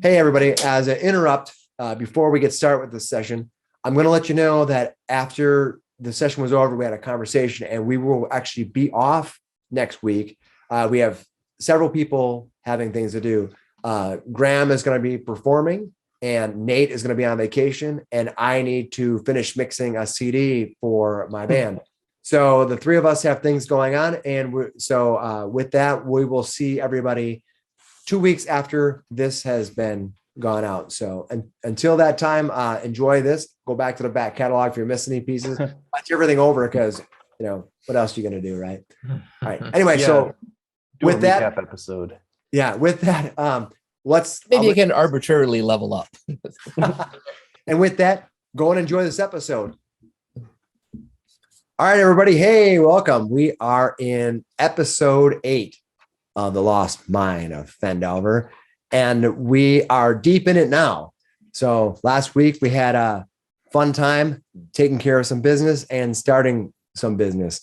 Hey, everybody, as an interrupt, before we get started with this session, I'm going to let you know that after the session was over, we had a conversation and we will actually be off next week. We have several people having things to do. Graham is going to be performing and Nate is going to be on vacation and I need to finish mixing a CD for my band. So the three of us have things going on. And with that, we will see everybody 2 weeks after this has been gone out. So until that time, enjoy this. Go back to the back catalog if you're missing any pieces. Watch everything over because, what else are you going to do, right? All right. Anyway, Yeah. So Do with a that recap episode. Yeah, with that, Maybe you can arbitrarily level up. And with that, go and enjoy this episode. All right, everybody. Hey, welcome. We are in episode 8 of the Lost Mine of Phandelver, and we are deep in it now. So last week we had a fun time taking care of some business and starting some business.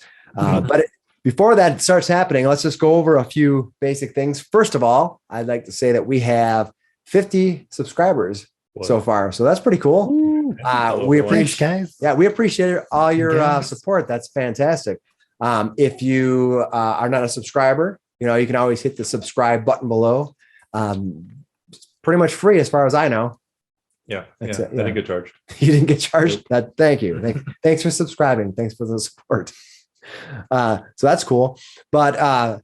Before that starts happening, let's just go over a few basic things. First of all, I'd like to say that we have 50 subscribers so far. So that's pretty cool. We appreciate, guys. Yeah, we appreciate all your support. That's fantastic. If you are not a subscriber, you can always hit the subscribe button below. Pretty much free as far as I know. Yeah. I didn't get charged. You didn't get charged? Thank you. Thanks for subscribing. Thanks for the support. So that's cool. But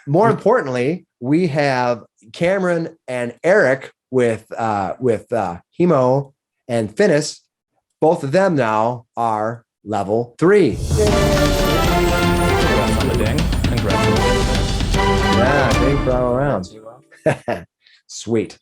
more importantly, we have Cameron and Eric with Hemo and Finis. Both of them now are level 3. Congratulations. Yeah, big for all around. Sweet.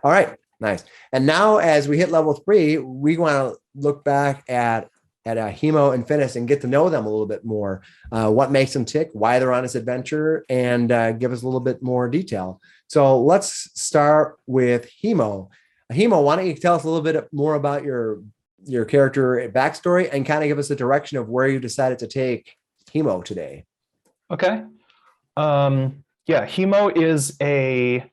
All right, nice. And now as we hit level 3, we want to look back at Hemo and Finis and get to know them a little bit more. What makes them tick, why they're on this adventure, and give us a little bit more detail. So let's start with Hemo. Hemo, why don't you tell us a little bit more about your character backstory and kind of give us a direction of where you decided to take Hemo today. Okay. Hemo is a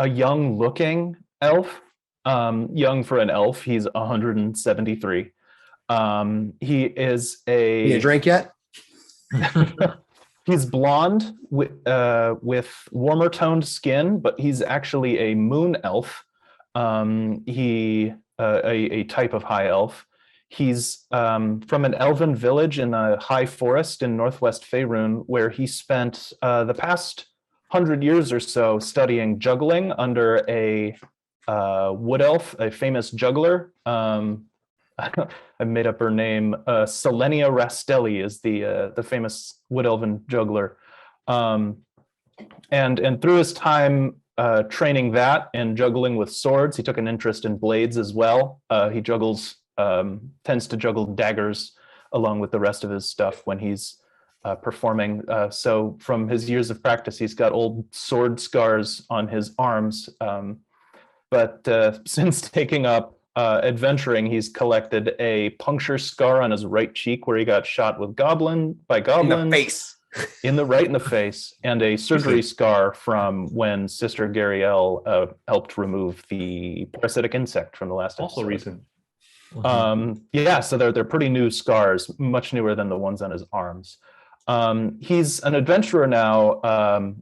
young-looking elf. Young for an elf. He's 173. He is You drink yet? He's blonde with warmer toned skin, but he's actually a moon elf. A type of high elf. He's from an elven village in a high forest in northwest Faerun, where he spent the past 100 years or so studying juggling under a wood elf, a famous juggler. I made up her name. Selenia Rastelli is the famous wood elven juggler. And through his time training that and juggling with swords, he took an interest in blades as well. He tends to juggle daggers along with the rest of his stuff when he's performing. So from his years of practice, he's got old sword scars on his arms. But since taking up adventuring, he's collected a puncture scar on his right cheek where he got shot by goblins. In the face. In the face, and a surgery scar from when Sister Gariel helped remove the parasitic insect from the last episode. Also recent. So they're pretty new scars, much newer than the ones on his arms. He's an adventurer now,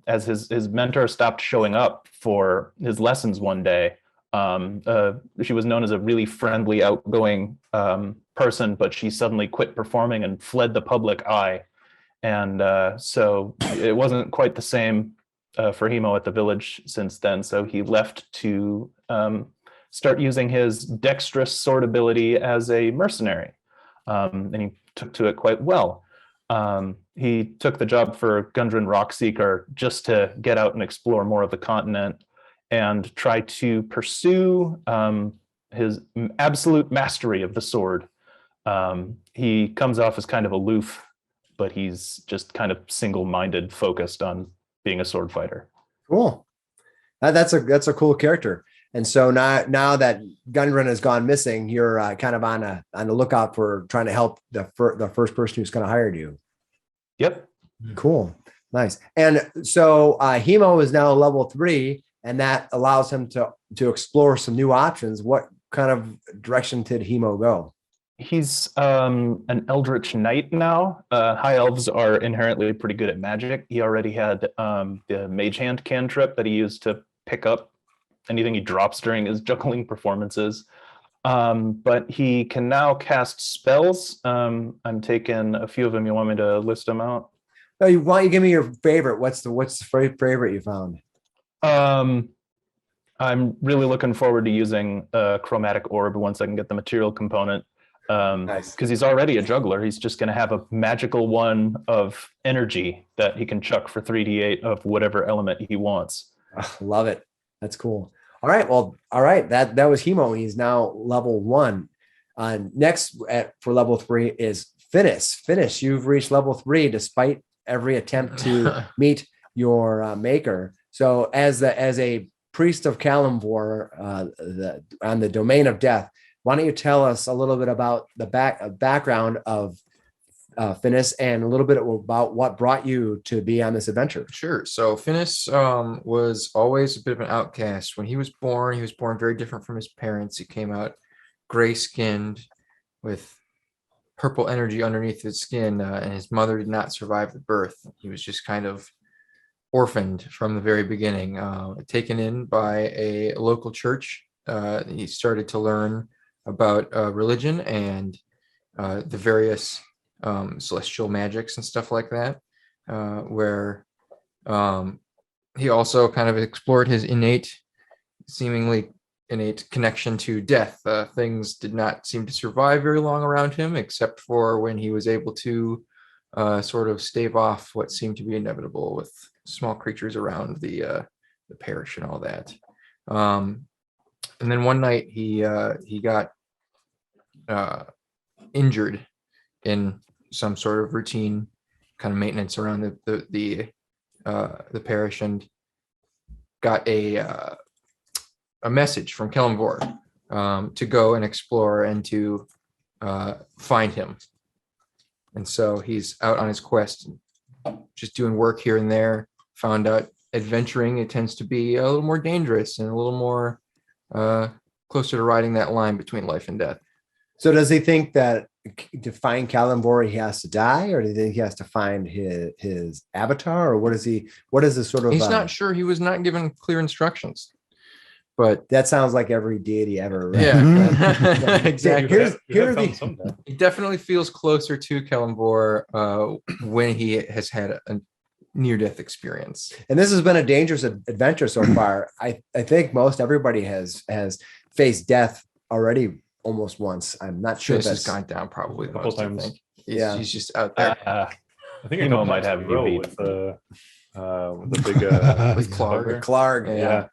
as his mentor stopped showing up for his lessons one day. She was known as a really friendly, outgoing person, but she suddenly quit performing and fled the public eye. And so it wasn't quite the same for Hemo at the village since then. So he left to start using his dexterous sword ability as a mercenary. And he took to it quite well. He took the job for Gundren Rockseeker just to get out and explore more of the continent and try to pursue his absolute mastery of the sword. He comes off as kind of aloof, but he's just kind of single-minded, focused on being a sword fighter. Cool. That's a cool character. And so now that Gundren has gone missing, you're kind of on the lookout for trying to help the first person who's kind of hired you. Yep. Cool. Nice. And so Hemo is now level 3. and that allows him to explore some new options. What kind of direction did Hemo go? He's an Eldritch Knight now. High elves are inherently pretty good at magic. He already had the Mage Hand cantrip that he used to pick up anything he drops during his juggling performances. But he can now cast spells. I'm taking a few of them. You want me to list them out? No, why don't you give me your favorite? What's the favorite you found? I'm really looking forward to using a chromatic orb once I can get the material component. Nice. Because he's already a juggler. He's just going to have a magical one of energy that he can chuck for 3d8 of whatever element he wants. Love it. That's cool. All right. Well, all right. That was Hemo. He's now level 1. Next for level 3 is Finis. Finis, you've reached level 3 despite every attempt to meet your maker. So as a priest of Kalimvor, on the domain of death, why don't you tell us a little bit about the background of Finis and a little bit about what brought you to be on this adventure? Sure. So Finis was always a bit of an outcast. When he was born very different from his parents. He came out gray-skinned with purple energy underneath his skin, and his mother did not survive the birth. He was just kind of orphaned from the very beginning, taken in by a local church. He started to learn about religion and the various celestial magics and stuff like that, where he also kind of explored his seemingly innate connection to death. Things did not seem to survive very long around him, except for when he was able to sort of stave off what seemed to be inevitable with small creatures around the parish and all that. And then one night he got injured in some sort of routine kind of maintenance around the parish, and got a message from Kalimvor to go and explore and to find him. And so he's out on his quest, just doing work here and there. Found out adventuring, it tends to be a little more dangerous and a little more closer to riding that line between life and death. So does he think that to find Kalimvor he has to die, or do you think he has to find his avatar, or what is the sort of? He's not sure. He was not given clear instructions. But that sounds like every deity ever. Right? Yeah, exactly. He definitely feels closer to Kalimvor when he has had a near-death experience. And this has been a dangerous adventure so far. I think most everybody has faced death already almost once. I'm not sure this has gone down probably a couple times. I think. He's just out there. I think Emo might have you beat with the big with Clark. With Clark, yeah.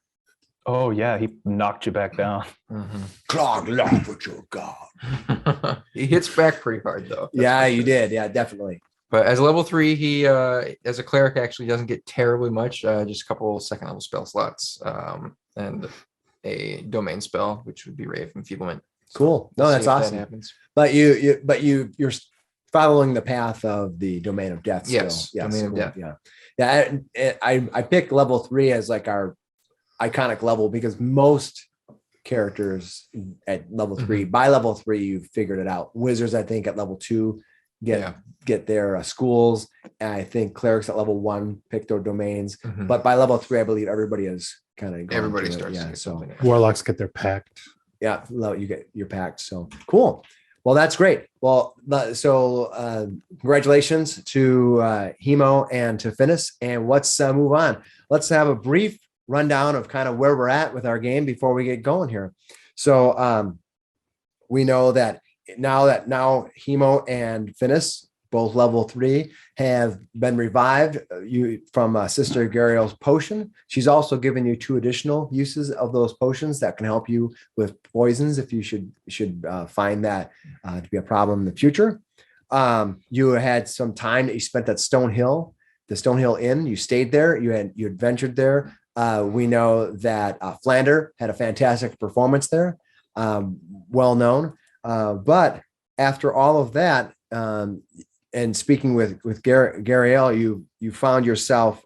Oh yeah, he knocked you back down. Mm-hmm. Clark, laugh with your god. He hits back pretty hard though. Yeah, you did. Yeah, definitely. But as level 3, he as a cleric actually doesn't get terribly much. Just a couple second level spell slots, and a domain spell, which would be Ray of Enfeeblement. Cool. No, that's awesome. That happens. But you're following the path of the domain of death. Yes, domain of death. Yeah. I picked level 3 as like our iconic level because most characters at level 3, by level 3, you've figured it out. Wizards, I think, at level 2 get their schools, and I think clerics at level 1 pick their domains. But by level 3, I believe everybody is kind of everybody starts. Yeah, so warlocks get their pact. Yeah, you get your pact. So cool. Well, that's great. Well, so congratulations to Hemo and to Finis. And let's move on. Let's have a brief rundown of kind of where we're at with our game before we get going here. So we know that now Hemo and Finis, both level 3, have been revived from Sister Gariel's potion. She's also given you 2 additional uses of those potions that can help you with poisons if you should find that to be a problem in the future. You had some time that you spent at the Stone Hill Inn. You stayed there. You adventured there. We know that Flander had a fantastic performance there, well known. But after all of that, and speaking with Gariel, you found yourself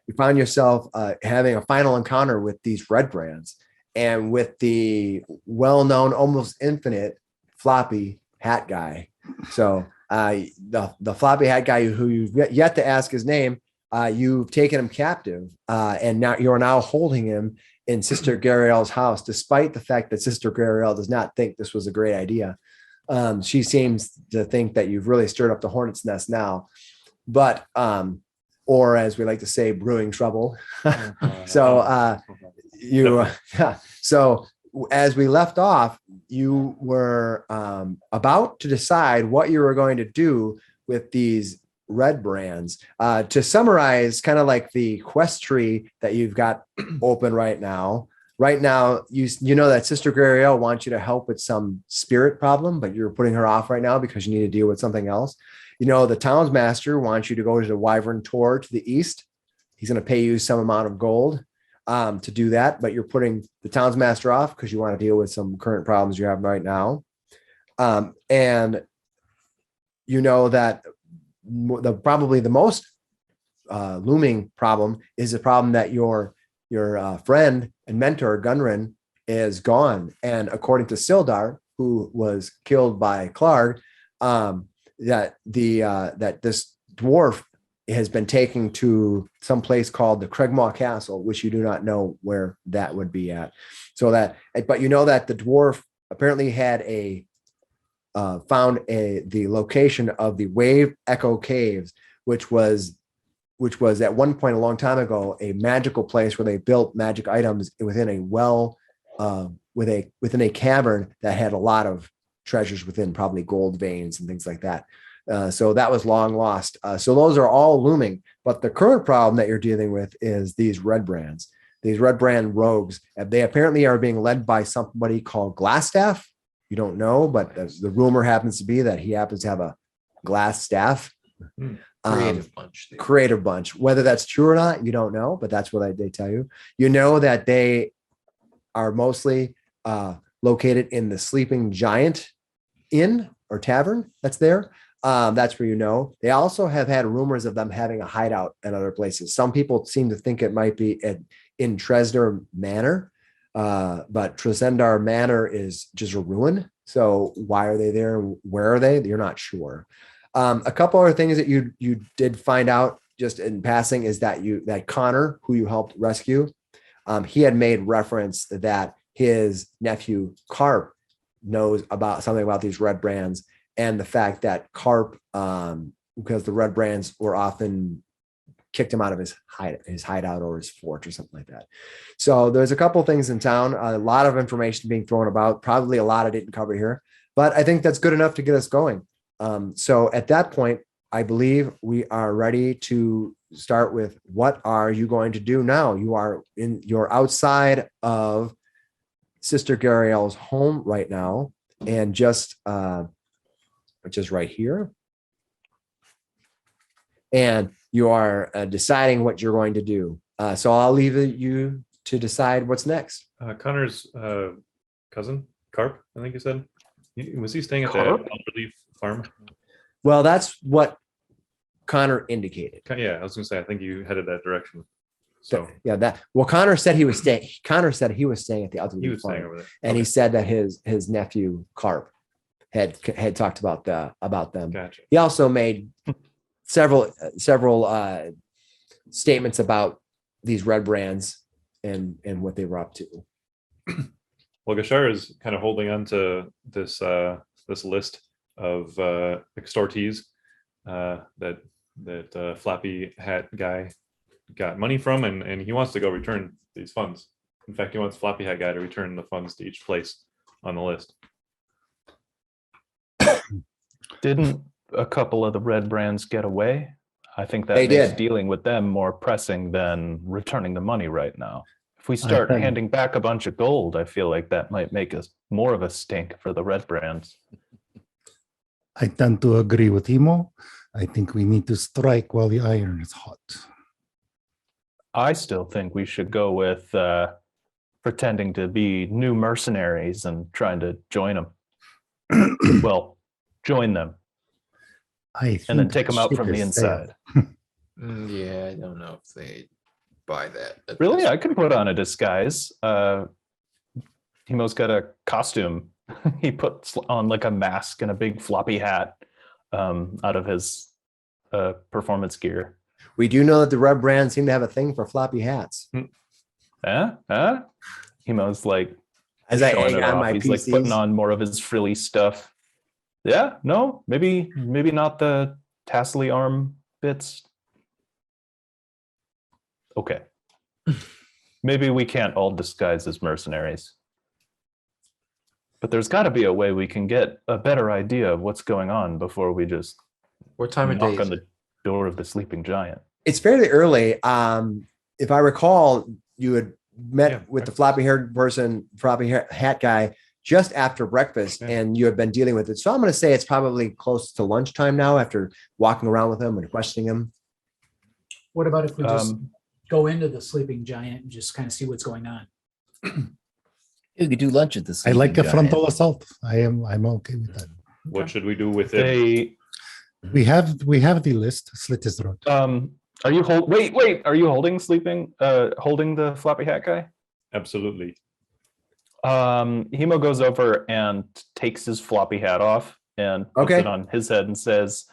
you found yourself having a final encounter with these red brands and with the well-known, almost infinite Floppy Hat guy. So the Floppy Hat guy who you've yet to ask his name, you've taken him captive, and now you are now holding him in Sister Gariel's house, despite the fact that Sister Gariel does not think this was a great idea. She seems to think that you've really stirred up the hornet's nest now, but or as we like to say, brewing trouble. So so as we left off, you were about to decide what you were going to do with these red brands. To summarize, kind of like the quest tree that you've got open right now. Right now, you know that Sister Gariel wants you to help with some spirit problem, but you're putting her off right now because you need to deal with something else. You know, the townsmaster wants you to go to the Wyvern Tor to the east. He's going to pay you some amount of gold to do that, but you're putting the townsmaster off because you want to deal with some current problems you have right now. And you know that probably the most looming problem is the problem that your friend and mentor Gunrin is gone, and according to Sildar, who was killed by Clark, that this dwarf has been taken to some place called the Craigmaw Castle, which you do not know where that would be at. But you know that the dwarf apparently had found the location of the Wave Echo Caves, which was at one point a long time ago a magical place where they built magic items within a within a cavern that had a lot of treasures within, probably gold veins and things like that. So that was long lost. So those are all looming. But the current problem that you're dealing with is these red brands, these red brand rogues. They apparently are being led by somebody called Glassstaff. You don't know, but the rumor happens to be that he happens to have a glass staff. Creative bunch. Whether that's true or not, you don't know, but that's what they tell you. You know that they are mostly located in the Sleeping Giant Inn or Tavern that's there. That's where you know. They also have had rumors of them having a hideout at other places. Some people seem to think it might be in Tresdar Manor, but Tresendar Manor is just a ruin. So why are they there? Where are they? You're not sure. A couple other things that you did find out just in passing is that Connor, who you helped rescue, he had made reference that his nephew Carp knows about something about these red brands, and the fact that Carp, because the red brands were often kicked him out of his hideout or his fort or something like that. So there's a couple things in town, a lot of information being thrown about, probably a lot I didn't cover here, but I think that's good enough to get us going. So at that point, I believe we are ready to start with what are you going to do now? You're outside of Sister Gariel's home right now, and which is right here. And you are deciding what you're going to do. So I'll leave you to decide what's next. Connor's cousin, Carp, I think you said. Was he staying at the Relief farm? Well, that's what Connor indicated. Yeah, I was going to say, I think you headed that direction. So Connor said he was staying. Connor said he was staying at the Relief farm, staying over there. and he said that his nephew Carp had talked about them. Gotcha. He also made several statements about these red brands and what they were up to. Well, Gashar is kind of holding on to this list of extortees that Floppy Hat guy got money from, and he wants to go return these funds. In fact, he wants Floppy Hat guy to return the funds to each place on the list. Didn't a couple of the red brands get away? I think that They makes did. dealing with them more pressing than returning the money right now. If we start think- handing back a bunch of gold, I feel like that might make us more of a stink for the red brands. I tend to agree with Emo. I think we need to strike while the iron is hot. I still think we should go with pretending to be new mercenaries and trying to join them. Well, join them I think and then take them out ship from the has sailed. inside. Yeah, I don't know if they buy that. at Really, this I could put on a disguise. Timo's got a costume. He puts on like a mask and a big floppy hat out of his performance gear. We do know that the Red Brand seem to have a thing for floppy hats. Timo's like As I showing egg it on off. my He's like putting PCs. on more of his frilly stuff. Yeah, no, maybe not the tassely arm bits. Okay. Maybe we can't all disguise as mercenaries. But there's got to be a way we can get a better idea of what's going on before we just What time of day knock is on the door of the sleeping giant. It's fairly early. If I recall, you had met Yeah, with the breakfast. floppy hat guy just after breakfast, Yeah. and you have been dealing with it. So I'm going to say it's probably close to lunchtime now after walking around with him and questioning him. What about if we just Um, go into the sleeping giant and just kind of see what's going on? You could do lunch at the I like a Sleeping frontal Giant. assault. I'm okay with that. What should we do with it? they We have the list. Slit his throat. are you are you holding the floppy hat guy? Absolutely. Hemo goes over and takes his floppy hat off and puts Okay. it on his head and says,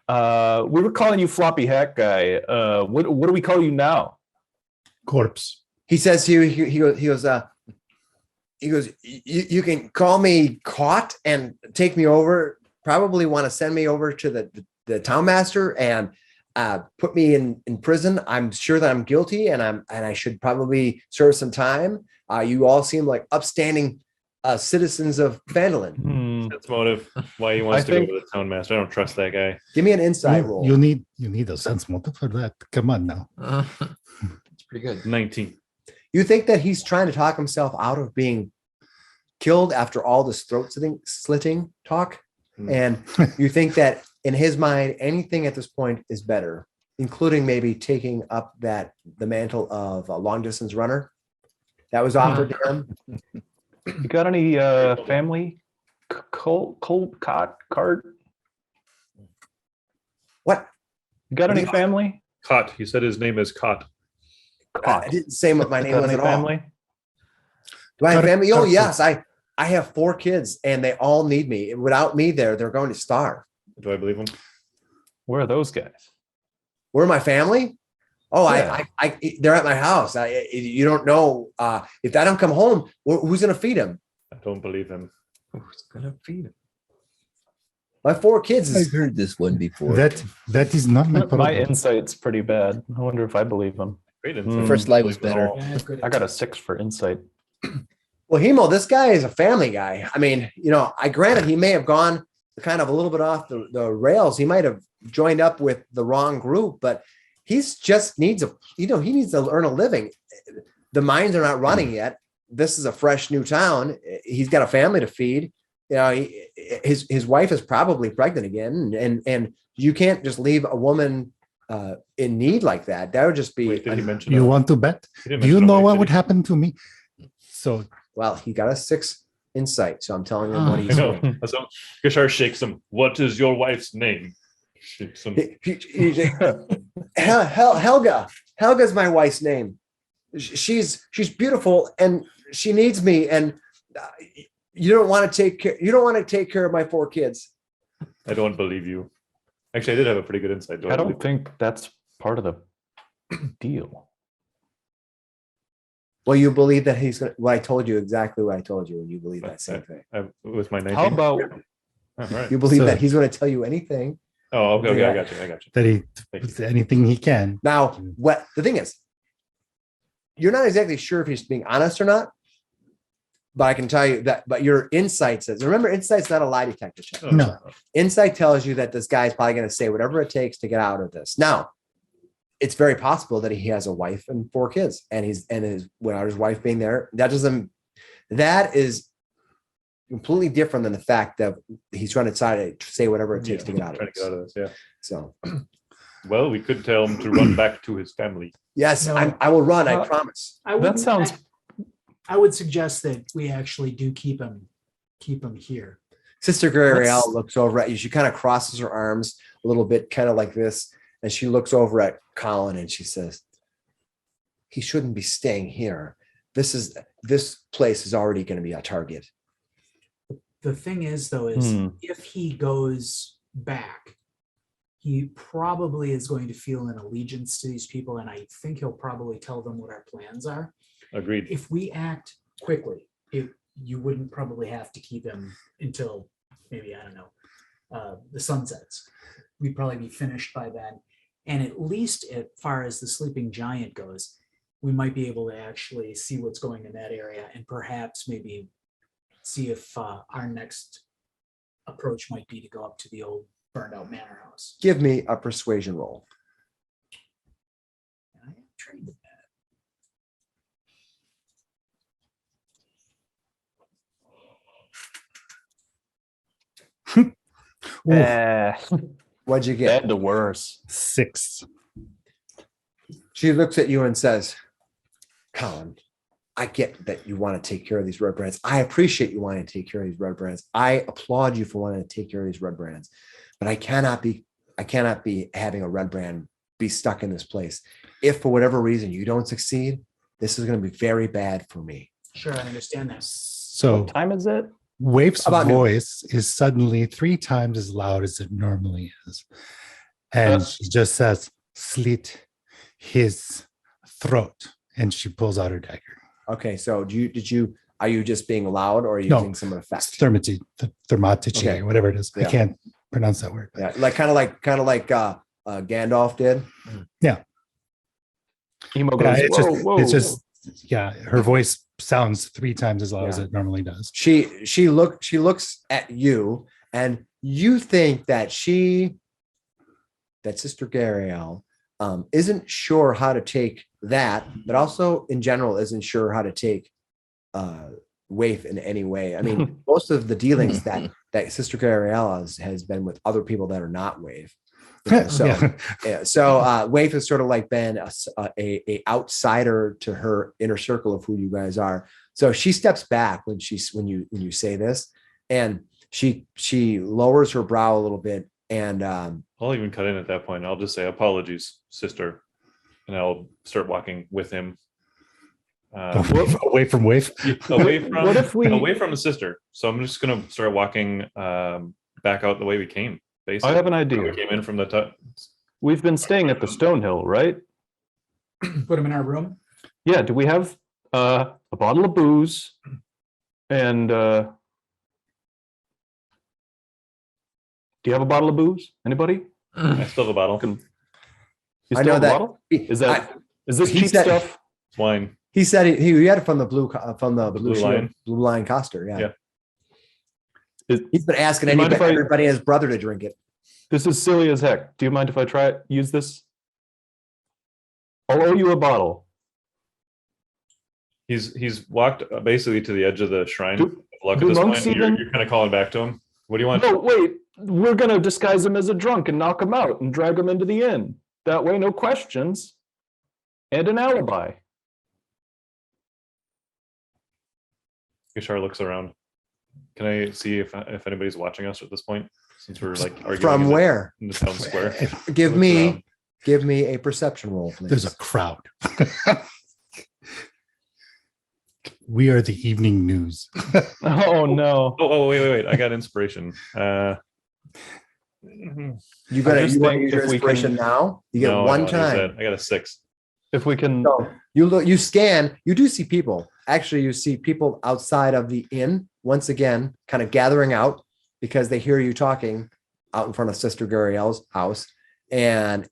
we were calling you floppy hat guy. What do we call you now? Corpse. He says to you, he goes, you can call me Caught and take me over. Probably want to send me over to the town master and put me in prison. I'm sure that I'm guilty and I should probably serve some time. You all seem like upstanding citizens of Phandelver. That's motive. Why he wants I to go think- to the town master. I don't trust that guy. Give me an insight roll. You need a sense motive for that. Come on now. It's pretty good. 19. You think that he's trying to talk himself out of being killed after all this throat slitting talk? Hmm. And you think that in his mind, anything at this point is better, including maybe taking up the mantle of a long distance runner that was offered to him? You got any family cold card? What? You got any What? family? Cot. He said his name is Cot. I didn't say what my name Got was any at all. family? Do I have Car- family? Oh, car- yes. I have 4 kids and they all need me. Without me there, they're going to starve. Do I believe him? Where are those guys? Where my family? Oh, Yeah. they're at my house. You don't know if I don't come home, who's going to feed them? I don't believe him. Who's gonna feed him? My 4 kids I've is heard this one before. That is not my My problem. insight's pretty bad. I wonder if I believe them. Great Hmm. insight. First light was Believe it better. all. Yeah, good. I got a 6 for insight. well, Hemo, this guy is a family guy. I mean, I granted he may have gone kind of a little bit off the rails. He might have joined up with the wrong group, but he's just needs he needs to earn a living. The mines are not running yet. This is a fresh new town. He's got a family to feed. His wife is probably pregnant again, and you can't just leave a woman in need like that. That would just be Wait, did he mention You a- want to bet? he didn't Do you mention a know wife, what did would he? happen to me? So well. He got a 6 insight, so I'm telling him what I he's know. doing. So Gashar shakes him. What is your wife's name? Shakes him. Helga. Helga's my wife's name. She's beautiful and she needs me. And you don't want to take care. You don't want to take care of my 4 kids. I don't believe you. Actually, I did have a pretty good insight. Do I believe don't think that's part of the deal. Well, you believe that he's gonna. What I told you exactly what I told you, and you believe that same thing. with my 19? How about Oh, all right. You believe So- that he's going to tell you anything. Oh, okay. Yeah. I got you. that he Thank puts anything he can. Now, what the thing is, you're not exactly sure if he's being honest or not. But I can tell you that. But your insight says. Remember, insight's not a lie detector check. Oh, No. Insight tells you that this guy's probably going to say whatever it takes to get out of this. Now, it's very possible that he has a wife and 4 kids, and without his wife being there, that is completely different than the fact that he's trying to say whatever it takes to get out of Trying to get out this. of this. Yeah. So, Well, we could tell him to run back to his family. yes, No. I will run. I Uh, promise. I would. sounds- I would suggest that we actually do keep him here. Sister Gabrielle Let's- looks over at you. She kind of crosses her arms a little bit, kind of like this, and she looks over at Colin and she says, he shouldn't be staying here. This place is already going to be a target. The thing is, though, is Hmm. if he goes back, he probably is going to feel an allegiance to these people, and I think he'll probably tell them what our plans are. Agreed. If we act quickly, you wouldn't probably have to keep him until maybe, I don't know, the sun sets. We'd probably be finished by then. And at least as far as the sleeping giant goes, we might be able to actually see what's going in that area and perhaps maybe see if our next approach might be to go up to the old burned out manor house. Give me a persuasion roll. I am trained in that. What'd you get? Bad to worse. 6. She looks at you and says, Colin, I get that you want to take care of these red brands. I appreciate you wanting to take care of these red brands. I applaud you for wanting to take care of these red brands, but I cannot be having a red brand be stuck in this place. If for whatever reason you don't succeed, this is going to be very bad for me. Sure, I understand that. So What time is it? Waif's About noon. voice is suddenly 3 times as loud as it normally is. And she just says, slit his throat. And she pulls out her dagger. Okay, so are you just being loud or are you No. using some It's effect? thermatici, Okay. or whatever it is. Yeah. I can't pronounce that word. Yeah, kind of like Gandalf did. Emo Yeah, goes, it's just, her voice sounds 3 times as loud as Yeah. it normally does. She looks at you and you think that Sister Gariel isn't sure how to take that, but also in general isn't sure how to take Waif in any way. I mean, most of the dealings that Sister Gariel has been with other people that are not Waif. So Waif has sort of like been a outsider to her inner circle of who you guys are. So she steps back when you say this, and she lowers her brow a little bit, and I'll even cut in at that point. I'll just say apologies, sister, and I'll start walking with him. Away from Waif. Away from a sister. So I'm just gonna start walking back out the way we came. Basically, I have an we idea. came in from the We've been staying at the Stonehill, right? Put him in our room. Yeah. Do we have a bottle of booze and do you have a bottle of booze? Anybody? I still have a bottle. You I still know have a that- bottle? Is this he cheap said- stuff? It's wine. he said he had it from the blue Blue Shield- Lion? Blue Lion Coster. Yeah. Yeah. He's been asking You mind if I- everybody and his brother to drink it. This is silly as heck. Do you mind if I use this? I'll owe you a bottle. He's walked basically to the edge of the shrine. Do- Luck do at this point. monks even- You're kind of calling back to him. What do you want? No, wait. We're gonna disguise him as a drunk and knock him out and drag him into the inn. That way, no questions and an alibi. Gishar looks around. Can I see if anybody's watching us at this point? Since we're like arguing From where? in the town square. Give Look me around. give me a perception roll, please. There's a crowd. We are the evening news. Oh no. Oh, wait. I got inspiration. You got I'm to just use your thinking if we inspiration can- now. You get No, it one I don't use time. that. I got a 6. If we can, So you look, you scan, you do see people. Actually, you see people outside of the inn once again, kind of gathering out because they hear you talking out in front of Sister Guriel's house. And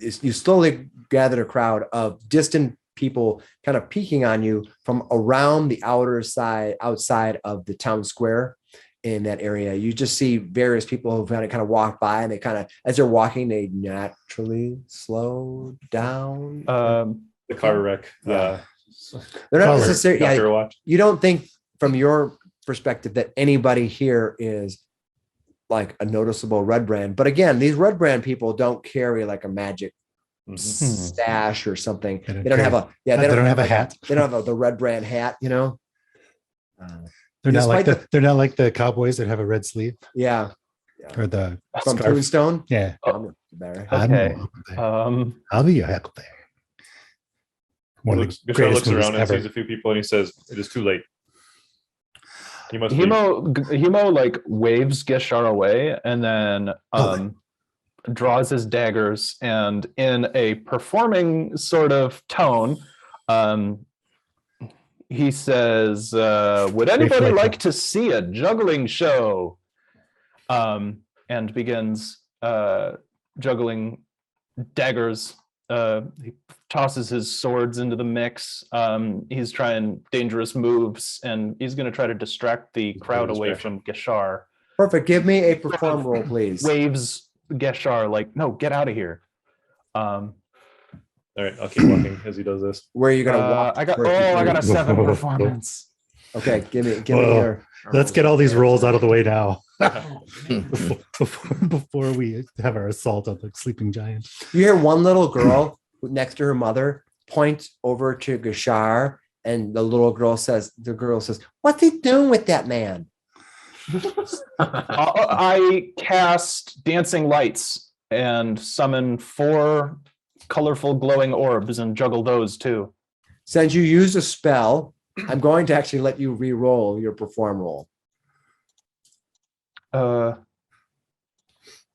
you slowly gathered a crowd of distant people kind of peeking on you from around the outside of the town square in that area. You just see various people who kind of walk by, and they kind of, as they're walking, they naturally slow down. The car wreck. Yeah. They're not Color. necessarily, Got yeah, your watch. you don't think from your perspective that anybody here is like a noticeable red brand. But again, these red brand people don't carry like a magic Mhm. stash or something. They don't They don't have a, yeah, They don't have a like hat. They don't have the red brand hat, you know? They're not like Despite they're not like the cowboys that have a red sleeve Yeah. or the From scarf. Tombstone. Yeah. I'm better. I'm Okay. there. I'll be your huckleberry. One of Gashar the greatest looks movies around and ever. sees a few people, and he says, "It is too late." He must leave. Hemo like waves Geshar away and then draws his daggers, and in a performing sort of tone, he says, "Would anybody like to see a juggling show?" And begins juggling daggers. He tosses his swords into the mix. He's trying dangerous moves, and he's going to try to distract the crowd away from Geshar. Perfect. Give me a perform roll, please. Waves Geshar like, "No, get out of here." All right, I'll keep walking as he does this. Where are you gonna walk? I got a 7 performance. Okay, give me Whoa. your. Let's get all these rolls out of the way now Oh, man. before we have our assault on the sleeping giant. You hear one little girl next to her mother point over to Gashar, and the girl says, "What's he doing with that man?" I cast dancing lights and summon 4 colorful glowing orbs and juggle those too. Since you used a spell, I'm going to actually let you re-roll your perform roll. Uh,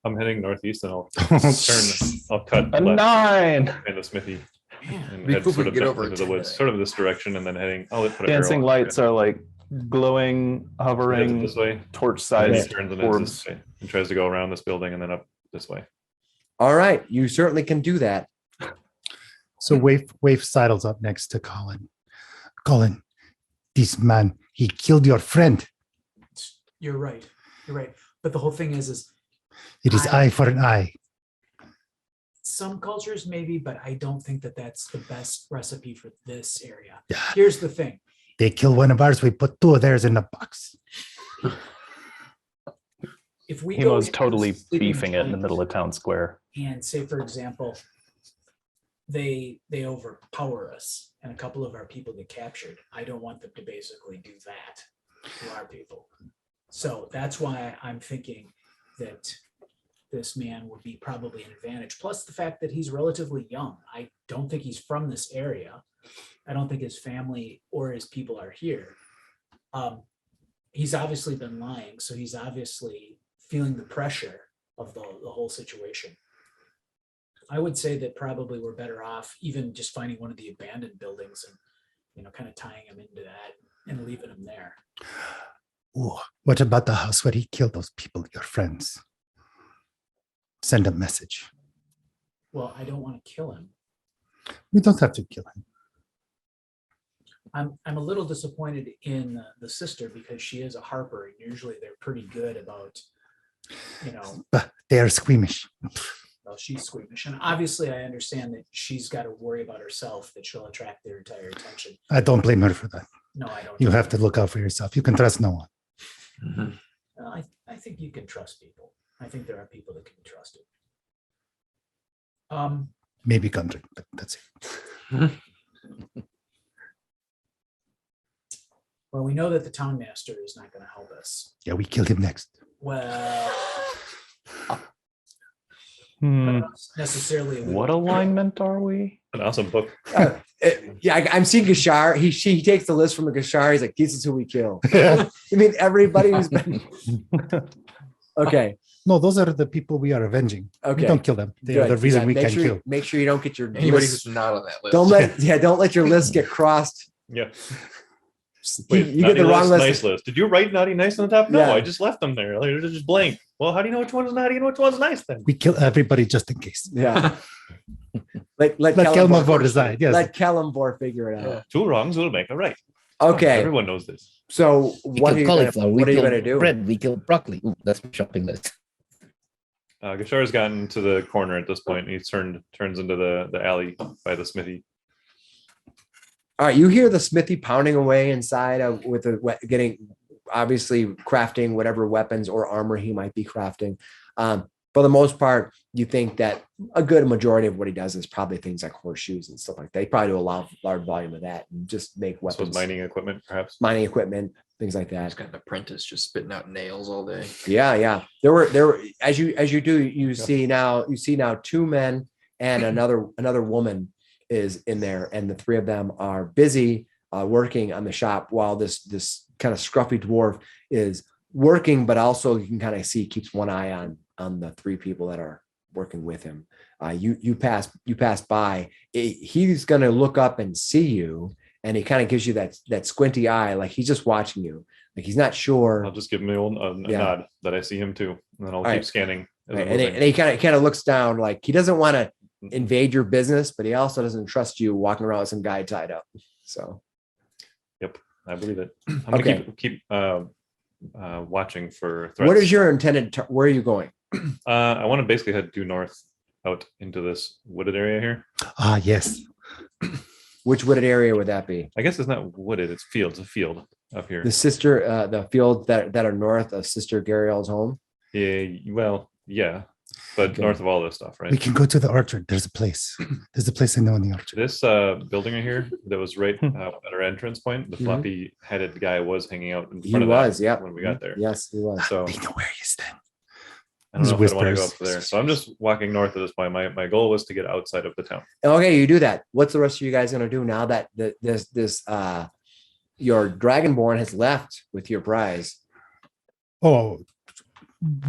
I'm heading northeast, and I'll cut a left 9. in the smithy and Be head cool if we sort of could get down over into the it woods, today. sort of this direction, and then heading. I'll put a Dancing arrow lights are like glowing, heads hovering, this way. torch And he sized turns and heads orbs. this way and tries to go around this building and then up this way. All right, you certainly can do that. So Waif sidles up next to Colin. Colin, this man, he killed your friend. You're right. You're right. But the whole thing is It is eye for an eye. some cultures maybe, but I don't think that that's the best recipe for this area. Yeah. Here's the thing. They kill one of ours, we put 2 of theirs in the box. If we He go was into totally the sleeping beefing it in the giant middle of town square. and say, for example, they overpower us and a couple of our people get captured, I don't want them to basically do that to our people. So that's why I'm thinking that this man would be probably an advantage. Plus the fact that he's relatively young. I don't think he's from this area. I don't think his family or his people are here. He's obviously been lying, so he's obviously feeling the pressure of the whole situation. I would say that probably we're better off even just finding one of the abandoned buildings and, kind of tying him into that and leaving him there. Ooh, what about the house where he killed those people, your friends? Send a message. Well, I don't want to kill him. We don't have to kill him. I'm a little disappointed in the sister because she is a harper and usually they're pretty good about, But they are squeamish. well, she's squeamish. And obviously I understand that she's got to worry about herself, that she'll attract their entire attention. I don't blame her for that. No, I don't. You have to look out for yourself. You can trust no one. I think you can trust people. I think there are people that can be trusted. Maybe Gundren, but that's it. Well, we know that the town master is not going to help us. Yeah, we killed him next. Well, Hmm. not necessarily. What alignment are we? An awesome book. I'm seeing Gashar. He takes the list from the Gashar. He's like, "This is who we kill." I mean, everybody who's been. Okay. No, those are the people we are avenging. Okay. We don't kill them. They are the Good. reason Yeah, we make can sure, kill. Make sure you don't get your Anybody list- who's not on that list. don't let your list get crossed. Yeah. You Wait, get the naughty wrong list. Nice list. Did you write naughty nice on the top? No, Yeah. I just left them there. Like, they're just blank. Well, how do you know which one is naughty and which one's nice then? We kill everybody just in case. Yeah. Let Let Kellenborg Kellenborg decide. Yes. Let Kellenborg figure it out. Yeah. 2 wrongs will make a right. Okay. Everyone knows this. So We what are kill you gonna, cauliflower. what are We you kill gonna do? bread. We kill broccoli. Ooh, that's my shopping list. Gashar's gotten to the corner at this point. And he turns into the alley by the smithy. All right, you hear the smithy pounding away inside with getting obviously crafting whatever weapons or armor he might be crafting. For the most part, you think that a good majority of what he does is probably things like horseshoes and stuff like that. He probably do a large volume of that and just make So weapons, mining equipment, perhaps. mining equipment, things like that. He's got an apprentice just spitting out nails all day. Yeah. There were as you do, you see now 2 men and another woman is in there, and the three of them are busy working on the shop while this kind of scruffy dwarf is working, but also you can kind of see keeps one eye on the three people that are working with him. You pass by. He's going to look up and see you, and he kind of gives you that squinty eye, like he's just watching you, like he's not sure. I'll just give him a nod that I see him too, and then I'll keep scanning. Right. And he kind of looks down, like he doesn't want to invade your business, but he also doesn't trust you walking around with some guy tied up. So, yep, I believe it. I'm gonna keep watching for threats. What is your intended? Where are you going? I want to basically head due north out into this wooded area here. Yes. Which wooded area would that be? I guess it's not wooded; it's fields. A field up here. The fields that are north of Sister Gariel's home. Yeah, well, yeah, but north of all this stuff, right? We can go to the orchard. There's a place. There's a place I know in the orchard. This building right here that was right at our entrance point. The floppy-headed guy was hanging out in front of that when we got there. Yes, he was. So They know where he is then. I don't know if I want to go up there. So I'm just walking north at this point. My goal was to get outside of the town. Okay, you do that. What's the rest of you guys going to do now that this your dragonborn has left with your prize? Oh,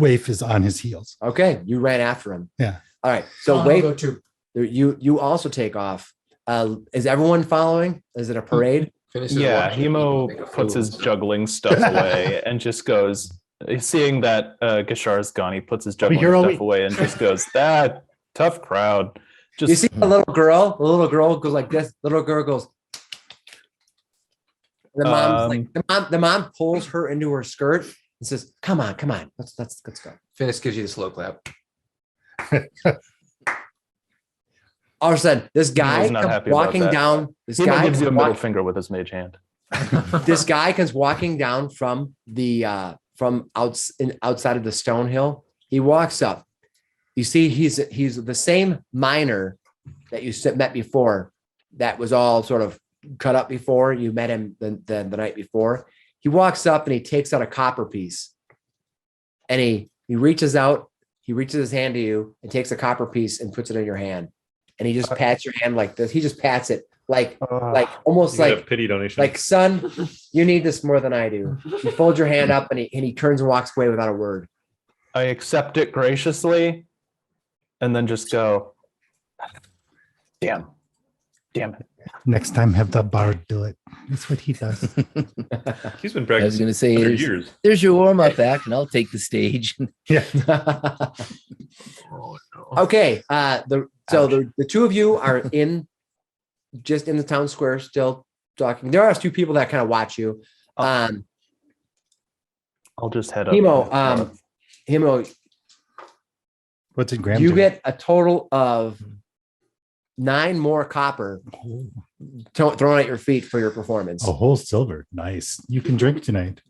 Waif is on his heels. Okay, you ran after him. Yeah. All right. So I'll Waif, go too. you also take off. Is everyone following? Is it a parade? Yeah, Hemo puts his juggling stuff away and just goes, seeing that Gashar's gone, he puts his juggling stuff away and just goes, that tough crowd. Just You see the little girl? The little girl goes like this. The little girl goes. The mom's the mom pulls her into her skirt and says, "Come on, let's go." Finis gives you the slow clap. All of a sudden, this guy not comes happy about walking that. down. This Hemo guy gives you a middle walk- finger with his mage hand. This guy comes walking down from the outside of the stone hill. He walks up. You see, he's the same miner that you met before. That was all sort of cut up before you met him the night before. He walks up and he takes out a copper piece, and he reaches out. He reaches his hand to you and takes a copper piece and puts it in your hand. And he just pats your hand like this. He just pats it like almost You get a like pity donation. like, son, you need this more than I do. You fold your hand up and he turns and walks away without a word. I accept it graciously and then just go, damn it. Next time, have the bard do it. That's what he does. He's been I was practicing going to say, for there's, years. there's your warm up act, and I'll take the stage. Yeah. Okay. The two of you are just in the town square still talking. There are a few people that kind of watch you. I'll just head up. Hemo, What's in Graham? you doing? get a total of 9 more copper thrown at your feet for your performance. A whole silver. Nice. You can drink tonight.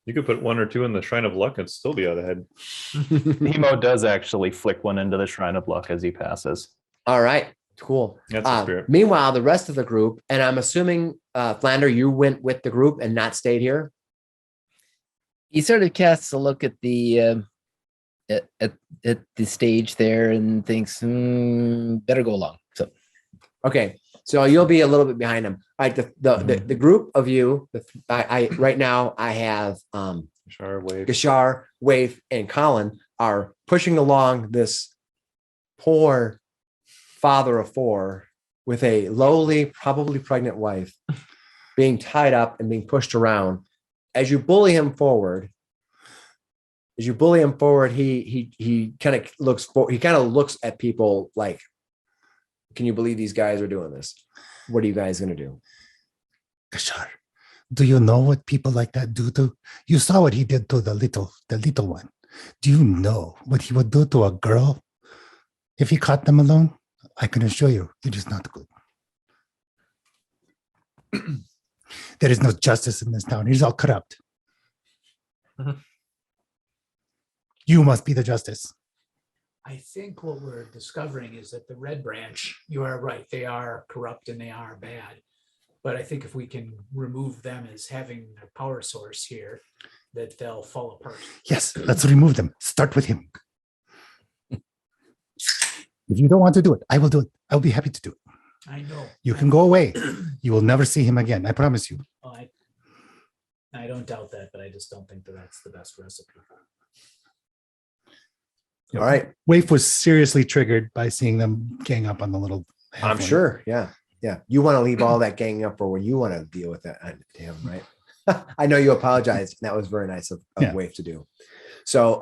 You could put 1 or 2 in the Shrine of Luck and still be out ahead. Hemo does actually flick one into the Shrine of Luck as he passes. All right, cool. That's the spirit. Meanwhile, the rest of the group, and I'm assuming, Flander, you went with the group and not stayed here. He sort of casts a look at the at the stage there and thinks, better go along. So Okay, so you'll be a little bit behind them. All right, the group of you, I right now I have Gashar, Wave. Gashar, Waif, and Colin are pushing along this poor father of 4 with a lowly, probably pregnant wife, being tied up and being pushed around. As you bully him forward, he kind of looks at people like, can you believe these guys are doing this? What are you guys going to do? Gashar, do you know what people like that do to? You saw what he did to the little one. Do you know what he would do to a girl if he caught them alone? I can assure you, it is not good. There is no justice in this town. It is all corrupt. Mhm. You must be the justice. I think what we're discovering is that the Red Branch, you are right, they are corrupt and they are bad. But I think if we can remove them as having a power source here, that they'll fall apart. Yes, let's remove them. Start with him. If you don't want to do it, I will do it. I'll be happy to do it. I know. You can go away. You will never see him again. I promise you. Oh, I don't doubt that, but I just don't think that that's the best recipe. All right. Waif was seriously triggered by seeing them gang up on the little. I'm halfling. sure. Yeah. Yeah. You want to leave all that ganging up for when you want to deal with that. Damn, right. I know you apologized. And that was very nice of Yeah. Waif to do. So,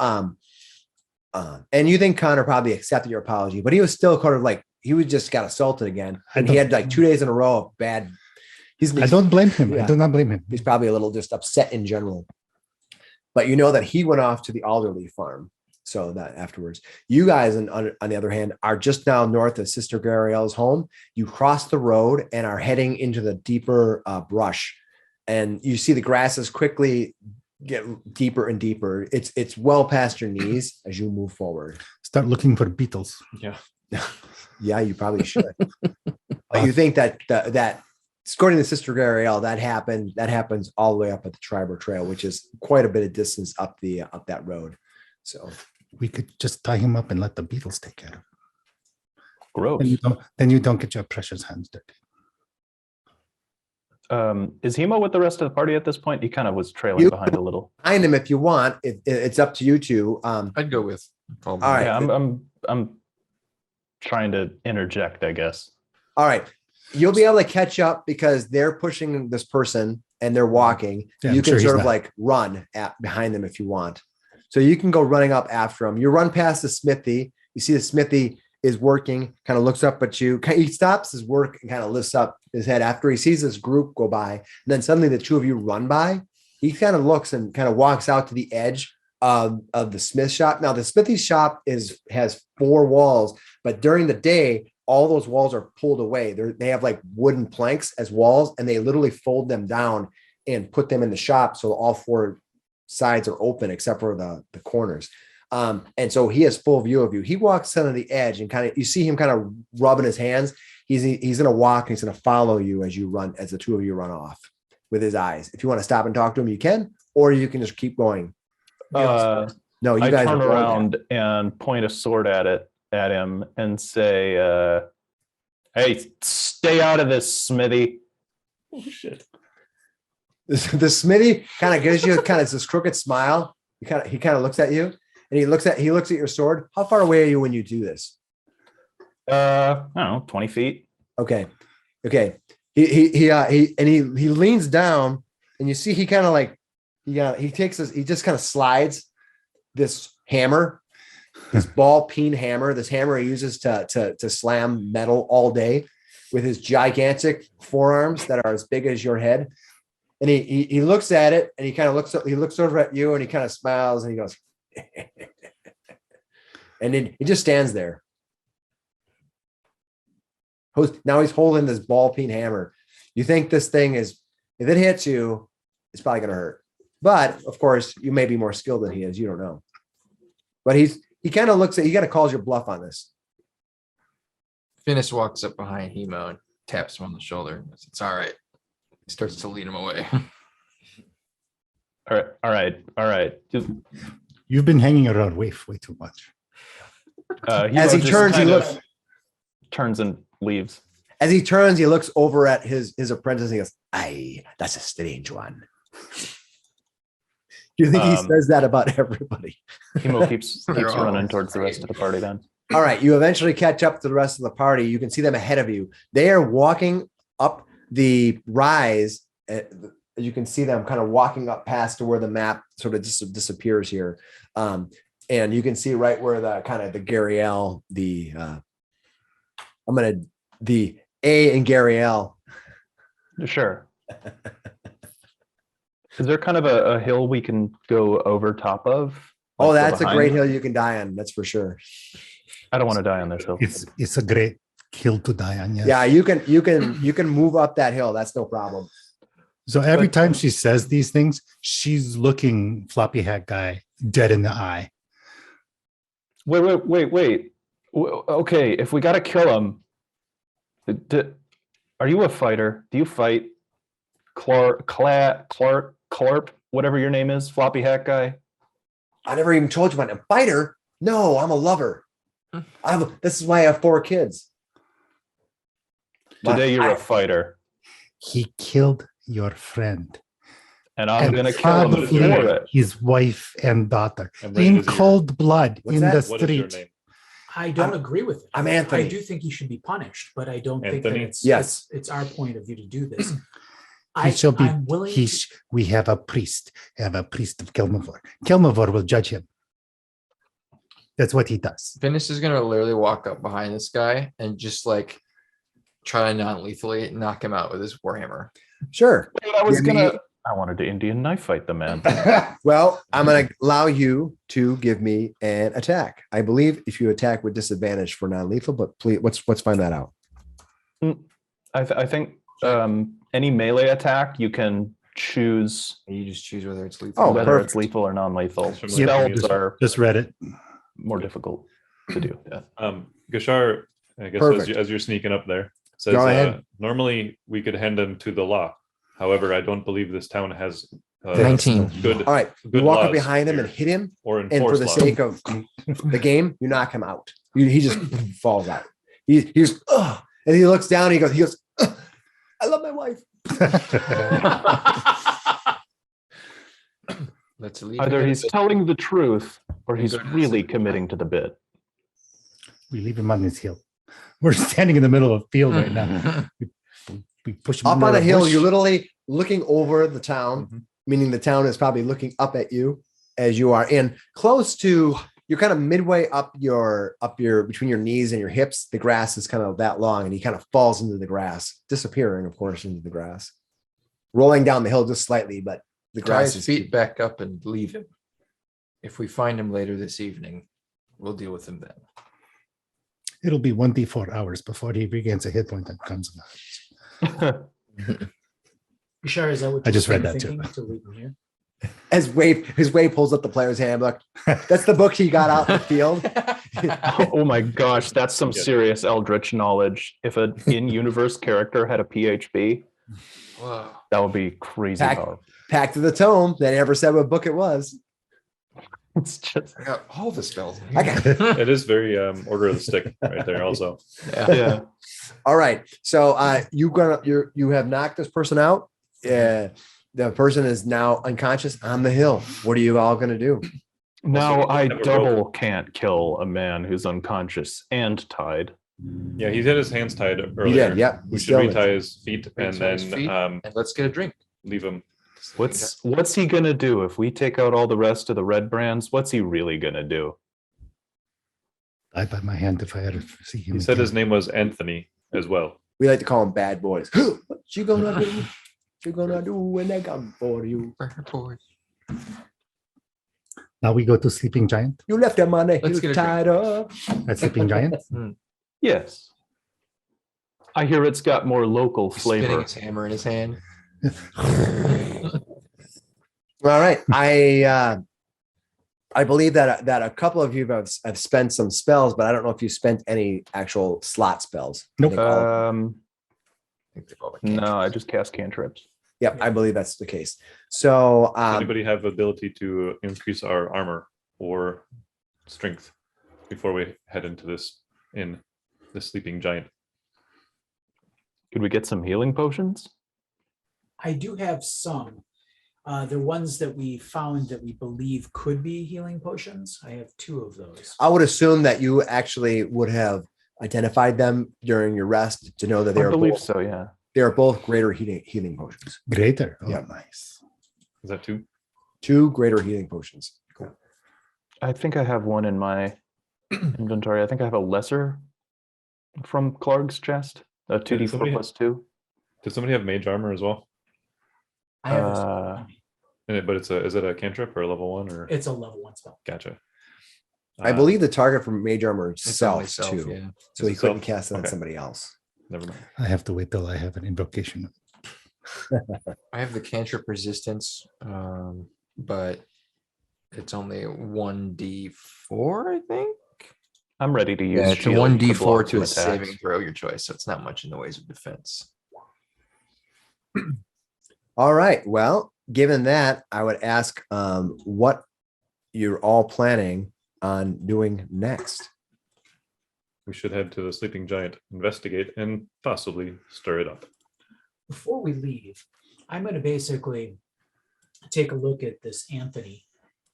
and you think Connor probably accepted your apology, but he was still kind of like, he was just got assaulted again. And he had like 2 days in a row of bad. I don't blame him. Yeah. I do not blame him. He's probably a little just upset in general. But you know that he went off to the Alderley farm. So that afterwards, you guys, on the other hand, are just now north of Sister Gariel's home. You cross the road and are heading into the deeper brush. And you see the grasses quickly get deeper and deeper. It's well past your knees as you move forward. Start looking for beetles. Yeah. Yeah, you probably should. But you think that according to Sister Gariel, that happens all the way up at the Triboar Trail, which is quite a bit of distance up that road. So We could just tie him up and let the beetles take care of him. Gross. Then you don't get your precious hands dirty. Is Hemo with the rest of the party at this point? He kind of was trailing behind a little. Find him if you want. It's up to you two. I'd go with. All right. Yeah, I'm trying to interject, I guess. All right. You'll be able to catch up because they're pushing this person and they're walking. Yeah, you I'm can sure he's sort of not. like run behind them if you want. So you can go running up after them. You run past the smithy. You see the smithy is working, kind of looks up at you. He stops his work and kind of lifts up his head after he sees this group go by. And then suddenly the two of you run by. He kind of looks and kind of walks out to the edge of the smith shop. Now the smithy shop has 4 walls, but during the day, all those walls are pulled away. They have like wooden planks as walls, and they literally fold them down and put them in the shop. So all 4 sides are open except for the corners. And so he has full view of you. He walks on the edge and kind of, you see him kind of rubbing his hands. He's going to walk and he's going to follow you as the two of you run off with his eyes. If you want to stop and talk to him, you can, or you can just keep going. No, you I guys turn are going around and point a sword at him and say, "Hey, stay out of this, Smithy." Oh shit. The smithy kind of gives you kind of this crooked smile. He kind of looks at you and he looks at your sword. How far away are you when you do this? I don't know, 20 feet. Okay. He leans down and you see he kind of like, he just kind of slides this hammer, this ball peen hammer, this hammer he uses to slam metal all day with his gigantic forearms that are as big as your head. And he looks at it and he looks over at you and he kind of smiles and he goes, and then he just stands there. Now he's holding this ball peen hammer. You think this thing if it hits you, it's probably going to hurt. But of course, you may be more skilled than he is. You don't know. But he kind of looks at, he kind of calls your bluff on this. Finis walks up behind Hemo and taps him on the shoulder. And says, "It's all right." He starts to lead him away. All right. You've been hanging around Waif way too much. As he turns, he looks. Turns and leaves. As he turns, he looks over at his apprentice and he goes, "Aye, that's a strange one." Do you think he says that about everybody? Hemo keeps They're all running towards the rest of the party then. All right, you eventually catch up to the rest of the party. You can see them ahead of you. They are walking up the rise. You can see them kind of walking up past to where the map sort of disappears here. And you can see right where the kind of the Gariel, the A and Gariel. Sure. Is there kind of a hill we can go over top of? Oh, Like, go that's a great behind? hill you can die on. That's for sure. I don't want to die on this hill. It's a great hill to die on. Yes. Yeah, you can move up that hill. That's no problem. So every time she says these things, she's looking Floppy Hat Guy dead in the eye. Wait. Okay, if we gotta kill him, are you a fighter? Do you fight? Clark, whatever your name is, Floppy Hat Guy. I never even told you about a fighter. No, I'm a lover. This is why I have 4 kids. Today you're a fighter, He killed your friend. and I'm And gonna kill him probably for it. his wife and daughter I'm ready in to hear. cold blood What's in that? the What is your street. name? I don't I'm- agree with it. I'm I Anthony. do think he should be punished, but I don't think Anthony? that it's Yes. it's our point of view to do this. He shall be. I'm willing. We have a priest. Have a priest of Kilmavor. Kilmavor will judge him. That's what he does. Finis is gonna literally walk up behind this guy and just like try to non-lethally knock him out with his warhammer. Sure. Dude, I was Give me- gonna. I wanted to Indian knife fight the man. Well, I'm going to allow you to give me an attack. I believe if you attack with disadvantage for non-lethal, but please, let's find that out. I think any melee attack you can choose You just choose whether it's lethal. Oh, whether perfect. it's lethal or non-lethal. That's familiar to me Spells as are Just read it. more difficult to do. Yeah. Gashar, I guess Perfect. as you're sneaking up there, says Go ahead. normally we could hand him to the law. However, I don't believe this town has 19. good All right. You good walk up laws behind him here, and hit him. or And for enforce the laws. sake of the game, you knock him out. He just falls out. He's and he looks down. And he goes, "Ugh, I love my wife. Let's leave. Either him he's in telling the truth or he's Good. really committing to the bit. We leave him on his hill. We're standing in the middle of a field right now. bit. We push him Up under on a hill, bush. you're literally looking over the town, Mhm. meaning the town is probably looking up at you as you are in close to. You're kind of midway up your between your knees and your hips. The grass is kind of that long, and he kind of falls into the grass, disappearing, of course, into the grass, rolling down the hill just slightly, but the Tie grass his is feet back up and leave him. If we find him later this evening, we'll deal with him then. It'll be 1d4 hours before he regains a hit point and comes back. Bashar, is that what I just you're read that too. thinking, to leave him here? as his way pulls up the player's handbook. That's the book he got out in the field. Oh my gosh, that's some Yeah. serious Eldritch knowledge. If an in-universe character had a PHP, Whoa. that would be crazy Pack- powerful. Packed to the tome. They never said what book it was. It's just I got all the spells. in I here. got- It is very order of the stick right there. Also, Yeah. yeah. All right. So you have knocked this person out. The person is now unconscious on the hill. What are you all going to do? Now Also, I have a rope. double can't kill a man who's unconscious and tied. yeah, he had his hands tied earlier. did, yep, he We should still retie did. his feet and Retie his then feet. And let's get a drink. leave him. What's he gonna do if we take out all the rest of the red brands? What's he really gonna do? I bite my hand if I ever see him. He said again. his name was Anthony as well. We like to call them bad boys. What you gonna do? What you gonna do when they come for you? Now we go to Sleeping Giant. You left them on the Let's hill get a tied up. At Sleeping Giant. Yes. I hear it's got more local Spinning flavor. his hammer in his hand. All right. I believe that a couple of you have spent some spells, but I don't know if you spent any actual slot spells. I Nope. think all- I think they've all been No, I cantrips. just cast cantrips. Yep, I believe that's the case. So Does anybody have ability to increase our armor or strength before we head into the sleeping giant? Could we get some healing potions? I do have some. They're ones that we found that we believe could be healing potions. I have 2 of those. I would assume that you actually would have identified them during your rest to know that they I are believe both, so, yeah. they are both greater healing potions. Greater. Oh, Yeah. nice. Is that 2? 2 greater healing potions. Cool. I think I have one in my inventory. I think I have a lesser from Clark's chest. A 2d4 somebody- plus 2. Does somebody have mage armor as well? I have Uh, But is it a cantrip or a level 1 or? it's a level 1 spell. Gotcha. I believe the target from mage armor It's only itself self, too. yeah. So he Is it couldn't self? cast it on Okay. somebody else. Never mind. I have to wait till I have an invocation. I have the cantrip resistance, but it's only 1d4, I think. I'm ready to use Yeah, it's a shield 1d4 block to a some saving attacks. throw, your choice. So it's not much in the ways of defense. All right. Well, given that, I would ask what you're all planning on doing next. we should head to the sleeping giant, investigate, and possibly stir it up. Before we leave, I'm going to basically take a look at this Anthony.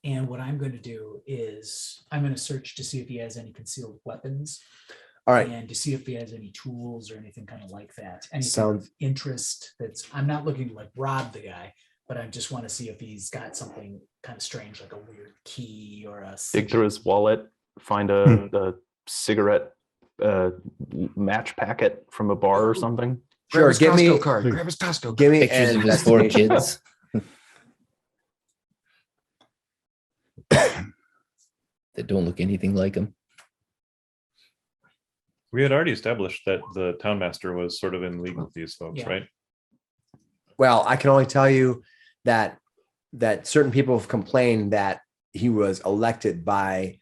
And what I'm going to do is I'm going to search to see if he has any concealed weapons. All right. And to see if he has any tools or anything kind of like that. Any Sounds interest I'm not looking to like rob the guy, but I just want to see if he's got something kind of strange, like a weird key or a Dig through his wallet, find a cigarette match packet from a bar or something. Grab sure. his Give Costco me card. Grab his Costco card. give me Pictures an of his 4 investigation. kids. That don't look anything like him. We had already established that the town master was sort of in league with these folks, Yeah. right? Well, I can only tell you that certain people have complained that he was elected by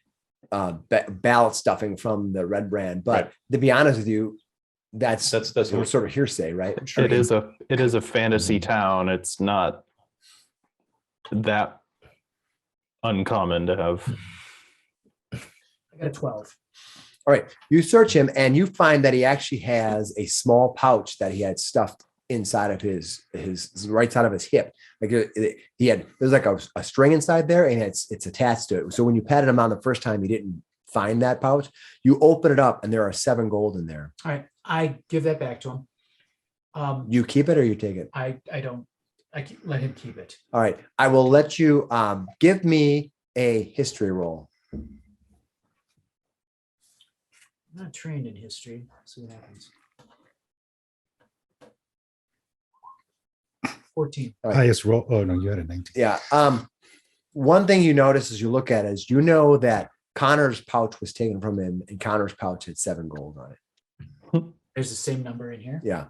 ballot stuffing from the Red Brand. But Right. to be honest with you, that's That's what sort of hearsay, right? It is a fantasy town. It's not that uncommon to have. I got a 12. All right. You search him and you find that he actually has a small pouch that he had stuffed inside of his right side of his hip. Like there's like a string inside there and it's attached to it. So when you patted him on the first time, he didn't find that pouch. You open it up and there are 7 gold in there. All right. I give that back to him. You keep it or you take it? I don't, let him keep it. All right. I will let you give me a history roll. I'm not trained in history. See what happens. 14. All right. Highest roll. Oh no, you had a 19. Yeah. One thing you notice as you look at it is you know that Connor's pouch was taken from him and Connor's pouch had 7 gold on it. There's the same number in here. Yeah.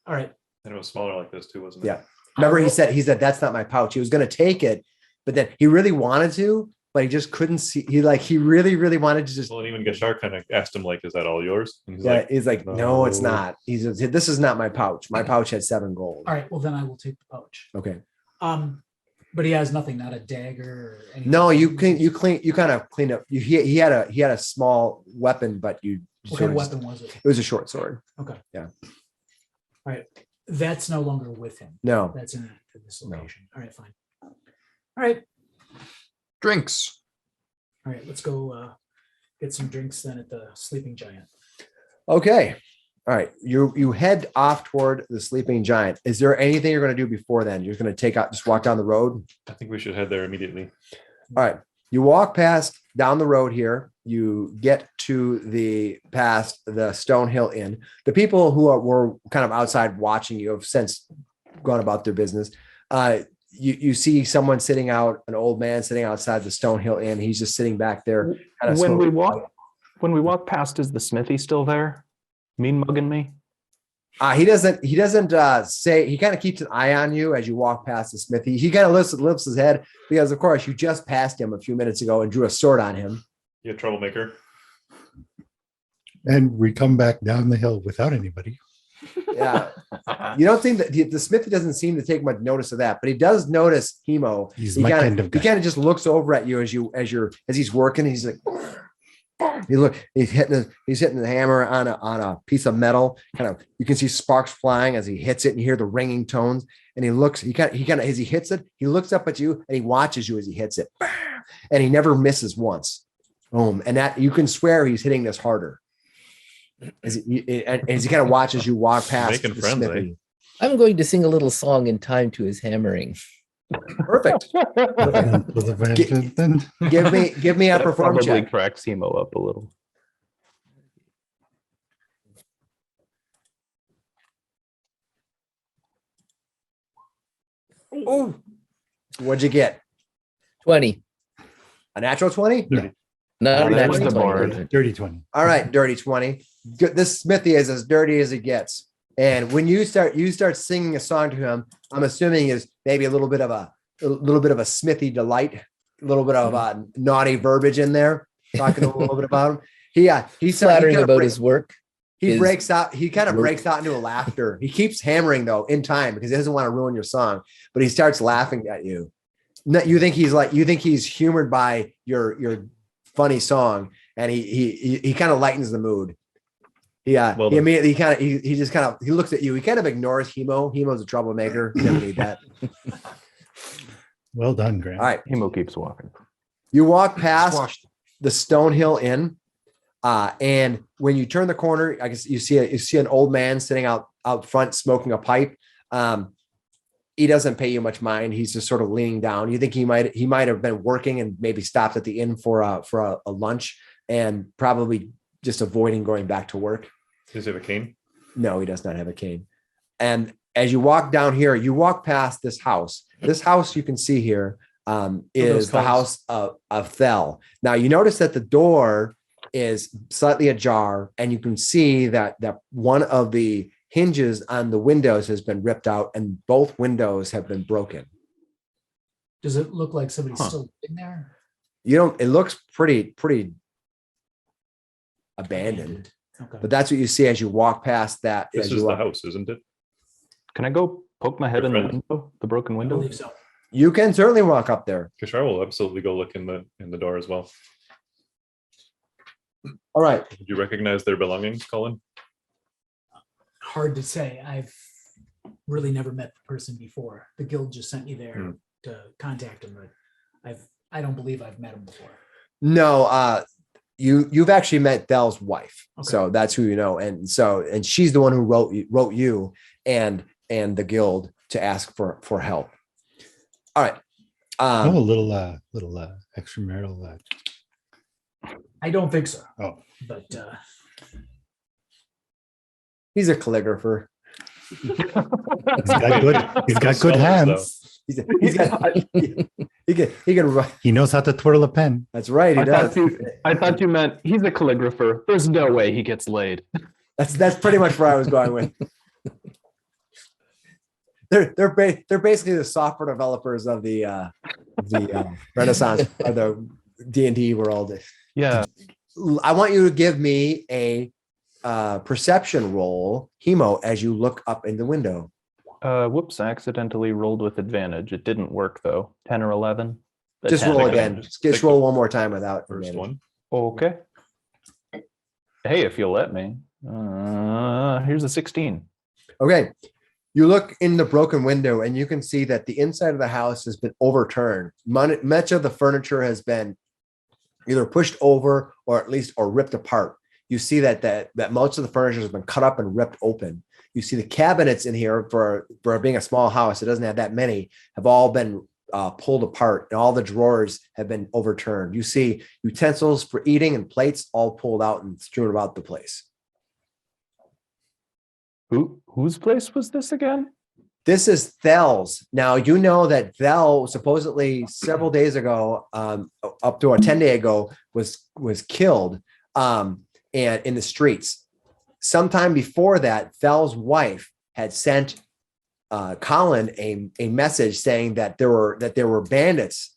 All right. And it was smaller like this too, wasn't it? Yeah. Remember he said, that's not my pouch. He was going to take it, but then he really wanted to, but he just couldn't see. He really, really wanted to just, Well, and even Gashar kind of asked him, like, is that all yours? And he's like, no, it's "No." not. This is not my pouch. My pouch had 7 gold. All right. Well, then I will take the pouch. Okay. But he has nothing, not a dagger or anything. No, you kind of cleaned up. He had a small weapon, but you What sort kind of of weapon was it? it was a short sword. Okay. Yeah. All right. That's no longer with him. No. That's in this No. location. All right, fine. All right. Drinks. All right. Let's go get some drinks then at the Sleeping Giant. Okay. All right. You head off toward the sleeping giant. Is there anything you're going to do before then? You're going to just walk down the road. I think we should head there immediately. All right. You walk down the road here. You get past the Stonehill Inn. The people who were kind of outside watching you have since gone about their business. You see someone an old man sitting outside the Stonehill Inn. He's just sitting back there. Kind of When we smoking. walk past, is the smithy still there? Mean mugging me? He doesn't say. He kind of keeps an eye on you as you walk past the smithy. He kind of lifts his head because, of course, you just passed him a few minutes ago and drew a sword on him. You a troublemaker? And we come back down the hill without anybody. Yeah, you don't think that the smithy doesn't seem to take much notice of that, but he does notice Hemo. He's my kind of guy. He kind of just looks over at you as he's working. He's like, he's hitting the hammer on a piece of metal. Kind of, you can see sparks flying as he hits it, and you hear the ringing tones. And he kind of as he hits it, he looks up at you and he watches you as he hits it, and he never misses once. Boom, and that you can swear he's hitting this harder. As he kind of watches you walk past Making the friends, smithy. I'm going to sing a little song in time to his hammering. Perfect. Give me a That perform probably check. cracks Hemo up a little. Oh, what'd you get? 20. A natural 20? Yeah. Not a That's natural the 20. board. Dirty 20. All right, dirty 20. This smithy is as dirty as it gets. And when you start singing a song to him, I'm assuming is maybe a little bit of a smithy delight, a little bit of naughty verbiage in there, talking a little bit about him. He's Flattering about his work. He his breaks out. He kind of work. breaks out into a laughter. He keeps hammering though in time because he doesn't want to ruin your song. But he starts laughing at you. You think he's humored by your funny song, and he kind of lightens the mood. Well He done. immediately he looks at you. He kind of ignores Hemo. Hemo's a troublemaker. He doesn't need that. Well done, Grant. All right, Hemo keeps walking. you walk past Squashed. the Stonehill Inn, and when you turn the corner, I guess you see an old man sitting out front smoking a pipe. He doesn't pay you much mind. He's just sort of leaning down. You think he might have been working and maybe stopped at the inn for a lunch and probably just avoiding going back to work. Does he have a cane? No, he does not have a cane. And as you walk down here, you walk past this house. This house you can see here is the house of Thel. Now you notice that the door is slightly ajar, and you can see that one of the hinges on the windows has been ripped out, and both windows have been broken. Does it look like somebody's Huh. still in there? It looks pretty abandoned, Okay. but that's what you see as you walk past that. This as you is the walk- house, isn't it? Can I go poke my head in the Friend. window, the broken I window? believe so. You can certainly walk up there. Kishar will absolutely go look in the door as well. All right. Did you recognize their belongings, Colin? Hard to say. I've really never met the person before. The guild just sent me there to contact him, but I don't believe I've met him before. No, you've actually met Thel's wife, Okay. so that's who you know, and she's the one who wrote you and the guild to ask for help. All right. Oh, a little extramarital. I don't think so. Oh, But He's a calligrapher. he's got good Spells, hands. He can write. He knows how to twirl a pen. That's right. He does. I thought you meant he's a calligrapher. There's no way he gets laid. That's pretty much where I was going with. They're basically the software developers of the Renaissance or the D&D world. Yeah. I want you to give me a perception roll, Hemo, as you look up in the window. Whoops, I accidentally rolled with advantage. It didn't work though. 10 or 11. A Just 10. roll Take again. it. Just Take roll the one more time without First advantage. one. Okay. Hey, if you'll let me. Here's a 16. Okay. You look in the broken window and you can see that the inside of the house has been overturned. Much of the furniture has been either pushed over or at least ripped apart. You see that most of the furniture has been cut up and ripped open. You see the cabinets in here for being a small house, it doesn't have that many, have all been pulled apart, and all the drawers have been overturned. You see utensils for eating and plates all pulled out and strewn about the place. Whose place was this again? This is Thel's. Now, you know that Thel supposedly several days ago, up to a 10-day ago, was killed and in the streets. Sometime before that, Thel's wife had sent Colin a message saying that there were bandits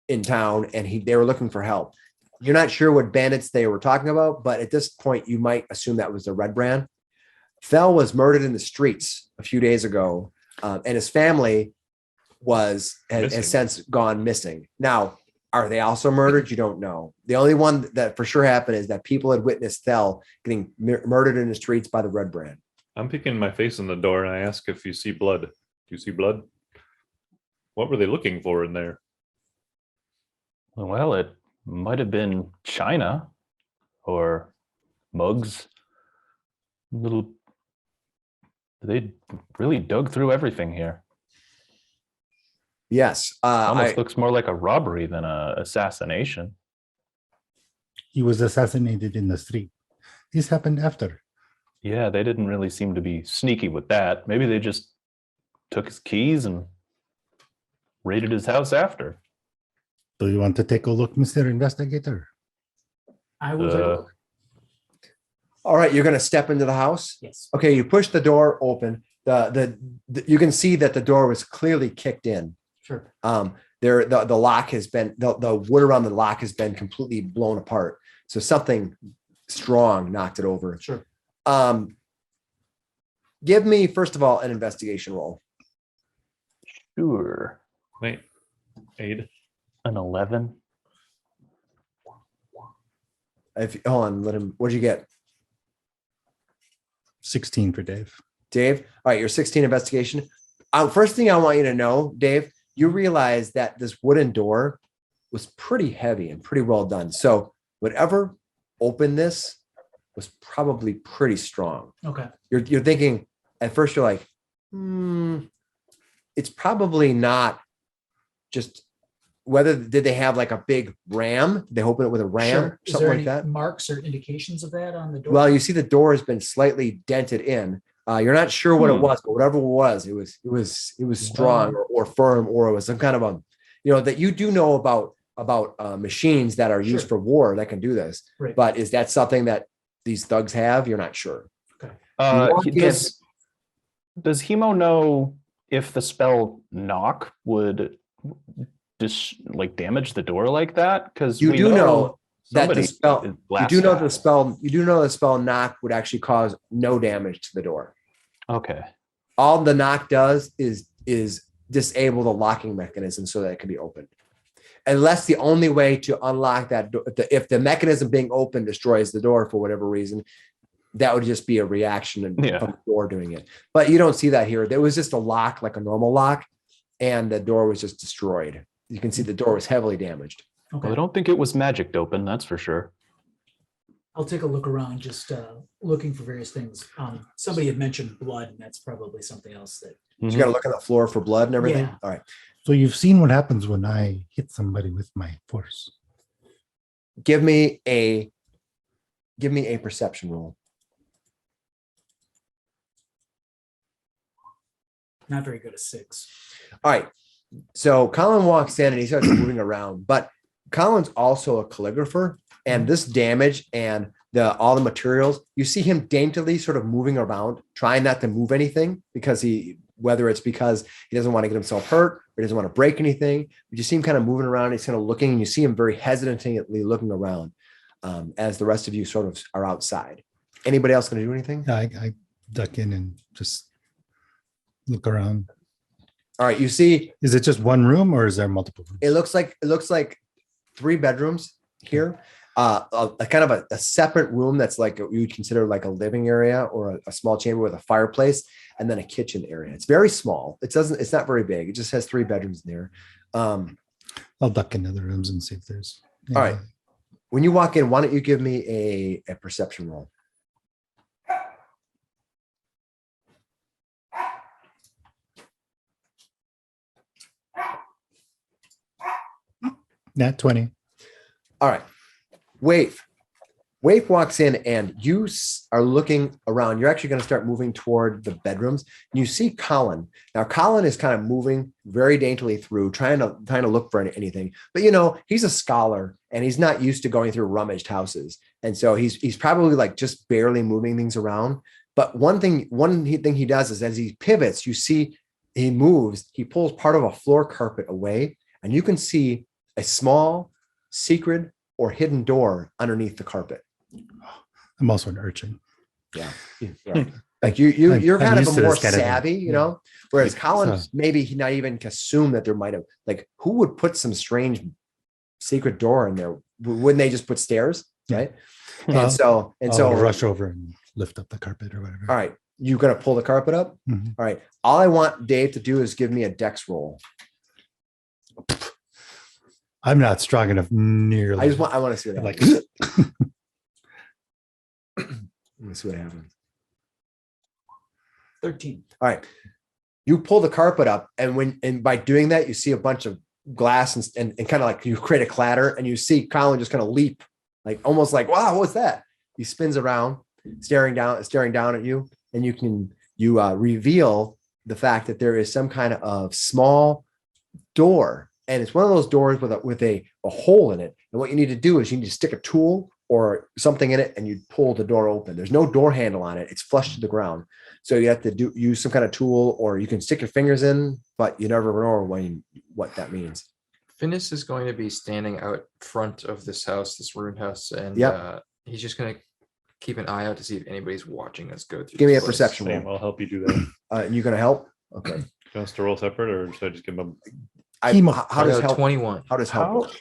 in town and they were looking for help. You're not sure what bandits they were talking about, but at this point, you might assume that was the Red Brand. Thel was murdered in the streets a few days ago, and his family has since gone missing. Now, are they also murdered? You don't know. The only one that for sure happened is that people had witnessed Thel getting murdered in the streets by the Red Brand. I'm peeking my face in the door and I ask if you see blood. Do you see blood? What were they looking for in there? Well, it might have been china or mugs. They really dug through everything here. Yes, Almost looks more like a robbery than a assassination. He was assassinated in the street. This happened after. Yeah, they didn't really seem to be sneaky with that. Maybe they just took his keys and raided his house after. Do you want to take a look, Mr. Investigator? I will take a look. all right, you're going to step into the house. Yes. Okay, you push the door open. You can see that the door was clearly kicked in. Sure. The lock has been the wood around the lock has been completely blown apart. So something strong knocked it over. Sure. Give me first of all an investigation roll. Sure. Wait, aid. An 11. If hold on, let him. What'd you get, 16 for Dave. Dave? All right, your 16 investigation. First thing I want you to know, Dave, you realize that this wooden door was pretty heavy and pretty well done. So whatever opened this was probably pretty strong. Okay. You're thinking at first you're like, it's probably not just whether did they have like a big ram? Did they open it with a ram, Sure. Is something there like any that? marks or indications of that on the door? Well, you see the door has been slightly dented in. You're not sure what it was, but whatever it was strong or firm, or it was some kind of a, that you do know about machines that are used Sure. for war that can do this. Right. But is that something that these thugs have? You're not sure. Does Hemo know if the spell knock would damage the door like that? Because You do know that the somebody spell. is You do know blasted. the spell. You do know the spell knock would actually cause no damage to the door. Okay. All the knock does is disable the locking mechanism so that it can be opened. Unless the only way to unlock that door, if the mechanism being open destroys the door for whatever reason, that would just be a reaction from the door doing it. But you don't see that here. There was just a lock, like a normal lock, and the door was just destroyed. You can see the door was heavily damaged. Okay. Well, I don't think it was magic open, that's for sure. I'll take a look around, just looking for various things. Somebody had mentioned blood, and that's probably something else that. So you got to look on the floor for blood and everything. Yeah. All right. So you've seen what happens when I hit somebody with my force. Give me a perception roll. Not very good at 6. All right. So Colin walks in and he starts moving around, but Colin's also a calligrapher, and this damage and all the materials, you see him daintily sort of moving around, trying not to move anything whether it's because he doesn't want to get himself hurt or he doesn't want to break anything. You see him kind of moving around. He's kind of looking, and you see him very hesitantly looking around as the rest of you sort of are outside. Anybody else going to do anything? Yeah, I duck in and just look around. All right. You see, Is it just one room or is there multiple rooms? it looks like 3 bedrooms here. A kind of a separate room that's like you would consider like a living area or a small chamber with a fireplace, and then a kitchen area. It's very small. It's not very big. It just has 3 bedrooms in there. I'll duck into the rooms and see if there's. All right. When you walk in, why don't you give me a perception roll? Nat 20. All right. Wave walks in, and you are looking around. You're actually going to start moving toward the bedrooms. You see Colin. Now, Colin is kind of moving very daintily through, trying to look for anything. But he's a scholar, and he's not used to going through rummaged houses, and so he's probably like just barely moving things around. But one thing he does is, as he pivots, you see he moves. He pulls part of a floor carpet away, and you can see a small secret or hidden door underneath the carpet. I'm also an urchin. Yeah. Right. Like you're I'm kind of used a to more this kind of thing. savvy, whereas Colin, So- maybe he not even assume that there might have, like, who would put some strange secret door in there? Wouldn't they just put stairs? Right. Well, And I'll so rush over and lift up the carpet or whatever. all right, you gonna pull the carpet up? Mhm. All right. All I want Dave to do is give me a dex roll. I'm not strong enough nearly. I want to see what like happens. Let's see what happens. 13. All right. You pull the carpet up, and by doing that, you see a bunch of glass and kind of like you create a clatter, and you see Colin just kind of leap, like almost like, wow, what's that? He spins around, staring down at you, and you reveal the fact that there is some kind of small door, and it's one of those doors with a hole in it. And what you need to do is you need to stick a tool or something in it, and you pull the door open. There's no door handle on it. It's flush to the ground. So you have to use some kind of tool, or you can stick your fingers in, but you never know what that means. Finis is going to be standing out front of this house, this ruined house, and Yep. he's just going to keep an eye out to see if anybody's watching us go through. Give me this a place. perception Same, roll. I'll help you do that. You gonna help? Okay. Do you want us to roll separate, or should I just give him How I does got help? 21. How does help? work?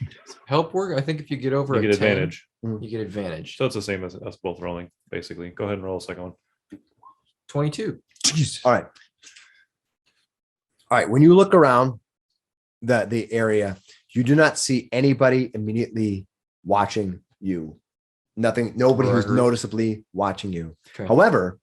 Help work? I think if you get over you a get 10, advantage? you get advantage. So it's the same as us both rolling, basically. Go ahead and roll a second one. 22. Jeez. All right. All right. When you look around the area, you do not see anybody immediately watching you. Nothing, nobody who's Right. noticeably watching you. Okay. However,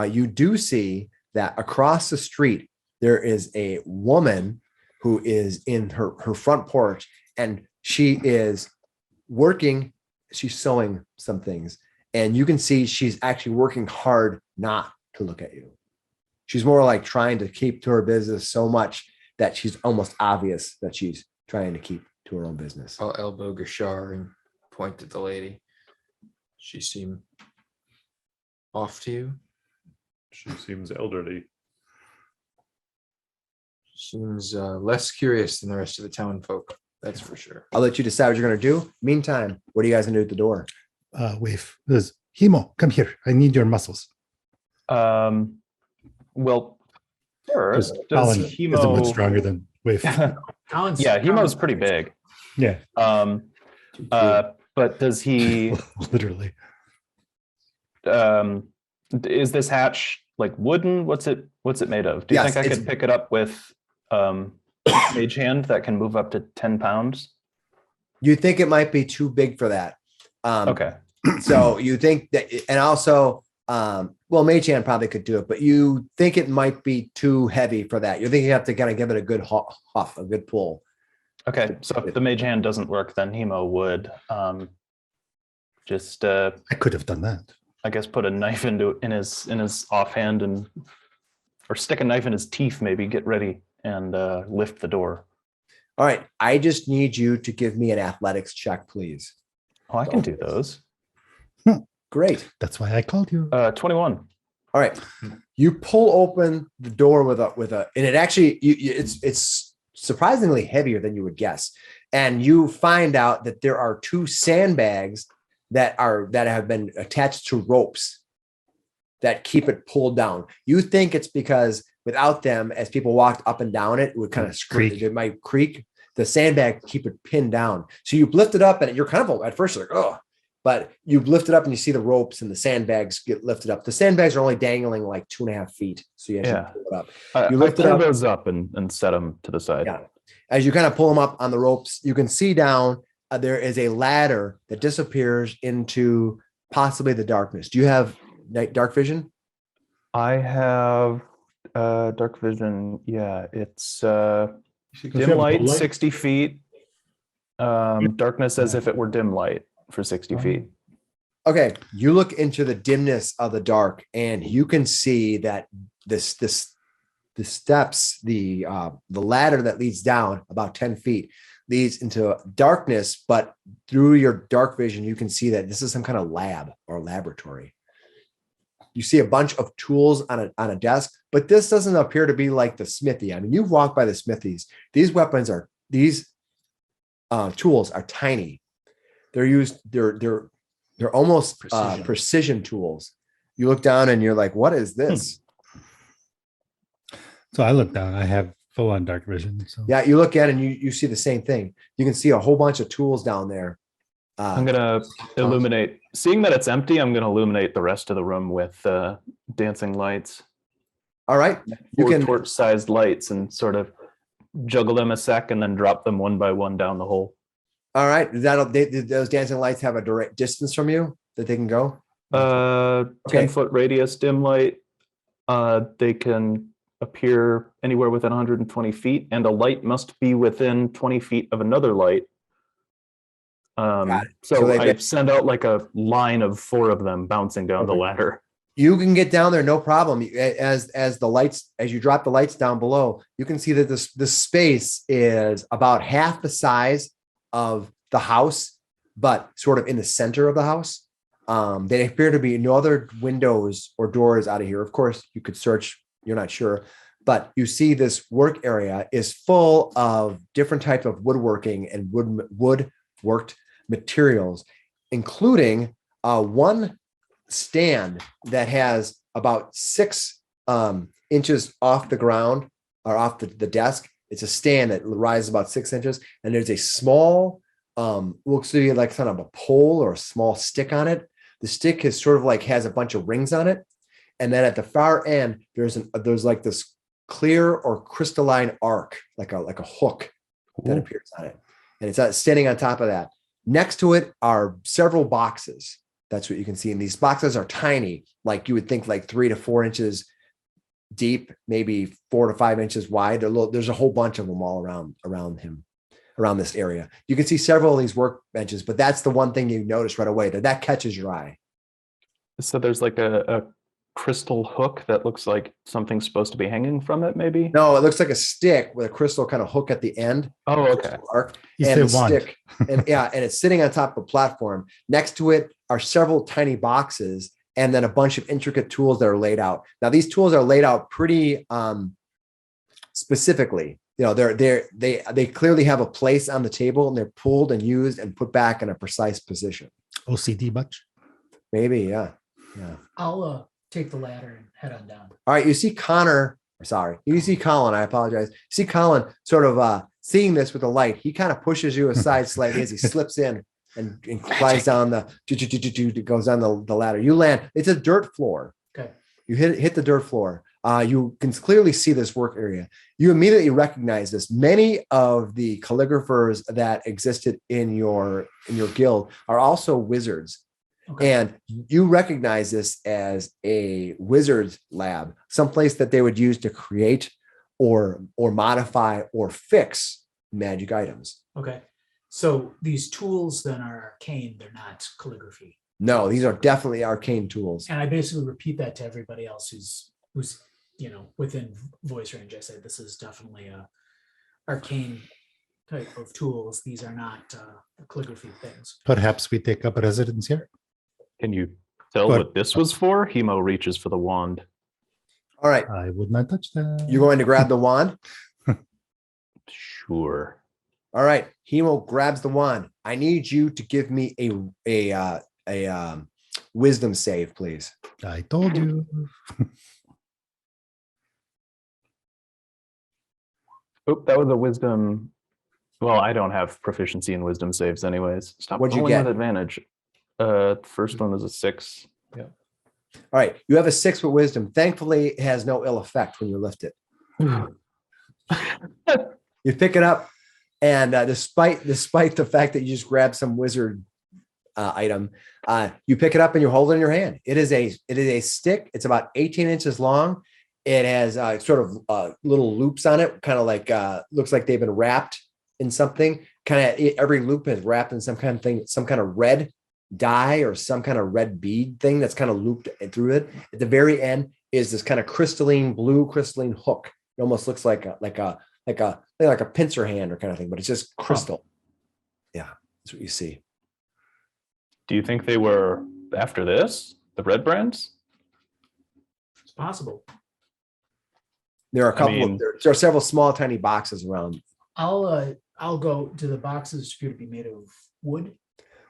you do see that across the street, there is a woman who is in her front porch, and she is working. She's sewing some things, and you can see she's actually working hard not to look at you. She's more like trying to keep to her business so much that she's almost obvious that she's trying to keep to her own business. I'll elbow Gashar and point at the lady. She seemed off to you. She seems elderly. Seems less curious than the rest of the town folk. That's for sure. I'll let you decide what you're going to do. Meantime, what are you guys going to do at the door? Wave. There's Himo, come here. I need your muscles. Well, first, does Colin isn't much Hemo? stronger than Wave. Colin's- Yeah, Hemo's Colin's pretty big. Yeah, But does he? literally. Is this hatch like wooden? What's it made of? Do you Yes, think I it's- could pick it up with mage hand that can move up to 10 pounds? You think it might be too big for that. Okay. So you think that, and also, well, Mage Hand probably could do it, but you think it might be too heavy for that. You think you have to kind of give it a good huff, a good pull. Okay. So if the mage hand doesn't work, then Hemo would just I could have done that. I guess put a knife in his offhand or stick a knife in his teeth, maybe get ready and lift the door. All right. I just need you to give me an athletics check, please. Oh, I can do those. Great. That's why I called you. 21. All right. You pull open the door with a, and it actually, it's surprisingly heavier than you would guess. And you find out that there are two sandbags that have been attached to ropes that keep it pulled down. You think it's because without them, as people walked up and down it, it would kind of Creak. it might creak. The sandbag keep it pinned down. So you lift it up, and you're kind of at first you're like, oh, but you lift it up and you see the ropes and the sandbags get lifted up. The sandbags are only dangling like 2.5 feet. So you actually pull it up. You I lift it pull up. those up and set them to the side. Yeah. As you kind of pull them up on the ropes, you can see down there is a ladder that disappears into possibly the darkness. Do you have dark vision? I have dark vision. Yeah, it's you dim have light, low light? 60 feet. Darkness as if it were dim light for 60 feet. Okay, you look into the dimness of the dark, and you can see that the steps, the ladder that leads down about 10 feet leads into darkness, but through your dark vision, you can see that this is some kind of lab or laboratory. You see a bunch of tools on a desk, but this doesn't appear to be like the smithy. I mean, you've walked by the smithies. These tools are tiny. They're almost precision tools. You look down and you're like, what is this? So I look down. I have full on dark vision. So Yeah, you look at it and you see the same thing. You can see a whole bunch of tools down there. I'm gonna illuminate. Seeing that it's empty, I'm gonna illuminate the rest of the room with dancing lights. All right. You Four can torch-sized lights and sort of juggle them a sec and then drop them one by one down the hole. all right. Those dancing lights have a direct distance from you that they can go? 10-foot radius dim light. They can appear anywhere within 120 feet, and a light must be within 20 feet of another light. Got it. So So I send out like a line of 4 of them bouncing down the Okay. ladder. You can get down there, no problem. As you drop the lights down below, you can see that this space is about half the size of the house, but sort of in the center of the house. There appear to be no other windows or doors out of here. Of course, you could search, you're not sure, but you see this work area is full of different types of woodworking and wood worked materials, including one stand that has about 6 inches off the ground or off the desk. It's a stand that rises about 6 inches, and there's a small looks to be like kind of a pole or a small stick on it. The stick is sort of like has a bunch of rings on it. And then at the far end, there's like this clear or crystalline arc, like a hook that appears on it. And it's standing on top of that. Next to it are several boxes. That's what you can see. And these boxes are tiny, like you would think like 3 to 4 inches deep, maybe 4 to 5 inches wide. There's a whole bunch of them all around this area. You can see several of these workbenches, but that's the one thing you notice right away that catches your eye. So there's like a crystal hook that looks like something's supposed to be hanging from it, maybe? No, it looks like a stick with a crystal kind of hook at the end. Oh, okay. Arc, Is and there the one? stick, and it's sitting on top of a platform. Next to it are several tiny boxes and then a bunch of intricate tools that are laid out. Now, these tools are laid out pretty specifically. You know, they clearly have a place on the table, and they're pulled and used and put back in a precise position. OCD much? Maybe, yeah. I'll take the ladder and head on down. All right, you see Colin, I apologize. You see Colin sort of seeing this with the light. He kind of pushes you aside slightly as he slips in and flies down goes down the ladder. You land, it's a dirt floor. Okay. You hit the dirt floor. You can clearly see this work area. You immediately recognize this. Many of the calligraphers that existed in your guild are also wizards. Okay. And you recognize this as a wizard's lab, someplace that they would use to create or modify or fix magic items. Okay. So these tools then are arcane, they're not calligraphy. No, these are definitely arcane tools. And I basically repeat that to everybody else who's within voice range. I said this is definitely a arcane type of tools. These are not calligraphy things. Perhaps we take up residence here. Can you tell But- what this was for? Hemo reaches for the wand. All right, I would not touch that. you're going to grab the wand. Sure. All right, Hemo grabs the wand. I need you to give me a wisdom save, please. I told you. Oop, that was a wisdom. Well, I don't have proficiency in wisdom saves anyways. Stop What'd you rolling with get? advantage. First one was a 6. All right, you have a 6 with wisdom. Thankfully, it has no ill effect when you lift it. You pick it up, and despite the fact that you just grabbed some wizard item, you pick it up and you hold it in your hand. It is a stick. It's about 18 inches long. It has sort of little loops on it, kind of like looks like they've been wrapped in something. Kind of every loop is wrapped in some kind of thing, some kind of red dye or some kind of red bead thing that's kind of looped through it. At the very end is this kind of blue crystalline hook. It almost looks like a pincer hand or kind of thing, but it's just crystal. Yeah, that's what you see. Do you think they were after this? The red brands? It's possible. There are a couple. mean- There are several small, tiny boxes around. I'll go to the boxes appear to be made of wood.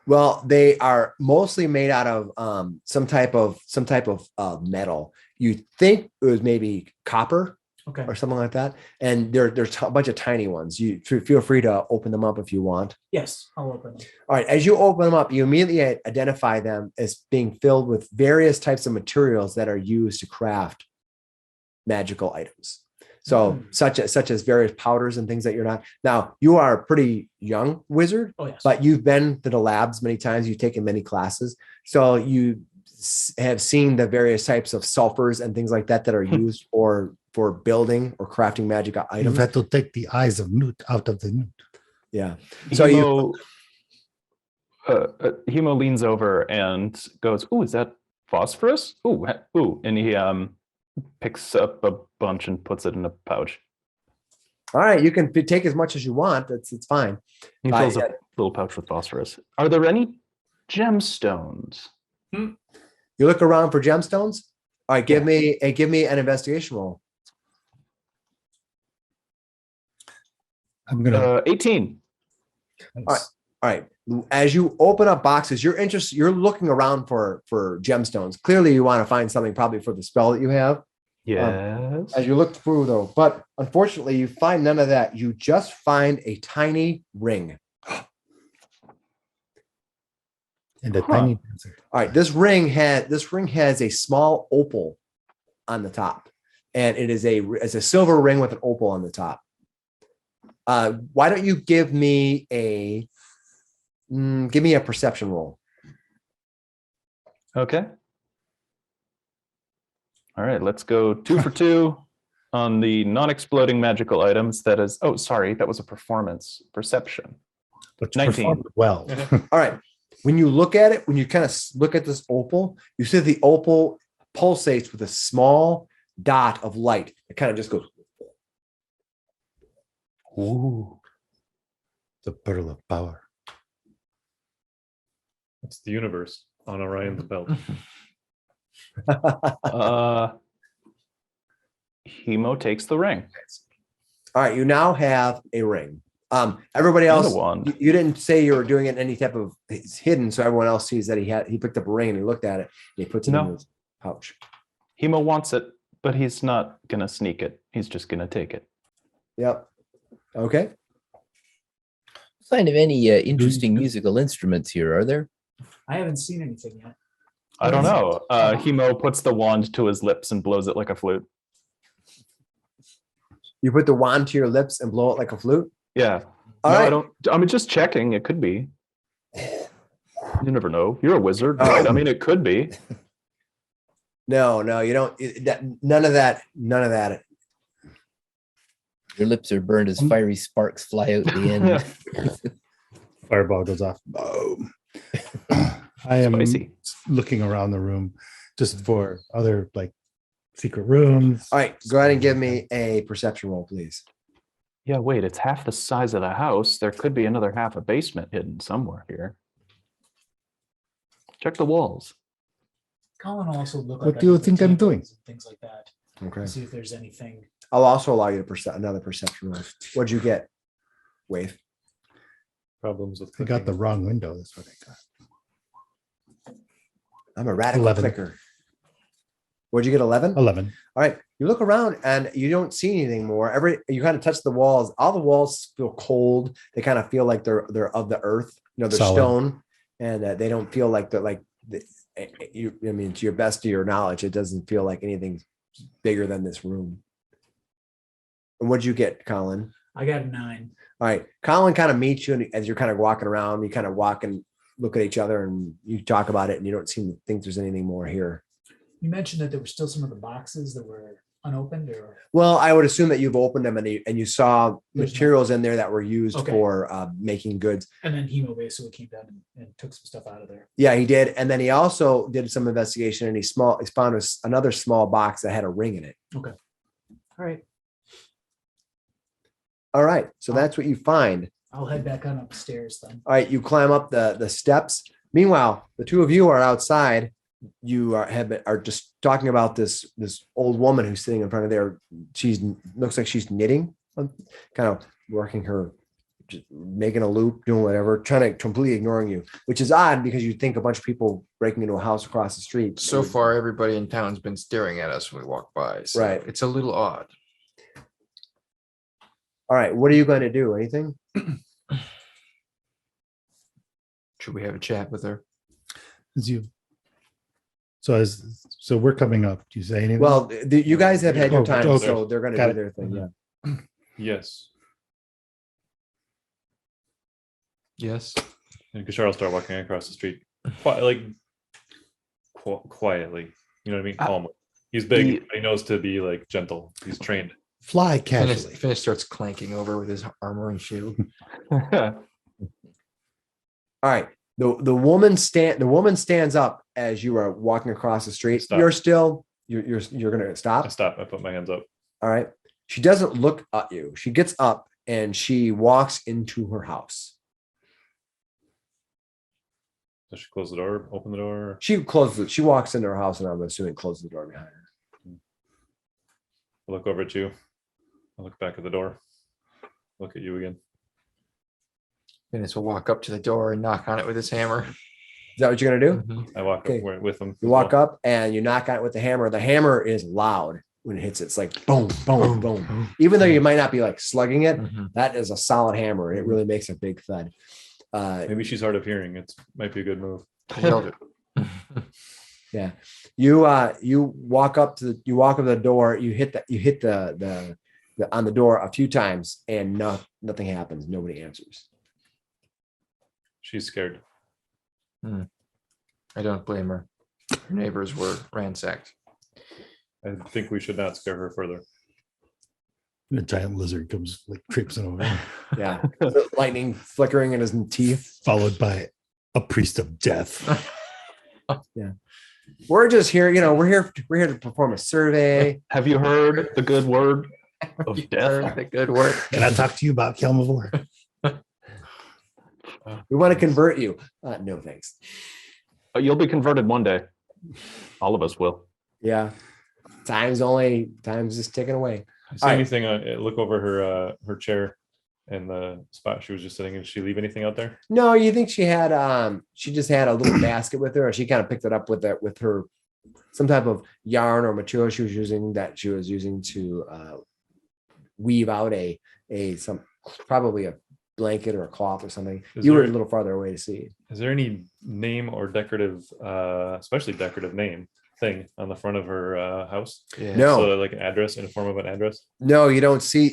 Well, they are mostly made out of some type of metal. You think it was maybe copper Okay. or something like that, and there's a bunch of tiny ones. You feel free to open them up if you want. Yes, I'll open them. All right, as you open them up, you immediately identify them as being filled with various types of materials that are used to craft magical items. So such as various powders and things that you're not. Now, you are a pretty young wizard, Oh yes. but you've been to the labs many times. You've taken many classes. So you have seen the various types of sulfurs and things like that are used for building or crafting magic You've items. had to take the eyes of Newt out of the Newt. Yeah. So you Hemo leans over and goes, "Ooh, is that phosphorus? Ooh!" And he picks up a bunch and puts it in a pouch. all right, you can take as much as you want. It's fine. He fills a little pouch with phosphorus. Are there any gemstones? You look around for gemstones. All right, give me an investigation roll. I'm gonna 18. All right. As you open up boxes, you're looking around for gemstones. Clearly, you want to find something probably for the spell that you have. Yes. As you look through, though, but unfortunately, you find none of that. You just find a tiny ring. And the Huh. tiny dancer. All right, this ring has a small opal on the top, and it's a silver ring with an opal on the top. Why don't you give me a perception roll? Okay. All right, let's go 2 for 2 on the non-exploding magical items. That is, oh, sorry, that was a performance perception. But you 19. performed well. All right. When you look at it, when you kind of look at this opal, you see the opal pulsates with a small dot of light. It kind of just goes. Ooh. The pearl of power. It's the universe on Orion's belt. Hemo takes the ring. All right, you now have a ring. Everybody And a else, wand. you didn't say you were doing it in any type of, it's hidden, so everyone else sees that he picked up a ring and he looked at it and he puts it No. in his pouch. Hemo wants it, but he's not gonna sneak it. He's just gonna take it. Yep. Okay. Sign of any interesting musical instruments here, are there? I haven't seen anything yet. I don't know. Hemo puts the wand to his lips and blows it like a flute. You put the wand to your lips and blow it like a flute. Yeah. All No, right. I don't. I'm just checking. It could be. You never know. You're a wizard, Oh. right? I mean, it could be. No, you don't. None of that. Your lips are burned as fiery sparks fly out the end. Fireball goes off. Boom. I am Spicy. looking around the room just for other like secret rooms. All right, go ahead and give me a perception roll, please. Yeah, wait, it's half the size of the house. There could be another half a basement hidden somewhere here. Check the walls. Colin also look What like do you I could think I'm tables doing? and things like that. Okay. See if there's anything. I'll also allow you to another perception roll. What'd you get? Wave. Problems with I got the clicking. wrong window. That's what I got. I'm a radical 11. clicker. What'd you get? 11? 11. All right. You look around and you don't see anything more. You kind of touch the walls. All the walls feel cold. They kind of feel like they're of the earth. You know, they're Solid. stone, and they don't feel like they're like you. I mean, to your best of your knowledge, it doesn't feel like anything bigger than this room. And what'd you get, Colin? I got a 9. All right. Colin kind of meets you, and as you're kind of walking around, you kind of walk and look at each other, and you talk about it, and you don't seem to think there's anything more here. You mentioned that there were still some of the boxes that were unopened, or Well, I would assume that you've opened them and you saw There's materials in there that were used Okay. for making goods. and then Hemo basically came down and took some stuff out of there. Yeah, he did. And then he also did some investigation, and he found another small box that had a ring in it. All right, All right. So that's what you find. I'll head back on upstairs then. All right. You climb up the steps. Meanwhile, the two of you are outside. You are just talking about this old woman who's sitting in front of there. She's looks like she's knitting, kind of working her, just making a loop, doing whatever, trying to completely ignoring you, which is odd because you think a bunch of people breaking into a house across the street. So far, everybody in town's been staring at us when we walk by. So Right. It's a little odd. All right. What are you going to do? Anything? Should we have a chat with her? As you. So we're coming up. Do you say anything? Well, you guys have had your Oh, time, okay. so they're going to Got do it. their thing. Yeah. Yes. Yes. And Kishar will start walking across the street, quietly. You know what I mean? Calmly. He's big. But he knows to be like gentle. He's trained. fly Finish, casually. Finish starts clanking over with his armor and shield. All right. The woman stands up as you are walking across the street. Stop. You're going to I stop. stop. I put my hands up. All right. She doesn't look at you. She gets up and she walks into her house. Does she close the door? Open the door? She closes it. She walks into her house, and I'm assuming closes the door behind her. I look over at you. I look back at the door. Look at you again. Finis will walk up to the door and knock on it with his hammer. Is that what you're going to do? Mhm. I walk Okay. up with him. You walk up and you knock on it with the hammer. The hammer is loud when it hits it. It's like boom, boom, boom. Even though you might not be like slugging it, Mhm. that is a solid hammer. It really makes a big thud. Maybe she's hard of hearing. It might be a good move. I yelled it. Yeah. You walk up to the door, you hit the on the door a few times and nothing happens. Nobody answers. She's scared. I don't blame her. Her neighbors were ransacked. I think we should not scare her further. The giant lizard comes like traipsing over, Yeah. Lightning flickering in his teeth. followed by a priest of death. We're just here, we're here to perform a survey. Have you heard the good word of You death? heard the good word. Can I talk to you about Kelmavor? We want to convert you. No, thanks. You'll be converted one day. All of us will. Yeah. Time's just ticking away. I see All right. anything? Look over her chair and the spot she was just sitting in. Did she leave anything out there? No, you think she just had a little basket with her, or she kind of picked it up with her some type of yarn or material she was using to weave out some probably a blanket or a cloth or something. Is You were there- a little farther away to see. Is there any name or decorative, especially decorative name thing on the front of her house? Yeah. No. So like an address, in the form of an address. No, you don't see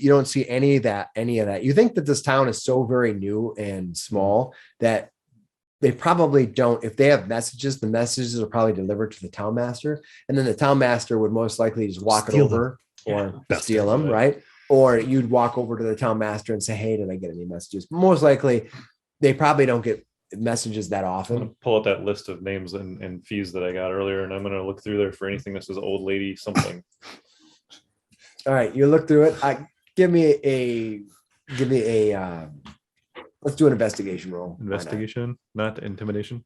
any of that. You think that this town is so very new and small that they probably don't. If they have messages, the messages are probably delivered to the town master, and then the town master would most likely just walk Steal it over or Best steal them, idea. right? Or you'd walk over to the town master and say, "Hey, did I get any messages?" Most likely, they probably don't get messages that I'm often. gonna pull out that list of names and fees that I got earlier, and I'm gonna look through there for anything that says old lady something. All right, you look through it. Give me a. Let's do an investigation roll. Why not? Investigation, not intimidation.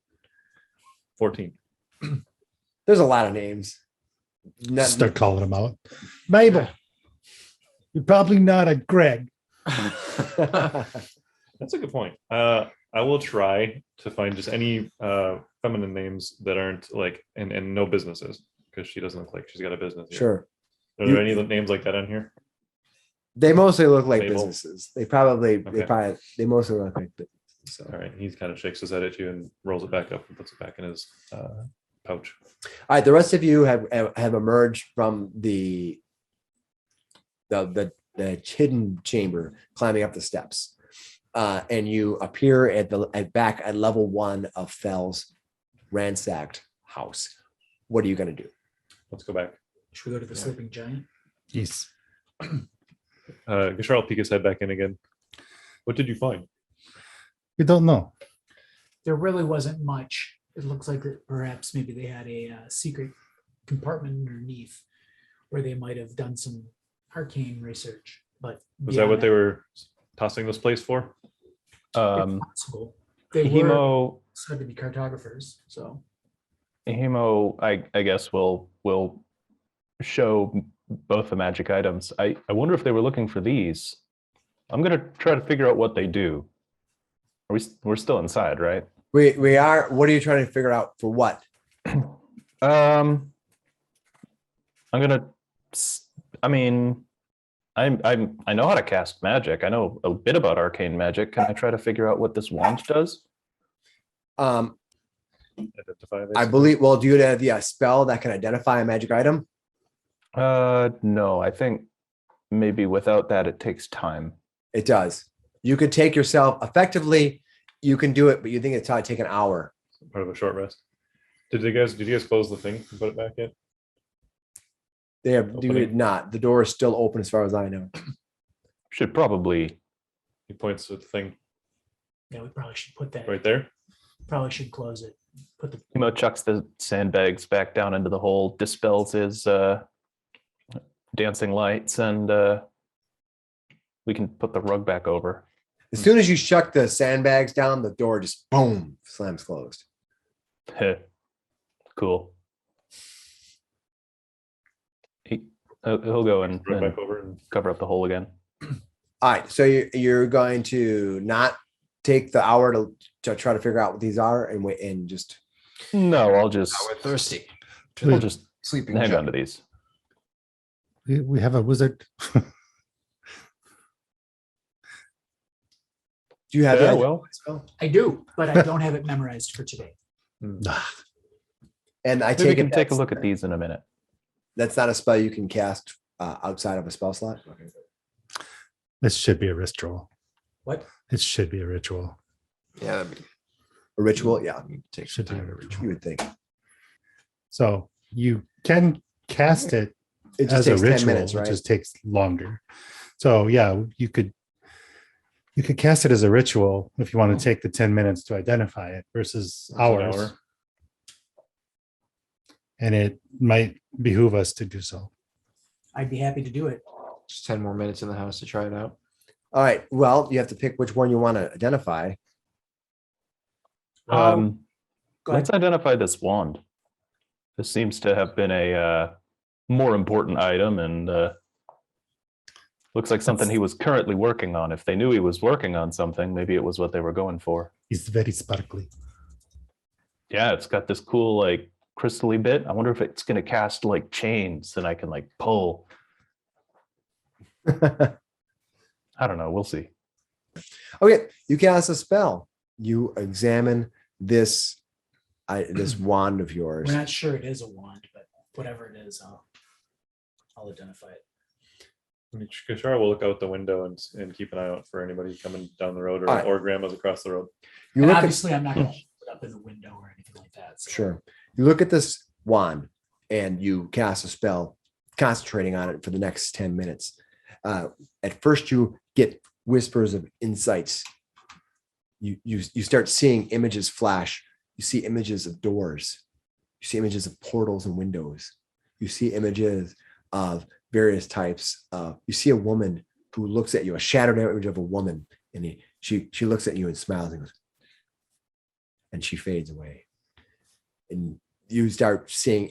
14. There's a lot of names. Not- Start calling him out. Mabel, you're probably not a Greg. That's a good point. I will try to find just any feminine names that aren't like and no businesses, because she doesn't look like she's got a business yet. Sure. Are there any names like that on here? They mostly look like Mabel. businesses. They mostly look like businesses. So. All right. He kind of shakes his head at you and rolls it back up and puts it back in his pouch. All right, the rest of you have emerged from the hidden chamber, climbing up the steps, and you appear back at level 1 of Thel's ransacked house. What are you going to do? Let's go back. Should we go to the sleeping giant? Yes. Gashar will peek his head back in again. What did you find? We don't know. There really wasn't much. It looks like that perhaps maybe they had a secret compartment underneath where they might have done some arcane research. But Was that what they were tossing this place for? Possible. They were Hemo, said to be cartographers. So I guess will show both the magic items. I wonder if they were looking for these. I'm gonna try to figure out what they do. We're still inside, right? We are. What are you trying to figure out for what? I'm gonna. I mean, I know how to cast magic. I know a bit about arcane magic. Can I try to figure out what this wand does? Identify this? I believe. Well, do you have the spell that can identify a magic item? No. I think maybe without that, it takes time. It does. You could take yourself effectively. You can do it, but you think it's probably take an hour. Part of a short rest. Did you guys close the thing and put it back yet? They have Opening. did not. The door is still open as far as I know. Should probably. He points at the thing yeah, we probably should put that. right there. Probably should close it. Put the Hemo chucks the sandbags back down into the hole, dispels his dancing lights, and we can put the rug back over. As soon as you shuck the sandbags down, the door just boom slams closed. Cool. He'll go and Right back over and cover up the hole again. All right, so you're going to not take the hour to try to figure out what these are and wait and just. No, I'll just Now we're thirsty. we'll just Sleeping hang on giant. to these. We have a wizard. Do you have Yeah, that? well, I do, but I don't have it memorized for today. Ah, And I Maybe take we can it take a look at these in a minute. that's not a spell you can cast outside of a spell slot. this should be a ritual. What? It should be a ritual. Yeah, that'd be, A ritual, yeah, take Should some be a time to ritual. you would think. So you can cast it It just as a takes 10 ritual, minutes, it right? just takes longer. So yeah, you could cast it as a ritual if you want to take the 10 minutes to identify it versus an hours. hour. And it might behoove us to do so. I'd be happy to do it. Just 10 more minutes in the house to try it out. All right. Well, you have to pick which one you want to identify. Go Let's ahead. identify this wand. This seems to have been a more important item, and looks like something he was currently working on. If they knew he was working on something, maybe it was what they were going for. It's very sparkly. Yeah, it's got this cool like crystally bit. I wonder if it's going to cast like chains that I can like pull. I don't know. We'll see. Okay, you cast a spell. You examine this this wand of yours. We're not sure it is a wand, but whatever it is, I'll identify it. Kashara will look out the window and keep an eye out for anybody coming down the road or, All right. or grandma's across the road. You And look at, obviously, I'm not going to hold it up in the window or anything like that. So. sure. You look at this wand and you cast a spell, concentrating on it for the next 10 minutes. At first, you get whispers of insights. You start seeing images flash. You see images of doors. You see images of portals and windows. You see images of various types. You see a woman who looks at you, a shadowed image of a woman, and she looks at you and smiles and goes, and she fades away. And you start seeing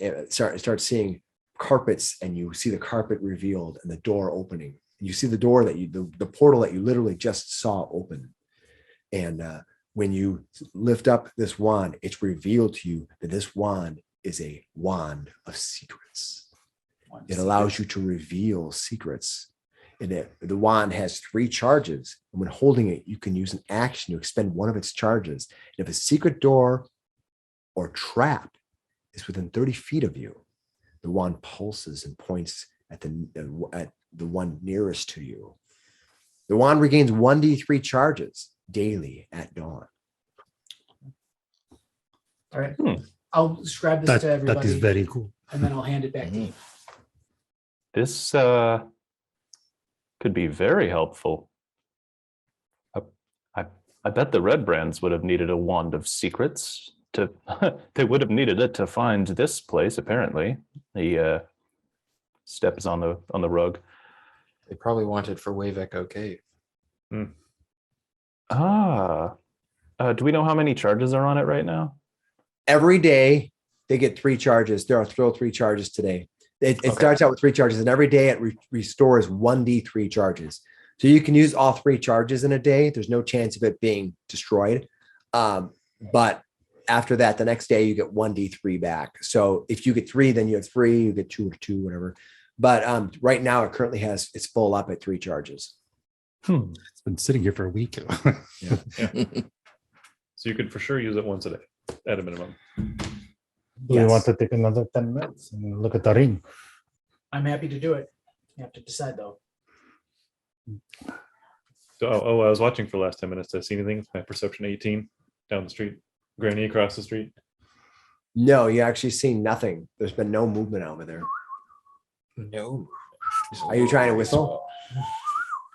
carpets, and you see the carpet revealed and the door opening. You see the door that the portal that you literally just saw open. And when you lift up this wand, it's revealed to you that this wand is a wand of secrets. It allows you to reveal secrets. And the wand has 3 charges. And when holding it, you can use an action to expend one of its charges. And if a secret door or trap is within 30 feet of you, the wand pulses and points at the one nearest to you. The wand regains 1d3 charges daily at dawn. All right. I'll describe this to everybody. That is very cool. And then I'll hand it back to you. This could be very helpful. I bet the Red Brands would have needed a wand of secrets to. They would have needed it to find this place. Apparently, the step is on the rug. They probably want it for Wave Echo Cave. Do we know how many charges are on it right now? Every day they get 3 charges. There are still 3 charges today. It starts out with 3 charges, and every day it restores 1d3 charges. So you can use all 3 charges in a day. There's no chance of it being destroyed. But after that, the next day you get 1d3 back. So if you get 3, then you have 3. You get 2 or 2, whatever. But right now it currently it's full up at 3 charges. It's been sitting here for a week. Yeah. So you could for sure use it once a day at a minimum. Do we want to take another 10 minutes and look at the ring? I'm happy to do it. You have to decide, though. So, I was watching for the last 10 minutes. Did I see anything? My perception 18 down the street. Granny across the street. No, you actually see nothing. There's been no movement over there. No. Are you trying to whistle?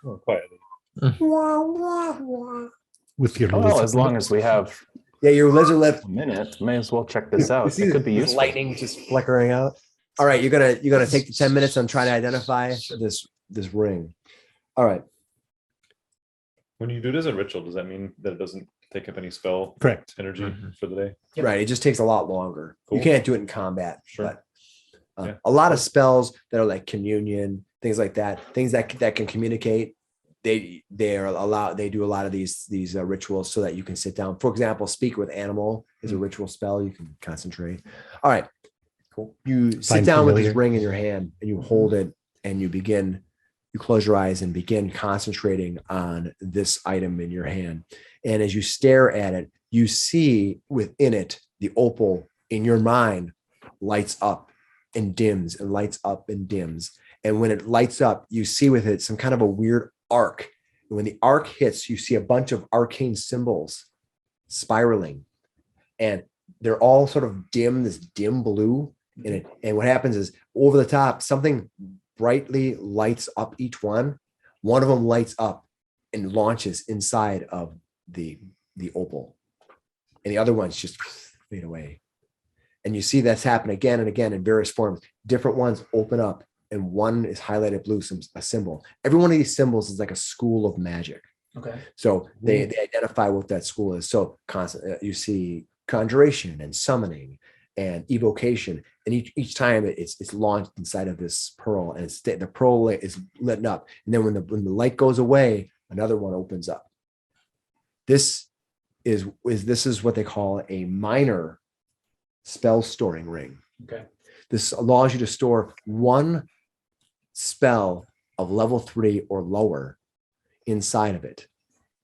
Oh, quietly. With your Well, lizard as long lips. as we have Yeah, your lizard lip. a minute, may as well check this out. You see It could be this useful. lightning just flickering out. All right, you're gonna take the 10 minutes on trying to identify this ring. All right. When you do it as a ritual, does that mean that it doesn't take up any spell Correct. energy Mhm. for the day? Yep. Right. It just takes a lot longer. You Cool. can't do it in combat, Sure. but Yeah. a lot of spells that are like communion, things like that, things that can communicate. They do a lot of these rituals so that you can sit down. For example, speak with animal is a ritual spell. You can concentrate. All right, cool. You sit Find down with this familiar. ring in your hand and you hold it and you close your eyes and begin concentrating on this item in your hand. And as you stare at it, you see within it the opal in your mind lights up and dims and lights up and dims. And when it lights up, you see with it some kind of a weird arc. And when the arc hits, you see a bunch of arcane symbols spiraling. And they're all sort of dim, this dim blue in it. And what happens is over the top, something brightly lights up each one. One of them lights up and launches inside of the opal. And the other ones just fade away. And you see that's happen again and again in various forms. Different ones open up and one is highlighted blue, a symbol. Every one of these symbols is like a school of magic. Okay. So they identify what that school is. So constant, you see conjuration and summoning and evocation. And each time it's launched inside of this pearl, and the pearl is lit up. And then when the light goes away, another one opens up. This is what they call a minor spell storing ring. Okay. This allows you to store one spell of level 3 or lower inside of it.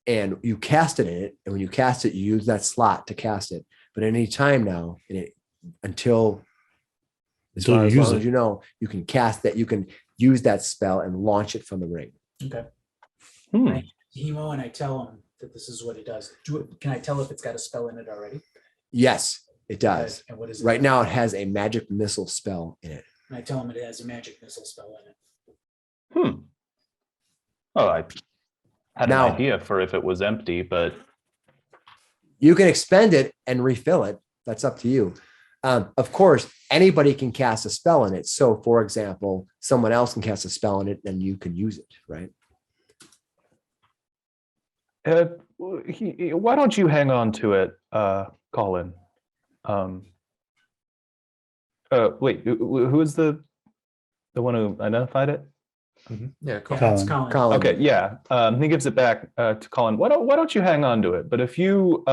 And you cast it in it. And when you cast it, you use that slot to cast it. But at any time now, until as long as you know, you can cast that, you can use that spell and launch it from the ring. Okay. Hmm. I Hemo and I tell him that this is what it does. Can I tell if it's got a spell in it already? Yes, it does. And what is it? Right now, it has a magic missile spell in it. And I tell him it has a magic missile spell in it. Oh, I had Now- an idea for if it was empty, but You can expend it and refill it. That's up to you. Of course, anybody can cast a spell in it. So, for example, someone else can cast a spell in it, and you can use it, right? why don't you hang on to it, Colin? Wait, who is the one who identified it? Yeah, cool. Yeah, it's Colin. Colin. Colin. Okay, yeah. He gives it back to Colin. Why don't you hang on to it? But if you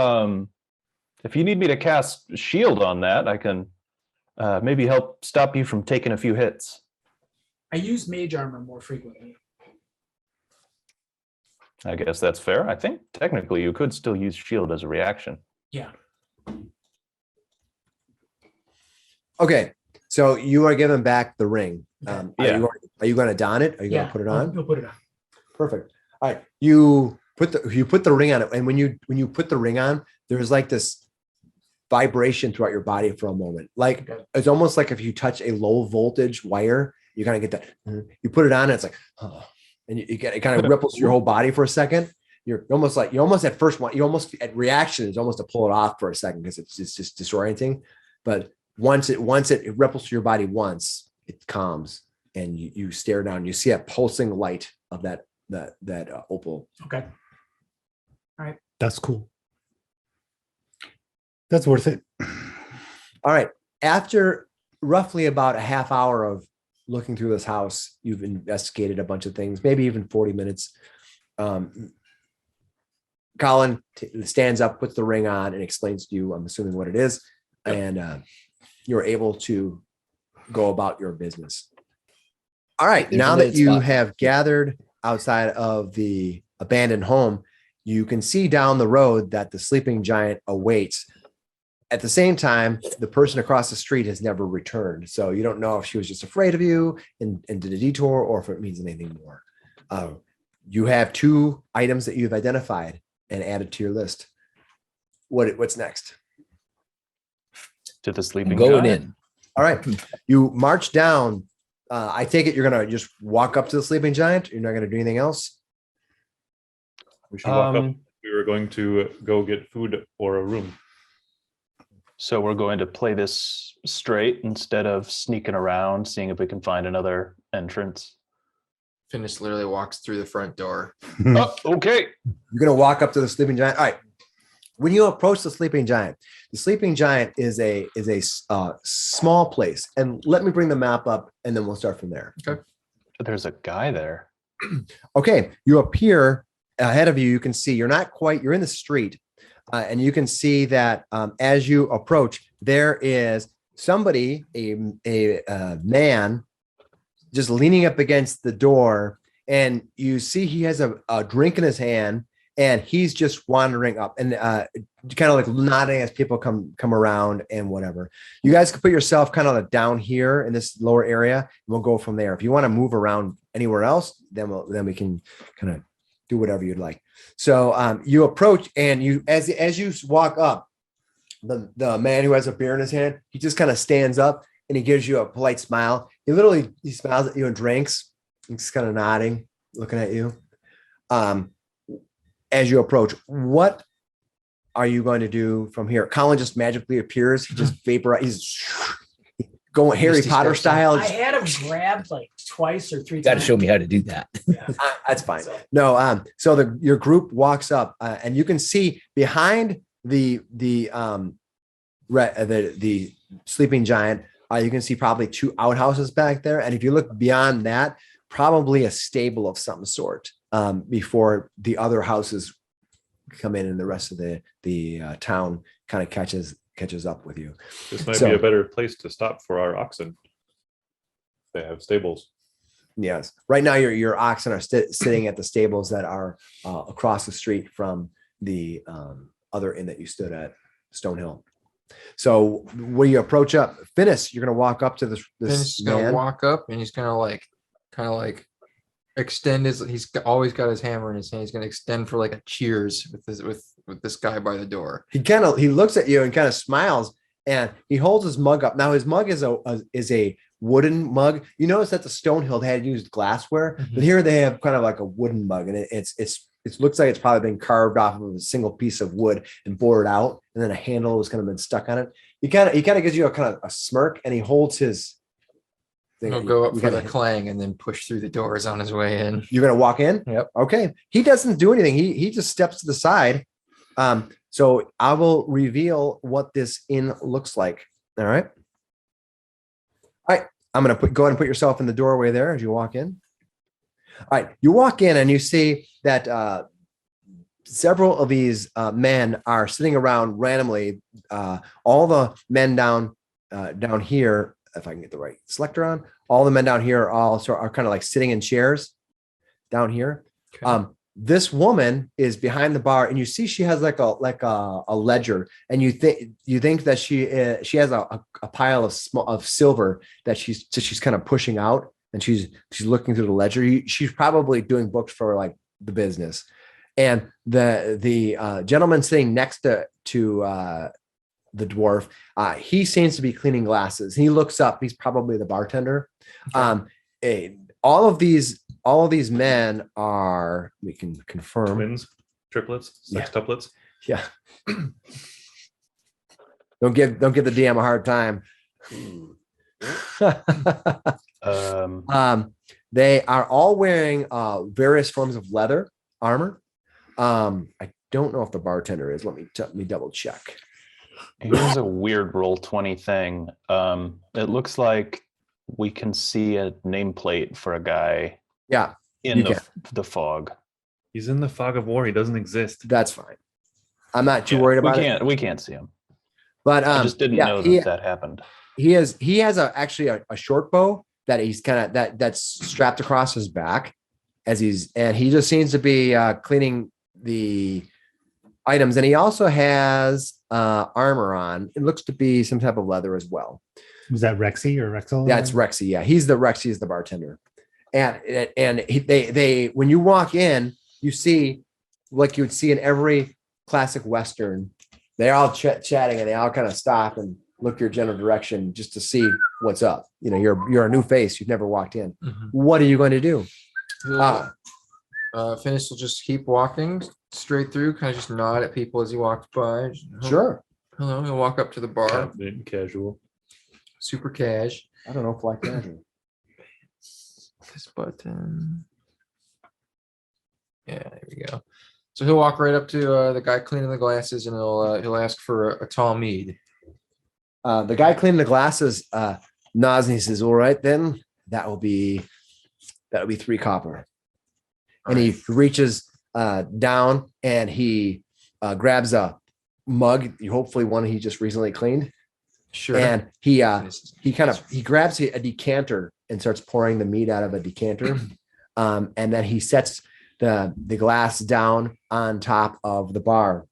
need me to cast shield on that, I can maybe help stop you from taking a few hits. I use mage armor more frequently. I guess that's fair. I think technically you could still use shield as a reaction. Yeah. Okay, so you are giving back the ring. Okay. Yeah. Are you going to don it? Are you going Yeah. to put it on? You'll put it on. Perfect. All right. You put the ring on it, and when you put the ring on, there's like this vibration throughout your body for a moment. Like Okay. it's almost like if you touch a low voltage wire, you kind of get that. You put it on, and it's like, oh, and you get it kind of ripples your whole body for a second. You're almost at first one. You almost at reaction is almost to pull it off for a second because it's just disorienting. But once it ripples through your body once, it calms, and you stare down. You see a pulsing light of that opal. Okay. That's cool. That's worth it. All right. After roughly about a half hour of looking through this house, you've investigated a bunch of things, maybe even 40 minutes. Colin stands up, puts the ring on, and explains to you, I'm assuming, what it is. And you're able to go about your business. All right. There's Now a that little you spot. have gathered outside of the abandoned home, you can see down the road that the sleeping giant awaits. At the same time, the person across the street has never returned. So you don't know if she was just afraid of you and did a detour, or if it means anything more. You have 2 items that you've identified and added to your list. What's next? To the sleeping Going giant. in. All right. You march down. I take it you're going to just walk up to the sleeping giant. You're not going to do anything else. We should walk up. We were going to go get food or a room. So we're going to play this straight instead of sneaking around, seeing if we can find another entrance. Finis literally walks through the front door. Oh, okay. You're going to walk up to the sleeping giant. All right. When you approach the sleeping giant is a small place. And let me bring the map up, and then we'll start from there. There's a guy there. Okay. You appear ahead of you. You can see you're in the street. And you can see that as you approach, there is somebody, a man, just leaning up against the door. And you see he has a drink in his hand, and he's just wandering up. And kind of like nodding as people come around and whatever. You guys can put yourself kind of down here in this lower area, and we'll go from there. If you want to move around anywhere else, then we can kind of do whatever you'd like. So you approach, and you as you walk up, the man who has a beer in his hand, he just kind of stands up and he gives you a polite smile. He smiles at you and drinks. He's kind of nodding, looking at you. As you approach, what are you going to do from here? Colin just magically appears. He just vaporizes. He's going Harry Potter style. I had him grabbed like twice or three Got to times. show me how to do that. Yeah. That's fine. So- No, so your group walks up, and you can see behind the sleeping giant. You can see probably 2 outhouses back there, and if you look beyond that, probably a stable of some sort. Before the other houses come in, and the rest of the town kind of catches up with you. This might So- be a better place to stop for our oxen. They have stables. Yes. Right now, your oxen are sitting at the stables that are across the street from the other inn that you stood at, Stonehill. So when you approach up, Finnis, you're going to walk up to this He's gonna man. walk up and he's gonna kind of like extend his. Always got his hammer in his hand. He's gonna extend for like a cheers with this guy by the door. He looks at you and kind of smiles, and he holds his mug up. Now his mug is a wooden mug. You notice that the Stonehill they had used glassware, Mhm. but here they have kind of like a wooden mug, and it looks like it's probably been carved off of a single piece of wood and bored out, and then a handle has kind of been stuck on it. He kind of gives you a kind of a smirk, and he holds his thing. He'll go up You for the gotta- clang and then push through the doors on his way in. You're gonna walk in? Yep. Okay. He doesn't do anything. He just steps to the side. So I will reveal what this inn looks like. All right. All right. I'm gonna go ahead and put yourself in the doorway there as you walk in. All right. You walk in and you see that several of these men are sitting around randomly. All the men down here, if I can get the right selector on, all the men down here are kind of like sitting in chairs down here. Okay. This woman is behind the bar, and you see she has like a ledger, and you think that she has a pile of silver that she's kind of pushing out, and she's looking through the ledger. She's probably doing books for like the business. And the gentleman sitting next to the dwarf, he seems to be cleaning glasses. He looks up. He's probably the bartender. All of these men are, we can confirm. Twins, triplets, sextuplets. Yeah. Don't give the DM a hard time. They are all wearing various forms of leather armor. I don't know if the bartender is. Let me double check. Here's a weird roll 20 thing. It looks like we can see a nameplate for a guy Yeah, in you the fog. He's in the fog of war. He doesn't exist. that's fine. I'm not too Yeah, worried about it. We can't see him. But I just didn't know that happened. He has actually a short bow that he's kind of that's strapped across his back and he just seems to be cleaning the items, and he also has armor on. It looks to be some type of leather as well. Was that Rexy or Rexel? That's Rexy. Yeah, Rexy is the bartender, and they when you walk in, you see like you would see in every classic Western. They're all chatting, and they all kind of stop and look your general direction just to see what's up. You know, you're a new face. You've never walked in. Mhm. What are you going to do? Finis will just keep walking straight through, kind of just nod at people as he walks by. Just, Sure. Hello. He'll walk up to the bar, Confident and casual. super cash. I don't know if like that. This button. Yeah, there we go. So he'll walk right up to the guy cleaning the glasses, and he'll ask for a tall mead. The guy cleaning the glasses nods and he says, "All right, then that'll be 3 copper." And he reaches down and he grabs a mug, hopefully one he just recently cleaned, Sure. and he grabs a decanter and starts pouring the mead out of a decanter, and then he sets the glass down on top of the bar,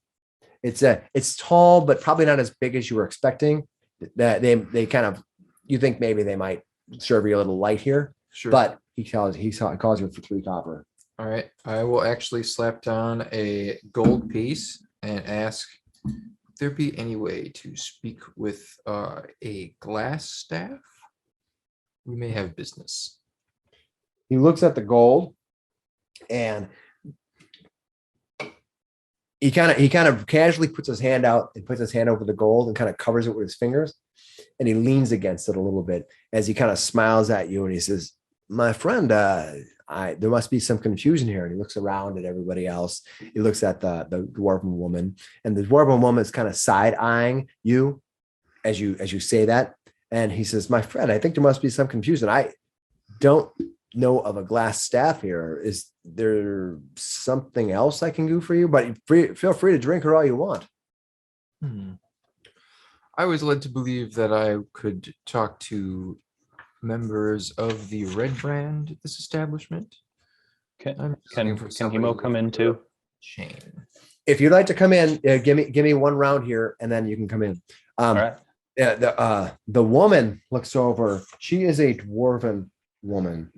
It's tall, but probably not as big as you were expecting. That they kind of, you think maybe they might serve you a little light here, Sure. but he calls you for 3 copper. All right. I will actually slap down a gold piece and ask, would there be any way to speak with a glass staff? We may have business. He looks at the gold and he kind of casually puts his hand out and puts his hand over the gold and kind of covers it with his fingers. And he leans against it a little bit as he kind of smiles at you and he says, my friend, there must be some confusion here. And he looks around at everybody else. He looks at the dwarven woman, and the dwarven woman is kind of side-eyeing you as you say that. And he says, my friend, I think there must be some confusion. I don't know of a glass staff here. Is there something else I can do for you? But feel free to drink her all you want. I was led to believe that I could talk to members of the Red Brand at this establishment. Can looking for somebody Hemo come in too? Chain. If you'd like to come in, give me one round here, and then you can come in. All right. The woman looks over. She is a dwarven woman.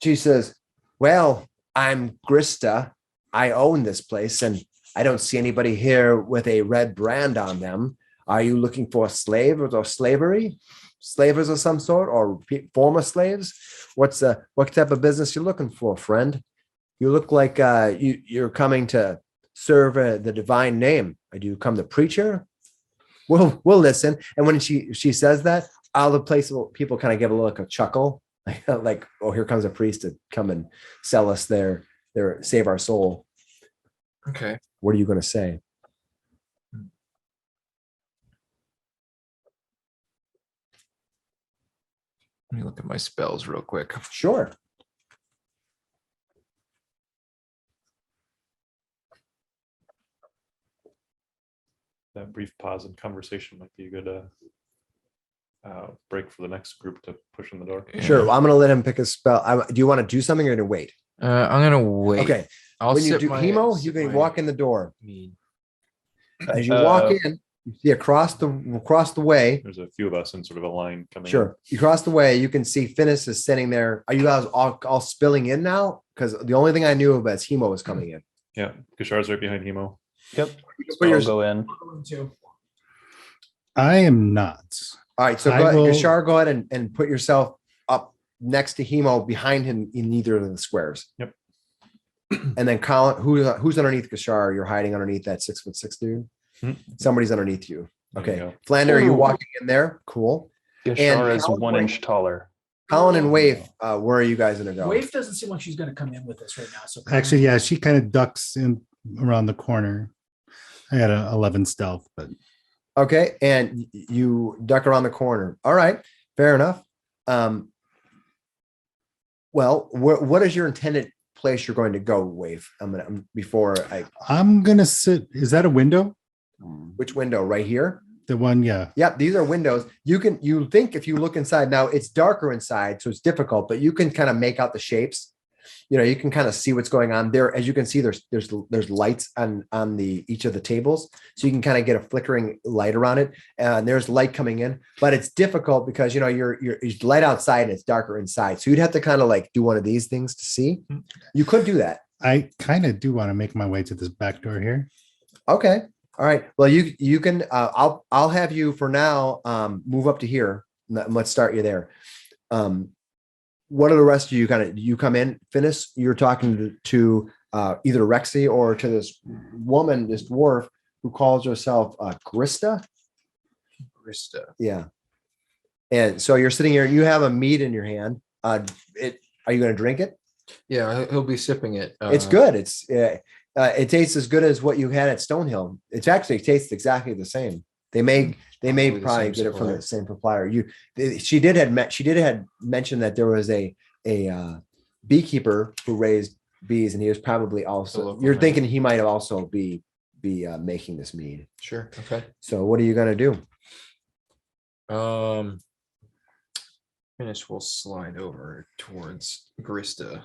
She says, well, I'm Grista. I own this place, and I don't see anybody here with a red brand on them. Are you looking for slaves or slavery? Slavers of some sort, or former slaves? What type of business you looking for, friend? You look like you're coming to serve the divine name. Do you come the preacher? We'll listen. And when she says that, all the place people kind of give a chuckle, like, oh, here comes a priest to come and sell us their save our soul. Okay. What are you going to say? Let me look at my spells real quick. Sure. That brief pause in conversation might be a good break for the next group to push in the door. Sure. Well, I'm going to let him pick a spell. Do you want to do something or to wait? I'm gonna wait. Okay. I'll When you sip do my- hemo, you sip can my walk in the door. mead. As you walk in, you see across the way. There's a few of us in sort of a line coming. Sure. You cross the way, you can see Finnis is sitting there. Are you guys all spilling in now? Because the only thing I knew about is Hemo was coming in. In. Yeah, Gashar's right behind Hemo. Yep. Put your- I'll go in. I am not. All right, so I go ahead, will- Gashar, go ahead and put yourself up next to Hemo behind him in either of the squares. Yep. And then Colin, who's underneath Gashar? You're hiding underneath that 6'6" dude. Mhm. Somebody's underneath you. There you Okay. go. Flander, are you Ooh. walking in there? Cool. Gashar is Colin 1 Wave. inch taller. Colin and Wave, where are you guys gonna go? Wave doesn't seem like she's going to come in with us right now. So Actually, yeah, she kind of ducks in around the corner. I had a 11 stealth, but Okay, and you duck around the corner. All right, fair enough. Well, what is your intended place you're going to go, Wave? I'm gonna sit. Is that a window? Which window? Right here? The one, yeah. Yep, these are windows. You think if you look inside now, it's darker inside, so it's difficult, but you can kind of make out the shapes. You can kind of see what's going on there. As you can see, there's lights on each of the tables, so you can kind of get a flickering light around it. And there's light coming in, but it's difficult because you're light outside and it's darker inside. So you'd have to kind of like do one of these things to see. You could do that. I kind of do want to make my way to this back door here. Okay. All right. Well, you can. I'll have you for now. Move up to here. Let's start you there. What are the rest of you you come in, Finnis? You're talking to either Rexy or to this woman, this dwarf who calls herself Grista. Krista. Yeah. And so you're sitting here. You have a mead in your hand. Are you going to drink it? Yeah, he'll be sipping it. It's good. It tastes as good as what you had at Stonehill. It actually tastes exactly the same. They may Probably the probably same get it from supplier. the same supplier. She did had mentioned that there was a beekeeper who raised bees, and he was probably The also. local You're man. thinking he might have also be making this mead. Sure. Okay. So what are you gonna do? Finish will slide over towards Grista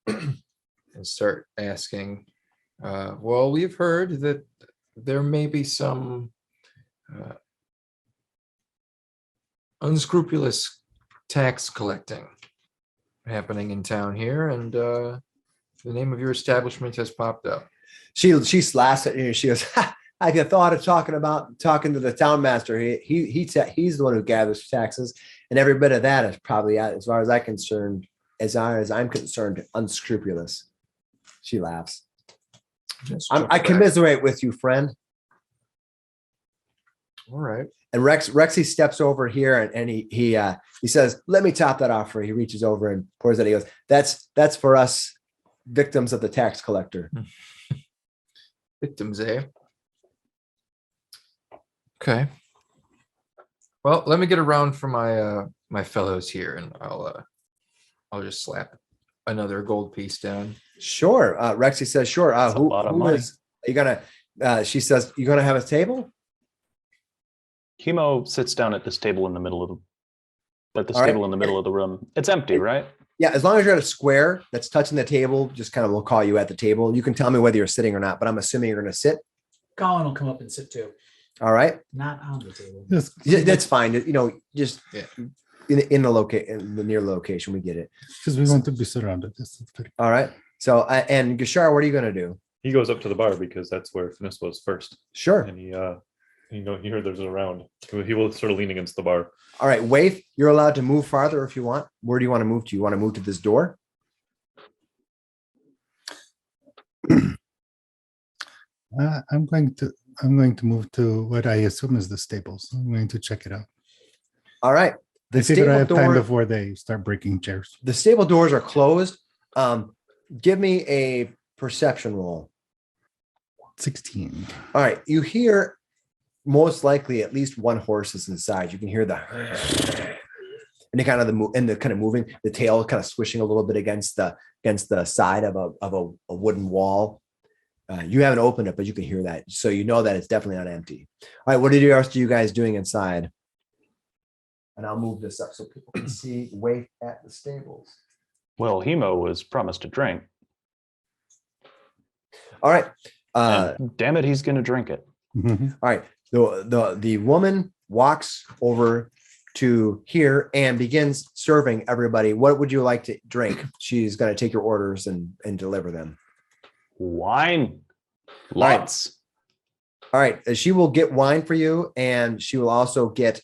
and and start asking, well, we've heard that there may be some unscrupulous tax collecting happening in town here, and the name of your establishment has popped up. She laughs at you. She goes, ha, I had thought of talking to the town master. He's the one who gathers taxes, and every bit of that is probably, as far as I'm concerned, unscrupulous. She laughs. I commiserate with you, friend. All right. And Rexy steps over here and he says, "Let me top that off for you." He reaches over and pours it. He goes, "That's for us victims of the tax collector." Victims, eh? Okay. Well, let me get around for my fellows here, and I'll just slap another gold piece down. Sure. Rexy says, "Sure." That's a lot of money. Are you gonna? She says, "You gonna have a table?" Hemo sits down at this table in the middle of the All right. table in the middle of the room. It's empty, right? Yeah, as long as you're at a square that's touching the table, just kind of will call you at the table. You can tell me whether you're sitting or not, but I'm assuming you're going to sit. Colin will come up and sit too. All right, Not on the table. Yes, yeah, that's fine. Just Yeah. in the near location, we get it. because we want to be surrounded. Yes, it's very- All right. So, and Gashar, what are you going to do? He goes up to the bar because that's where Finis was first, Sure. and he heard there's a round. He will sort of lean against the bar. All right, Waif, you're allowed to move farther if you want. Where do you want to move to? You want to move to this door? I'm going to move to what I assume is the stables. I'm going to check it out. All right. I figure I have time door, before they start breaking chairs. the stable doors are closed. Give me a perception roll. 16. All right, you hear most likely at least one horse is inside. You can hear the and the kind of moving, the tail kind of swishing a little bit against the side of a wooden wall. You haven't opened it, but you can hear that, so you know that it's definitely not empty. All right, what else are you guys doing inside? And I'll move this up so people can see. Wait at the stables. Well, Hemo was promised a drink. All right. And damn it, he's going to drink it. Mhm. All right. The woman walks over to here and begins serving everybody. What would you like to drink? She's going to take your orders and deliver them. Wine. right. Lots. All right. She will get wine for you, and she will also get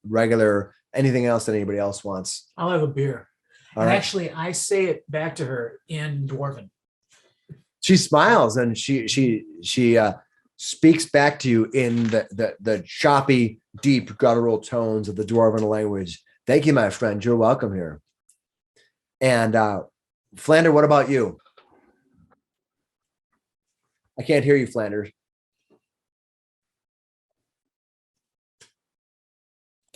regular anything else that anybody else wants. I'll have a beer. All And right. actually, I say it back to her in Dwarven. She smiles and she speaks back to you in the choppy, deep, guttural tones of the Dwarven language. Thank you, my friend. You're welcome here. And Flander, what about you? I can't hear you, Flanders.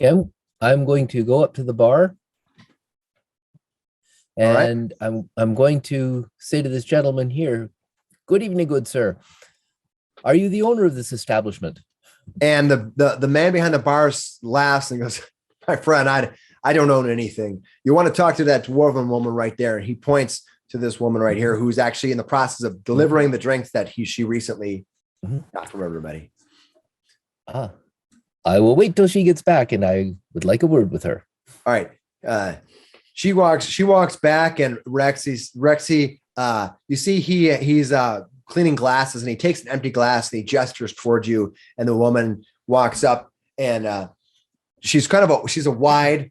Okay, I'm going to go up to the bar. All right. And I'm going to say to this gentleman here, "Good evening, good sir. Are you the owner of this establishment?" And the man behind the bar laughs and goes, "My friend, I don't own anything. You want to talk to that Dwarven woman right there?" And he points to this woman right here who's actually in the process of delivering the drinks that she recently got from everybody. Ah, I will wait till she gets back, and I would like a word with her. All right. She walks back, and Rexy, you see he's cleaning glasses, and he takes an empty glass and he gestures towards you, and the woman walks up, and she's a wide,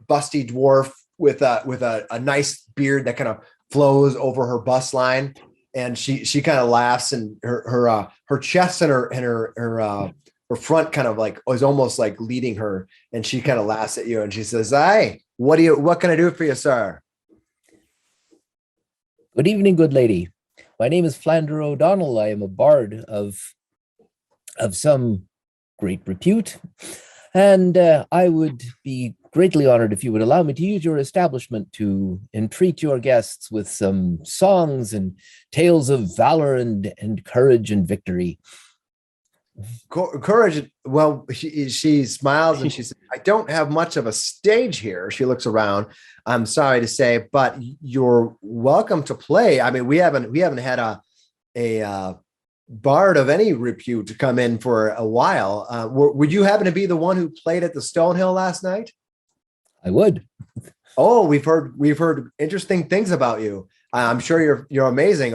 busty dwarf with a nice beard that kind of flows over her bust line, and she kind of laughs, and her chest and her front kind of like is almost like leading her, and she kind of laughs at you, and she says, "Hi, what can I do for you, sir?" Good evening, good lady. My name is Flander O'Donnell. I am a bard of some great repute, and I would be greatly honored if you would allow me to use your establishment to entreat your guests with some songs and tales of valor and courage and victory. Courage. Well, she smiles and she says, "I don't have much of a stage here." She looks around. I'm sorry to say, but you're welcome to play. I mean, we haven't had a bard of any repute to come in for a while. Would you happen to be the one who played at the Stonehill last night? I would. Oh, we've heard interesting things about you. I'm sure you're amazing.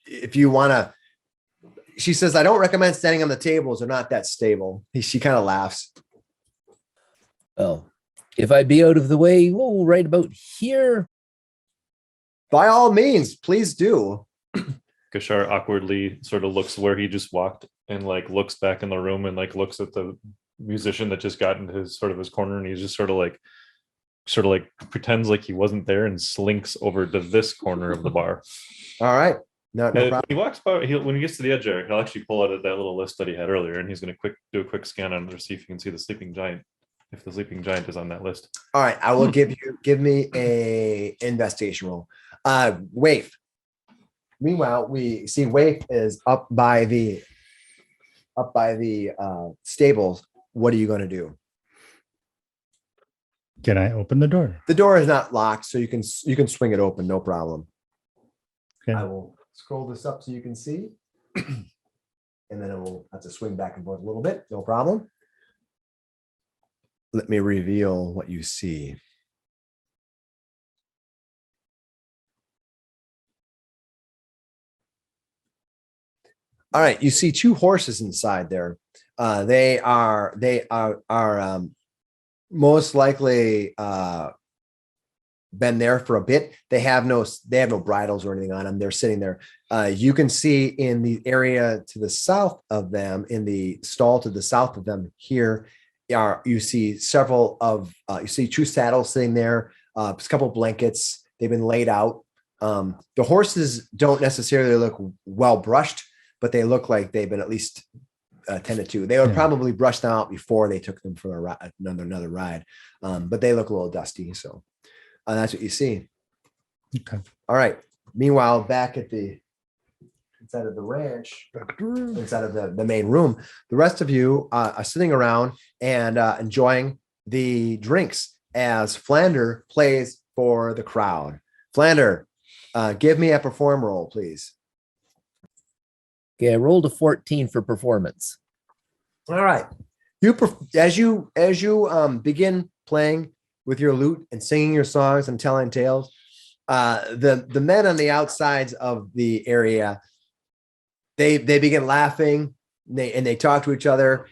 If you want to, she says, "I don't recommend standing on the tables. They're not that stable." She kind of laughs. Well, if I be out of the way, right about here. By all means, please do. Gashar awkwardly sort of looks where he just walked and like looks back in the room and like looks at the musician that just got into his corner, and he's just sort of like pretends like he wasn't there and slinks over to this corner of the bar. All right. No And problem. he walks by. When he gets to the edge there, he'll actually pull out that little list that he had earlier, and he's going to do a quick scan on there, see if he can see the sleeping giant. If the sleeping giant is on that list. All right. I will give me a investigation roll. Waif. Meanwhile, we see Waif is up by the stables. What are you going to do? Can I open the door? The door is not locked, so you can swing it open, no problem. Okay. I will scroll this up so you can see, and then it will have to swing back and forth a little bit, no problem. Let me reveal what you see. All right, you see two horses inside there. They are most likely been there for a bit. They have no bridles or anything on them. They're sitting there. You can see in the area to the south of them, in the stall to the south of them here, you see you see two saddles sitting there, a couple of blankets. They've been laid out. The horses don't necessarily look well brushed, but they look like they've been at least tended to. They would probably brush them out before they took them for another ride, but they look a little dusty. So that's what you see. Okay. All right. Meanwhile, back at the inside of the ranch, inside of the main room, the rest of you are sitting around and enjoying the drinks as Flander plays for the crowd. Flander, give me a perform roll, please. Okay, I rolled a 14 for performance. All right. As you begin playing with your lute and singing your songs and telling tales, the men on the outsides of the area, they begin laughing. They talk to each other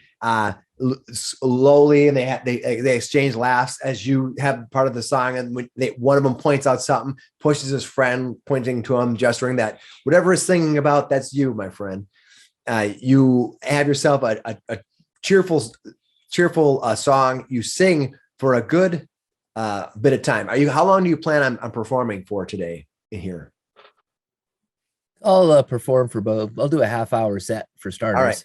slowly, and they exchange laughs as you have part of the song. And when one of them points out something, pushes his friend, pointing to him, gesturing that whatever is singing about, that's you, my friend. You have yourself a cheerful song. You sing for a good bit of time. How long do you plan on performing for today in here? I'll perform for both. I'll do a half-hour set for starters.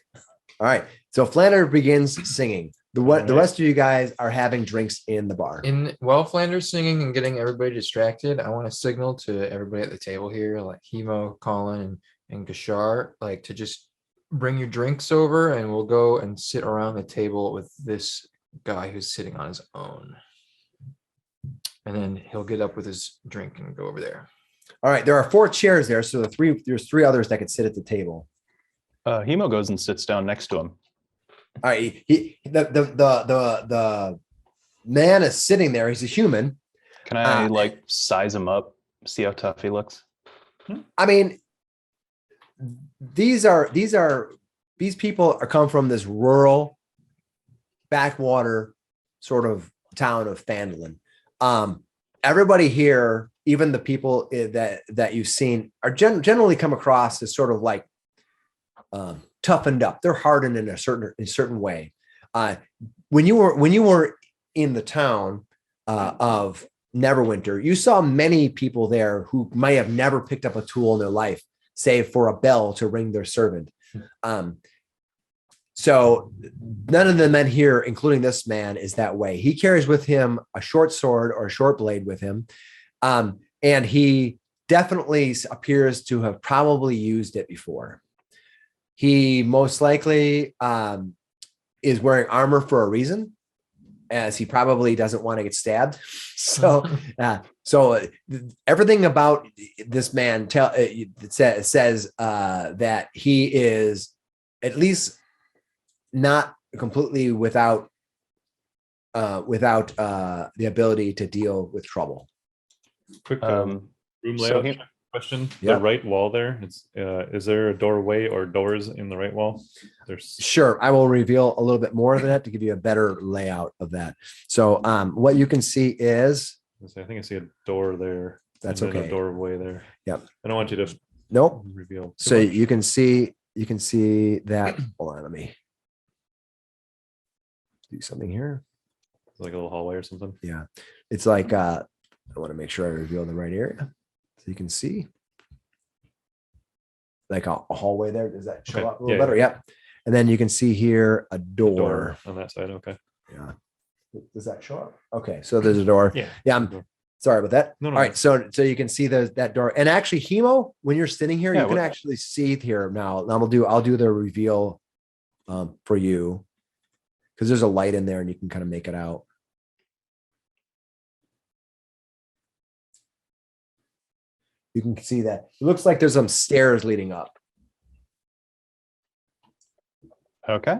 All right. So Flander begins singing. The rest of you guys are having drinks in the bar. While Flander's singing and getting everybody distracted, I want to signal to everybody at the table here, like Hemo, Colin, and Gashar, like to just bring your drinks over, and we'll go and sit around the table with this guy who's sitting on his own. And then he'll get up with his drink and go over there. All right. There are 4 chairs there, so there's 3 others that could sit at the table. Hemo goes and sits down next to him. All right. The man is sitting there. He's a human. Can I size him up, see how tough he looks? I mean, these people come from this rural backwater sort of town of Phandelver. Everybody here, even the people that you've seen, are generally come across as sort of like toughened up. They're hardened in a certain way. When you were in the town of Neverwinter, you saw many people there who might have never picked up a tool in their life, save for a bell to ring their servant. So none of the men here, including this man, is that way. He carries with him a short sword or a short blade with him. And he definitely appears to have probably used it before. He most likely is wearing armor for a reason, as he probably doesn't want to get stabbed. So, everything about this man says that he is at least not completely without the ability to deal with trouble. Quick room so layout question. Yeah. The right wall there. Is there a doorway or doors in the right wall? There's Sure, I will reveal a little bit more of that to give you a better layout of that. So, what you can see is I think I see a door there. That's and then okay. A doorway there. Yep. I don't want you to nope. reveal. too So much. you can see that. Hold on, let me do something here. Like a little hallway or something. Yeah, it's like I want to make sure I reveal the right area, so you can see like a hallway there. Does that show Okay. up a little Yeah, better? Yep. And then you can see here a door. Door on that side. Okay. Yeah. Does that show up? Okay, so there's a door. Yeah. Yeah. I'm sorry about that. No, All right. So you can see that door. And actually, Hemo, when you're sitting here, Yeah, you can what- actually see here now. I'll do the reveal for you, because there's a light in there and you can kind of make it out. You can see that it looks like there's some stairs leading up. Okay.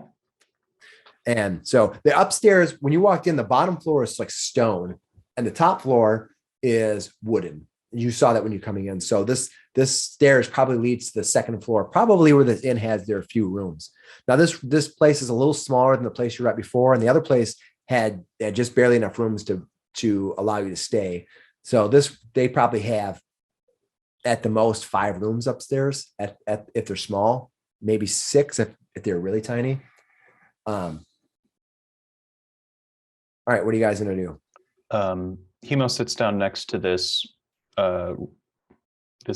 And so the upstairs, when you walked in, the bottom floor is like stone and the top floor is wooden. You saw that when you're coming in. So this stairs probably leads to the second floor, probably where the inn has their few rooms. Now this place is a little smaller than the place you were at before, and the other place had just barely enough rooms to allow you to stay. So they probably have at the most 5 rooms upstairs at if they're small, maybe 6 if they're really tiny. All right, what are you guys gonna do? Hemo sits down next to this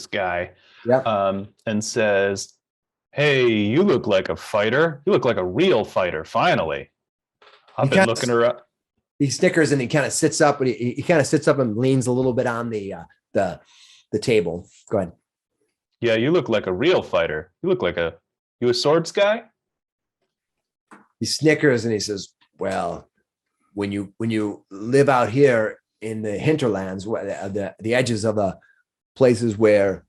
guy, Yeah. and says, "Hey, you look like a fighter. You look like a real fighter. Finally, I've been looking around." He snickers and he kind of sits up, but he kind of sits up and leans a little bit on the table. Go ahead. Yeah, you look like a real fighter. You look like you a swords guy? He snickers and he says, "Well, when you live out here in the hinterlands, the edges of the places where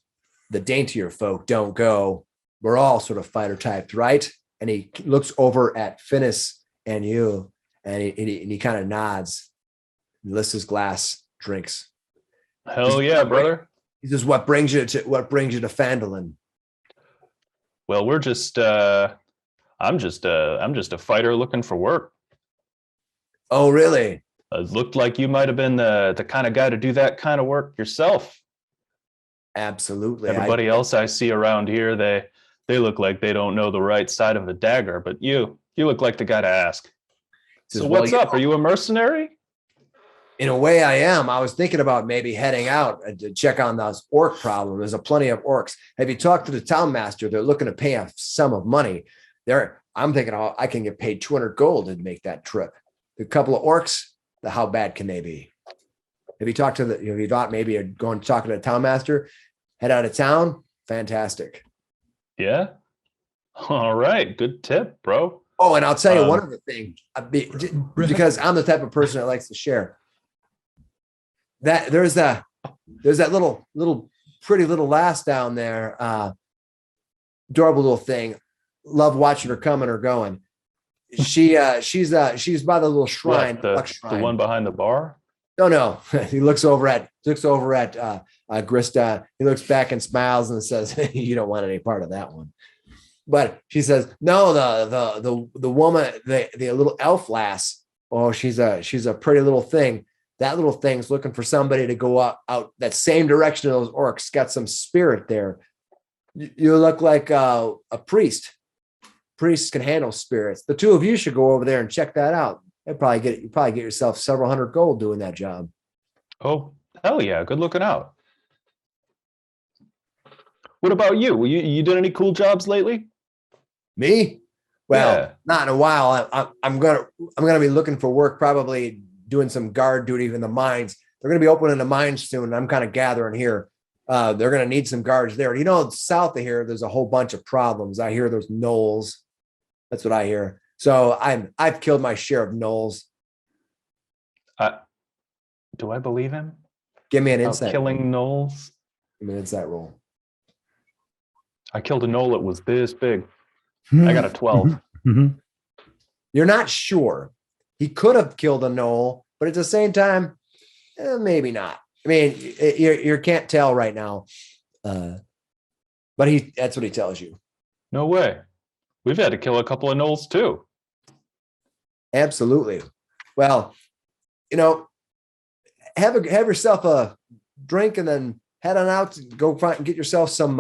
the daintier folk don't go, we're all sort of fighter typed, right?" And he looks over at Finnis and you, and he kind of nods, lifts his glass, drinks. Hell yeah, brother. He says, "What brings you to Phandelver?" Well, we're just I'm just a fighter looking for work. Oh, really? It looked like you might have been the kind of guy to do that kind of work yourself. Absolutely. Everybody else I see around here, they look like they don't know the right side of a dagger, but you look like the guy to ask. Says, So "Well, what's you up? know, Are you a mercenary? in a way, I am. I was thinking about maybe heading out to check on those orc problem. There's a plenty of orcs. Have you talked to the town master? They're looking to pay a sum of money. I'm thinking, oh, I can get paid 200 gold to make that trip. A couple of orcs, how bad can they be? Have you talked to have you thought maybe you're going to talk to the town master, head out of town? Fantastic. Yeah. All right. Good tip, bro. Oh, and I'll tell you one other thing, because I'm the type of person that likes to share. That there's that little pretty little lass down there, adorable little thing. Love watching her coming or going. She's by the little shrine, What, the one behind the bar? No. He looks over at Grista. He looks back and smiles and says, "You don't want any part of that one." But she says, "No, the woman, the little elf lass. Oh, she's a pretty little thing. That little thing's looking for somebody to go out that same direction of those orcs. Got some spirit there. You look like a priest. Priests can handle spirits. The two of you should go over there and check that out. You probably get yourself several hundred gold doing that job." Oh, hell yeah. Good looking out. What about you? You did any cool jobs lately? Me? Well, Yeah. not in a while. I'm gonna be looking for work, probably doing some guard duty in the mines. They're gonna be opening the mines soon. And I'm kind of gathering here. They're going to need some guards there. You know, south of here, there's a whole bunch of problems. I hear there's gnolls. That's what I hear. So I've killed my share of gnolls. Do I believe him? Give me an About insight. killing gnolls? Give me an insight roll. I killed a gnoll that was this big. I got a 12. Mhm. You're not sure. He could have killed a gnoll, but at the same time, maybe not. I mean, you can't tell right now. But that's what he tells you. No way. We've had to kill a couple of gnolls too. Absolutely. Well, have yourself a drink and then head on out to go find and get yourself some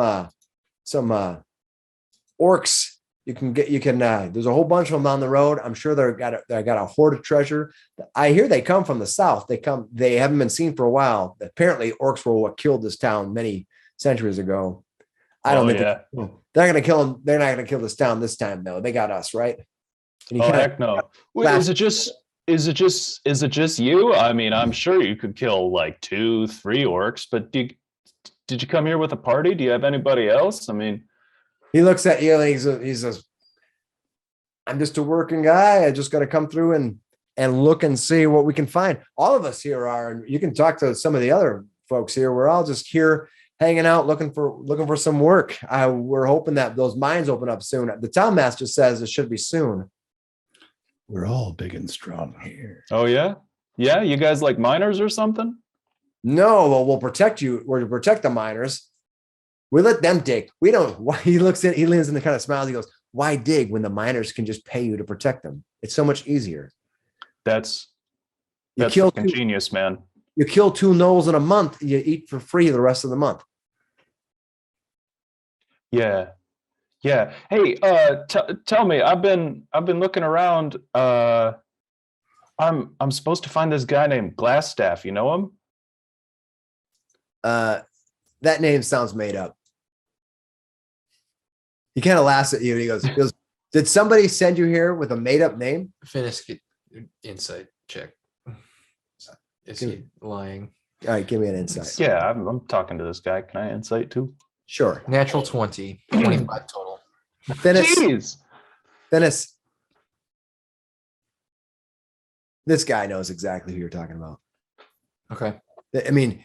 orcs. There's a whole bunch of them on the road. I'm sure they got a hoard of treasure. I hear they come from the south. They haven't been seen for a while. Apparently orcs were what killed this town many centuries ago. I don't think they're not going to kill them. They're not going to kill this town this time though. They got us, right? And Heck no. Wait, is it just you? I mean, I'm sure you could kill like 2-3 orcs, but did you come here with a party? Do you have anybody else? I mean, he looks at you and he says, I'm just a working guy. I just got to come through and look and see what we can find. All of us here are, and you can talk to some of the other folks here. We're all just here hanging out, looking for some work. We're hoping that those mines open up soon. The town master says it should be soon. We're all big and strong here. oh yeah? Yeah, you guys like miners or something? No, well, we'll protect you. We're to protect the miners. We let them dig. We don't. Why he leans in and kind of smiles. He goes, why dig when the miners can just pay you to protect them? It's so much easier. That's kill fucking genius, man. You kill 2 gnolls in a month, you eat for free the rest of the month. Yeah. Yeah. Hey, tell me, I've been looking around. I'm supposed to find this guy named Glassstaff. You know him? That name sounds made up. He kind of laughs at you and he goes, did somebody send you here with a made up name? Finish insight check. Is he lying? All right, give me an insight. Yeah, I'm talking to this guy. Can I insight too? Sure. Natural 20, 25 total. Dennis, this guy knows exactly who you're talking about. Okay. I mean,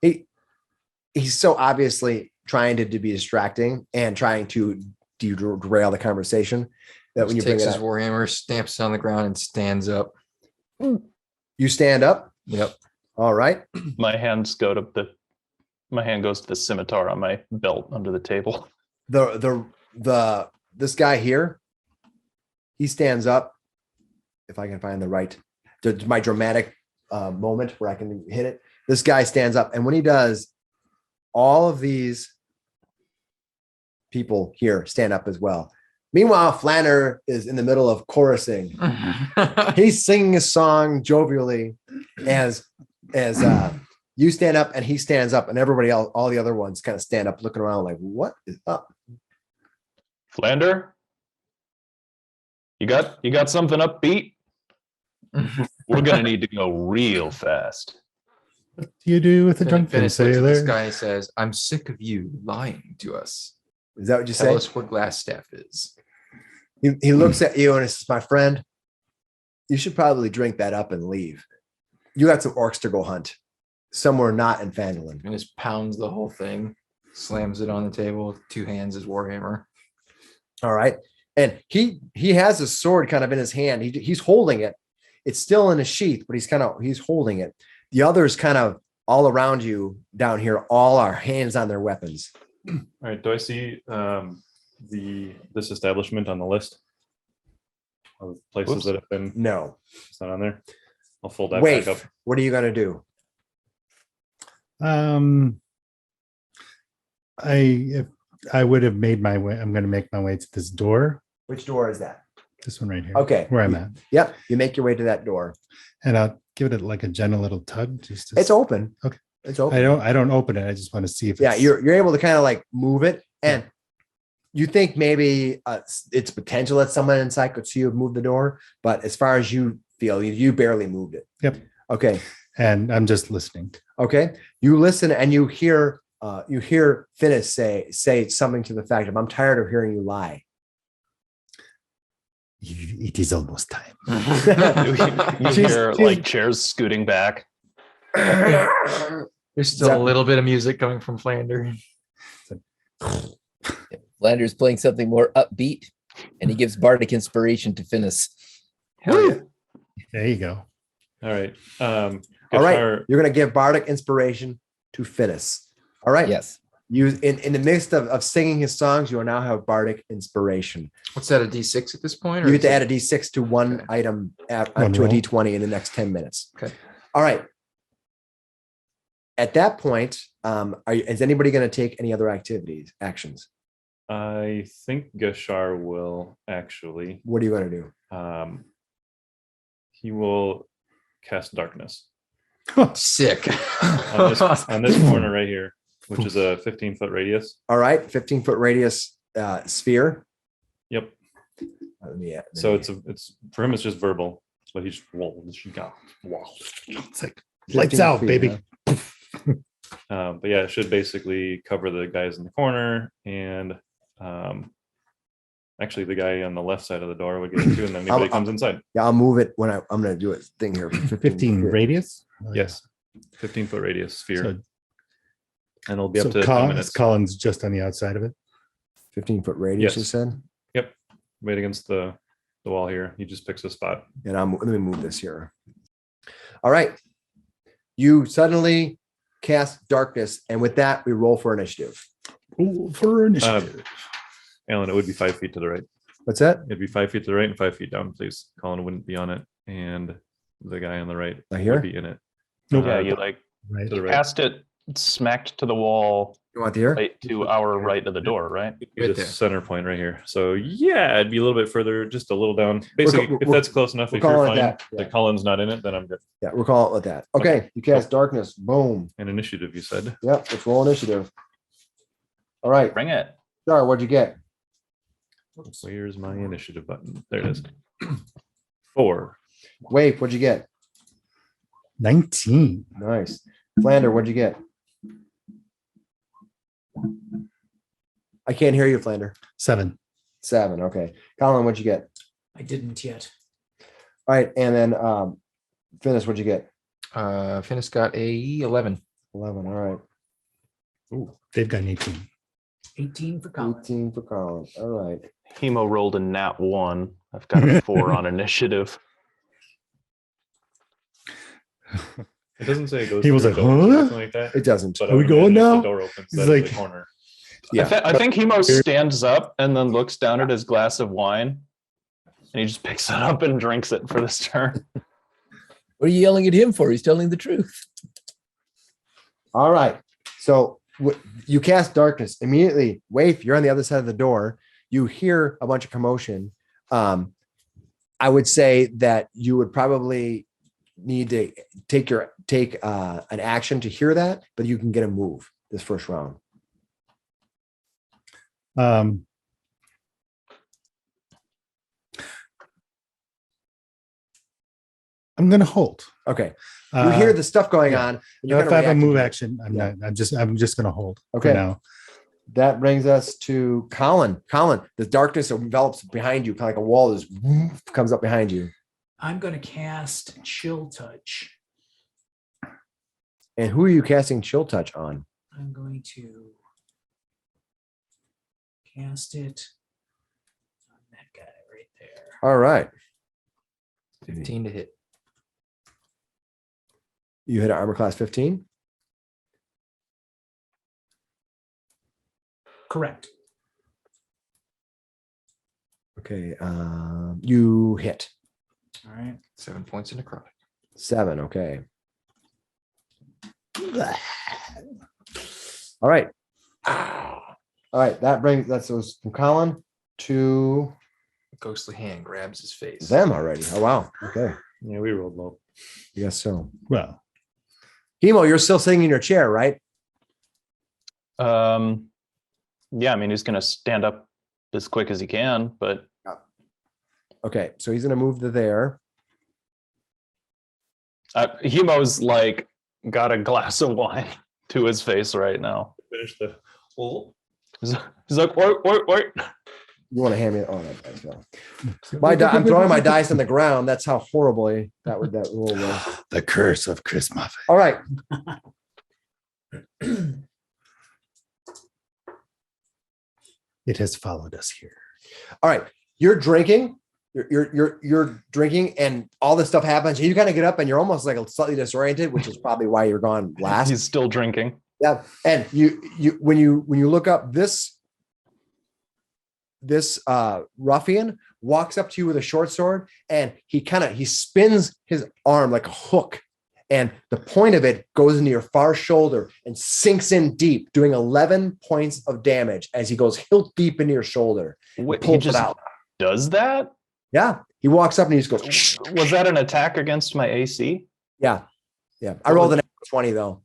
he's so obviously trying to be distracting and trying to derail the conversation that when you bring takes it his up, warhammer, stamps it on the ground, and stands up. you stand up. Yep. All right. My hand goes to the scimitar on my belt under the table. This guy here, he stands up. If I can find my dramatic moment where I can hit it. This guy stands up, and when he does, all of these people here stand up as well. Meanwhile, Flanner is in the middle of chorusing. He's singing a song jovially as you stand up and he stands up, and everybody else, all the other ones kind of stand up looking around like, what is up? Flander, you got something upbeat? We're gonna need to go real fast. What do you do with a drunken Finish looks at this sailor? guy says, I'm sick of you lying to us. Is that what you Tell say? us where Glassstaff is. He looks at you and says, my friend, you should probably drink that up and leave. You got some orcs to go hunt somewhere not in Phandelver. And just pounds the whole thing, slams it on the table, 2 hands his warhammer. All right. And he has a sword kind of in his hand. He's holding it. It's still in a sheath, but he's holding it. The others kind of all around you down here, all are hands on their weapons. All right. Do I see this establishment on the list of places Whoops. that have been? No. It's not on there. I'll fold that Wait, back up. what are you going to do? If I would have made my way, I'm going to make my way to this door. Which door is that? This one right here. Okay. Where I'm at. Yep. You make your way to that door. And I'll give it like a gentle little tug. Just to, It's open. Okay. It's open. I don't open it. I just want to see if Yeah, it's, you're able to kind of like move it, and you think maybe it's potential that someone inside could see you move the door, but as far as you feel, you barely moved it. Yep. Okay. and I'm just listening. Okay. You listen and you hear you hear Finnis say something to the fact of, "I'm tired of hearing you lie." It is almost time. You hear like chairs scooting back. There's still That- a little bit of music coming from Flander. Flanders playing something more upbeat, and he gives bardic inspiration to Finnis. Hell yeah. There you go. All right. All right, Gashar- you're going to give bardic inspiration to Finnis. All right. Yes. You in the midst of singing his songs, you will now have bardic inspiration. What's that, a D6 at this point? You get is to it- add a D6 to one Okay. item One to a roll. D20 in the next 10 minutes. Okay. All right. At that point, is anybody going to take any other actions? I think Gashar will actually. What are you going to do? He will cast darkness Sick. on this corner right here, which is a 15-foot radius. All right, 15-foot radius sphere. Yep. Let So me- it's for him. It's just verbal, but he's It's like lights 15 out, feet, baby. huh? but yeah, it should basically cover the guys in the corner and actually the guy on the left side of the door would get it too, and then anybody comes inside. Yeah, I'll move it when I'm going to do a thing here. 15 feet. radius. Yes, 15-foot radius sphere, So, and it'll be up so to 10 Collins, minutes. Collins just on the outside of it. 15-foot radius, you Yes. said? Yep, right against the wall here. He just picks a spot. And let me move this here. All right. You suddenly cast darkness, and with that, we roll for initiative. Ooh, for initiative. Alan, it would be 5 feet to the right. What's that? It'd be 5 feet to the right and 5 feet down, please. Colin wouldn't be on it, and the guy on the right Right here? would be in it. Nope. Yeah, you like Right. To the right. cast it smacked to the wall You want to hear? right to our right of the door, right? Be Right the there. center point right here. So yeah, it'd be a little bit further, just a little down. Basically, if we're- that's close enough, we're if you're calling it fine, that, yeah. that Colin's not in it, then I'm good. Yeah, we'll call it with that. Okay, you cast darkness. Boom. An initiative, you said. Yep, let's roll initiative. All right. Bring it. Sorry, what'd you get? Where's my initiative button? There it is. 4. Wave, what'd you get? 19. Nice. Flander, what'd you get? I can't hear you, Flander. 7. 7. Okay. Colin, what'd you get? I didn't yet. All right. And then Finnis, what'd you get? Finnis got a 11. 11. All right. Ooh, they've got an 18. 18 for Colin. 18 for Colin. All right. Hemo rolled a nat 1. I've got a 4 on initiative. It doesn't say it goes. He was through like, doors or huh? anything like that. It doesn't. But Are we I would going imagine if now? The door opens. He's That's like- the corner. Yeah. I think Hemo stands up and then looks down at his glass of wine, and he just picks it up and drinks it for this turn. What are you yelling at him for? He's telling the truth. All right. So you cast darkness immediately. Waif, you're on the other side of the door. You hear a bunch of commotion. I would say that you would probably need to take an action to hear that, but you can get a move this first round. I'm going to hold. Okay. You hear the stuff going yeah. on. and you're If gonna I have a react to move it. action, I'm Yeah. not. I'm just going to hold. Okay. For now. That brings us to Colin. Colin, the darkness envelops behind you, kind of like a wall just comes up behind you. I'm going to cast Chill Touch. And who are you casting Chill Touch on? I'm going to cast it on that guy right there. All right. 15 to hit. You hit an armor class 15. Correct. Okay. You hit. All right. 7 points in necrotic. 7. Okay. All right. All right. That's those from Colin to Ghostly hand grabs his face. them already. Oh, wow. Okay. Yeah, we rolled low. Yes. So, Well, Hemo, you're still sitting in your chair, right? Yeah, I mean, he's going to stand up as quick as he can, but Okay. So he's going to move to there. Hemo's like got a glass of wine to his face right now. Finish the. Oh, He's like, oi. You want to hand me? Oh, that dice fell. I'm throwing my dice on the ground. That's how horribly that roll was. The curse of Chris Muffin. All right. It has followed us here. All right. You're drinking. You're drinking, and all this stuff happens. You kind of get up, and you're almost like slightly disoriented, which is probably why you're gone last. He's still drinking. Yeah, and when you look up this ruffian walks up to you with a short sword, and he spins his arm like a hook, and the point of it goes into your far shoulder and sinks in deep, doing 11 points of damage as he goes hilt deep into your shoulder. Wait, he Pulls it just out. does that? Yeah, he walks up and he just goes. Was that an attack against my AC? Yeah. I rolled an 20 though.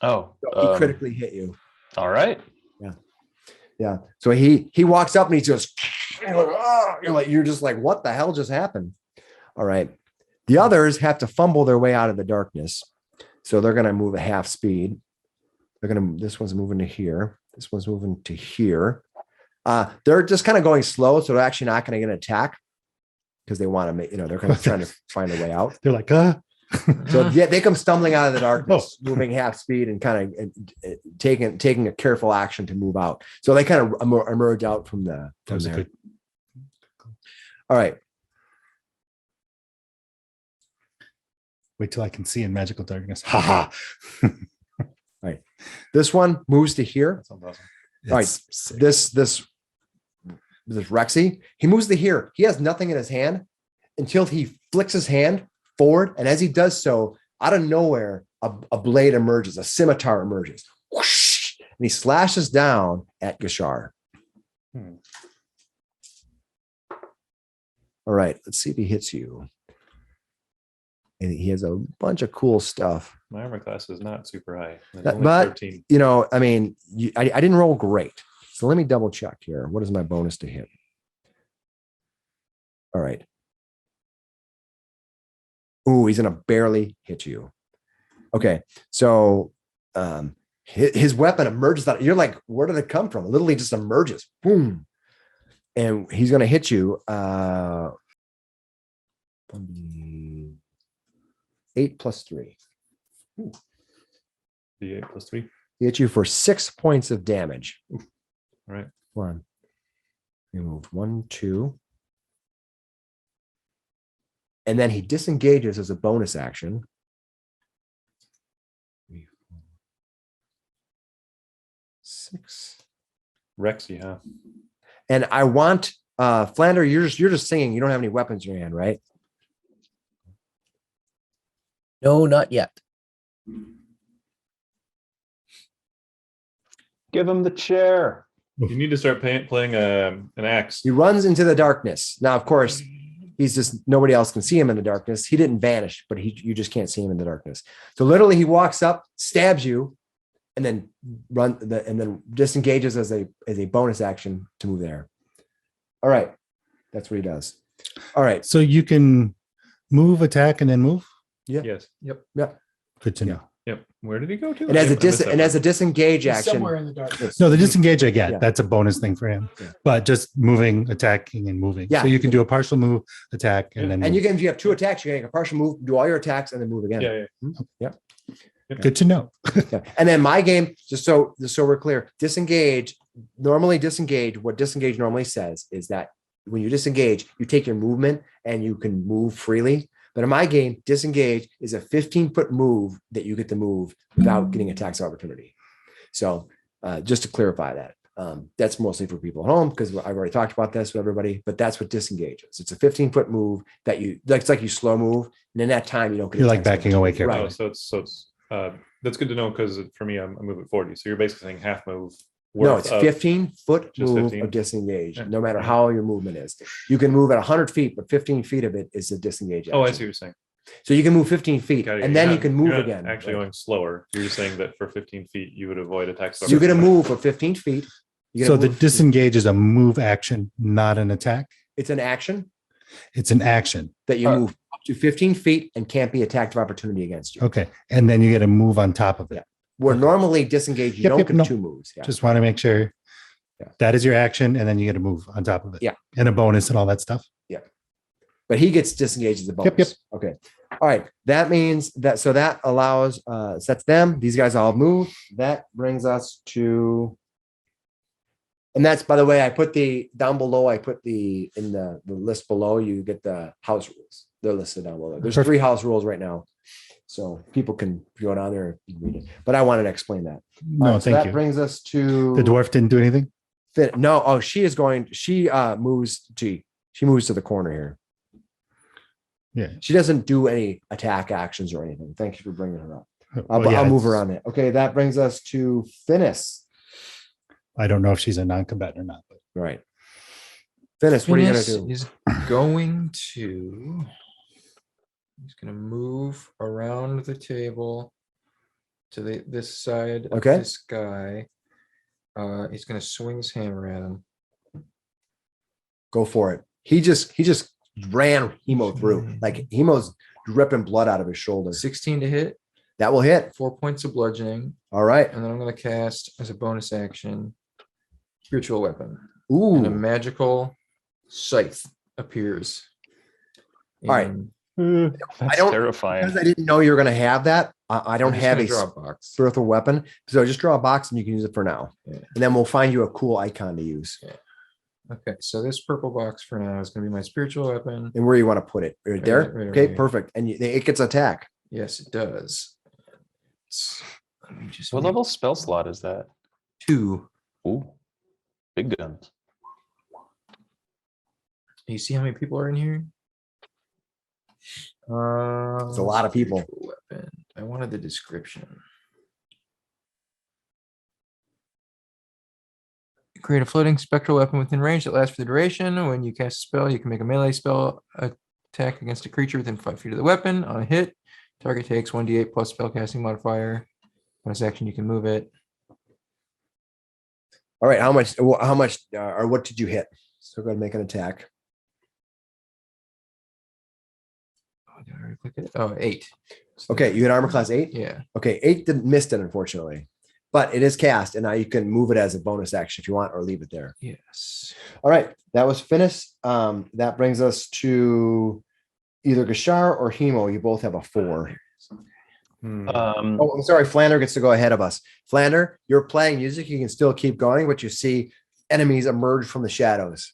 Oh, So he critically hit you. All right. Yeah. So he walks up and he goes, you're just like, what the hell just happened? All right. The others have to fumble their way out of the darkness. So they're going to move at half speed. This one's moving to here. This one's moving to here. They're just kind of going slow. So they're actually not going to get an attack because they want to make, they're kind of trying to find a way out. They're like, So yeah, they come stumbling out of the darkness, moving half speed and kind of taking a careful action to move out. So they kind of emerge out from there. All right. Wait till I can see in magical darkness. Ha ha. All right. This one moves to here. that sounds awesome. All right. This Rexy, he moves to here. He has nothing in his hand until he flicks his hand forward, and as he does so, out of nowhere, a blade emerges, a scimitar emerges, whoosh, and he slashes down at Gashar. All right, let's see if he hits you. And he has a bunch of cool stuff. My armor class is not super high. It's But, only 13. I mean, I didn't roll great. So let me double check here. What is my bonus to hit? All right. Ooh, he's going to barely hit you. Okay. So his weapon emerges out. You're like, where did it come from? It literally just emerges. Boom. And he's going to hit you. 8 plus 3. D8 plus 3. He hits you for 6 points of damage. All right. One. You move 1, 2. And then he disengages as a bonus action. 3, 4, 6. Rexy, huh? And I want Flander, you're just singing. You don't have any weapons in your hand, right? No, not yet. Give him the chair. You need to start playing an axe. He runs into the darkness. Now, of course, he's just nobody else can see him in the darkness. He didn't vanish, but you just can't see him in the darkness. So literally, he walks up, stabs you, and then disengages as a bonus action to move there. All right, that's what he does. All right, So you can move, attack, and then move. yeah, Yes. yeah. Good to know. Yep. Where did he go to? And as I missed that a one. disengage He's action, somewhere in the darkness. No, the disengage I get. Yeah. That's a bonus thing for him. Yeah. But just moving, attacking, and moving. Yeah. So you can do a partial move, attack, and then and move. if you have 2 attacks, you can make a partial move, do all your attacks, and then move again. Yeah. Good to know. Yeah. And then my game, just so we're clear, disengage. What disengage normally says is that when you disengage, you take your movement and you can move freely. But in my game, disengage is a 15-foot move that you get to move without getting a tax opportunity. So just to clarify that, that's mostly for people at home because I've already talked about this with everybody, but that's what disengage is. It's a 15-foot move that it's like you slow move. And in that time, you don't get You're a like tax backing away opportunity. carefully. Oh, so it's that's good to know because for me, I'm a move at 40. So you're basically saying half move. No, worth it's of- 15-foot Just move 15? of disengage, Yeah. no matter how your movement is. You can move at 100 feet, but 15 feet of it is a disengage. Oh, I action. see what you're saying. So you can move 15 feet, Got it. and then You're you can not- move you're not again. Actually Right. going slower. You're just saying that for 15 feet, you would avoid attack. So you're going to move for 15 feet. You're So gonna the move- disengage is a move action, not an attack. It's an action It's an action. that you move up to 15 feet and can't be attacked of opportunity against you. Okay. And then you get a move on top of it. Where Okay. normally disengage, you Yep, don't yep, get no. 2 moves. Yeah. Just want to make sure Yeah. that is your action, and then you get a move on top of it. Yeah. And a bonus and all that stuff. But he gets disengaged as a bonus. Yep. Okay. All right. That means that so that allows sets them. These guys all move. That brings us to, and that's, by the way, I put the down below. I put the in the list below. You get the house rules. They're listed down below. There's 3 house rules right now, so people can go down there and read it. But I wanted to explain that. No, All right, so thank that you. brings us to The dwarf didn't do anything. No, oh, she is going. She moves. She moves to the corner here. Yeah. She doesn't do any attack actions or anything. Thank you for bringing her up. Well, But yeah, I'll move her it's- on it. Okay, that brings us to Finis. I don't know if she's a non-combatant or not. But Right. Finis, what are you gonna Finis do? Is going to. He's gonna move around the table to this side of Okay. this guy. He's gonna swing his hammer at him. Go for it. He just ran Hemo through. Like Hemo's dripping blood out of his shoulder. 16 to hit, That will hit. 4 points of bludgeoning, All right. and then I'm gonna cast as a bonus action spiritual weapon. And a Ooh. magical scythe appears. All right. in- That's don't- terrifying. Because I didn't know you were gonna have that. I don't I'm just have gonna a draw a box. spiritual weapon. So just draw a box and you can use it for now. Yeah. And then we'll find you a cool icon to use. Okay, so this purple box for now is gonna be my spiritual weapon. And where you want to put it. Right there. right Okay, here. perfect. And it gets attack. Yes, it does. Let me just What make level spell slot is that? 2. Ooh, big guns. You see how many people are in here? It's a lot of people. Spiritual weapon. I wanted the description. Create a floating spectral weapon within range that lasts for the duration. When you cast a spell, you can make a melee spell attack against a creature within 5 feet of the weapon. On a hit, target takes 1d8 plus spellcasting modifier. Bonus action, you can move it. All right. How much or what did you hit? So go ahead and make an attack. Oh, did I already click it? Oh, 8. So Okay. You hit armor class 8. yeah. Okay. 8 didn't missed it, unfortunately. But it is cast, and now you can move it as a bonus action if you want, or leave it there. Yes. All right. That was Finis. That brings us to either Gashar or Hemo. You both have a 4. Oh, I'm sorry. Flander gets to go ahead of us. Flander, you're playing music. You can still keep going, but you see enemies emerge from the shadows.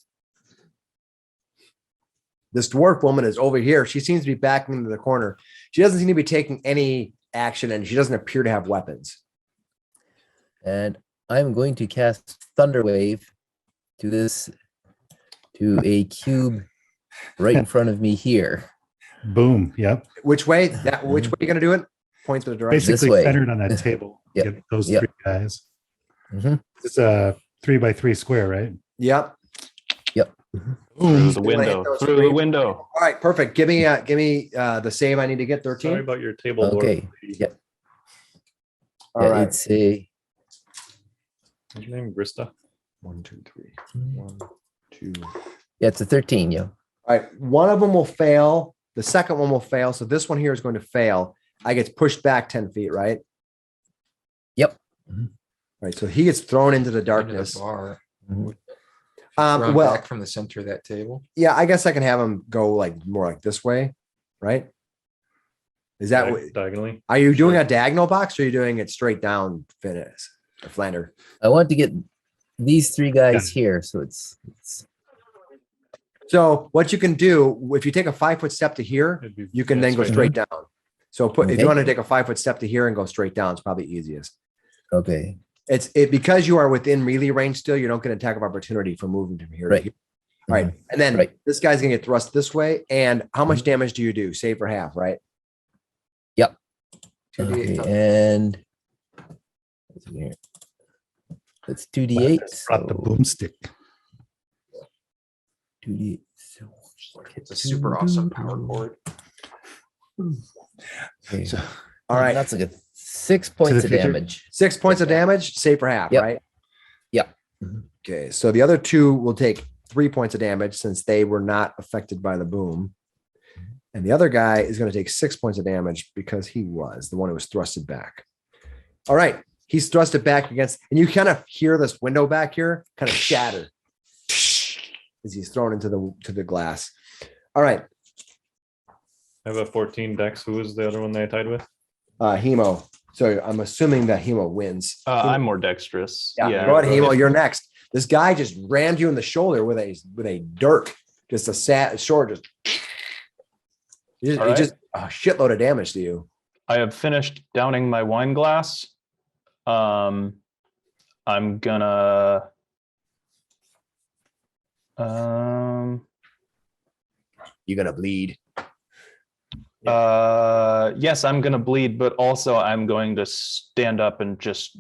This dwarf woman is over here. She seems to be backing into the corner. She doesn't seem to be taking any action, and she doesn't appear to have weapons. And I'm going to cast Thunder Wave to a cube right in front of me here. boom. Yep. Which way? Which way are you going to do it? Point to the direction. This Basically way. centered on that table. Yep. Get those Yep. 3 guys. Mhm. It's a 3x3 square, right? Yep. Through the You wanna hit window. those Through the 3? window. All right. Perfect. Give me the save I need to get. 13. Sorry about your table. Okay. Lord. Yep. All Yeah, right. it's a What's your name? Grista? 1, 2, 3. 1, 2. yeah, it's a 13. Yeah. All right. One of them will fail. The second one will fail. So this one here is going to fail. I get pushed back 10 feet, right? Yep. All right. So he gets thrown into the Into the darkness. bar. Mhm. Run Well, back from the center of that table. yeah, I guess I can have him go like more like this way, right? Is that what, Diagonally? are you doing Sure. a diagonal box or are you doing it straight down, Finis or Flander? I want to get these 3 guys here, so it's So what you can do, if you take a 5-foot step to here, It'd be- you can yeah, then go straight down. So if Okay. you want to take a 5-foot step to here and go straight down, it's probably easiest. okay. It's because you are within melee range still, you don't get an attack of opportunity for moving from here to Right. here. All right. And then Right. this guy's gonna get thrust this way. And how much damage do you do? Save for half, right? Yep. 2d8 Okay, and what's in here? It's 2d8. Brought the So boomstick. 2d8. So It's a super awesome power board. okay. All right. That's like a 6 points of future? damage. 6 points of damage, save for half, Yep. right? Yep. Okay. So the other 2 will take 3 points of damage since they were not affected by the boom. And the other guy is going to take 6 points of damage because he was the one who was thrusted back. All right. He's thrust it back against, and you kind of hear this window back here kind of shatter as he's thrown into the glass. All right. I have a 14 dex. Who was the other one that I tied with? Hemo. So I'm assuming that Hemo wins. I'm more dexterous. Yeah. Go ahead, Hemo. You're next. This guy just rammed you in the shoulder with a dirk, just a sword. Just a shitload of damage to you. I have finished downing my wine glass. I'm gonna. You're gonna bleed. Yes, I'm gonna bleed, but also I'm going to stand up and just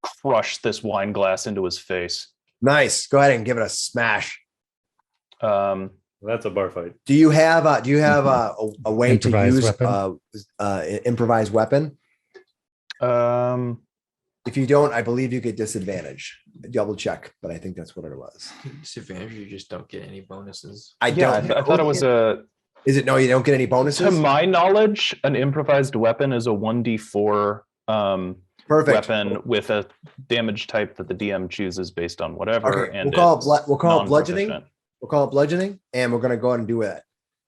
crush this wine glass into his face. Nice. Go ahead and give it a smash. That's a bar fight. Do you have a way to Improvised use improvised weapon? If you don't, I believe you get disadvantage. Double check, but I think that's what it was. Disadvantage, you just don't get any bonuses. I thought it was a. Is it no? You don't get any bonuses. To my knowledge, an improvised weapon is a 1d4 Perfect. weapon with a damage type that the DM chooses based on whatever. Okay. And We'll call it bludgeoning. non-proficient. We'll call it bludgeoning, and we're going to go ahead and do it.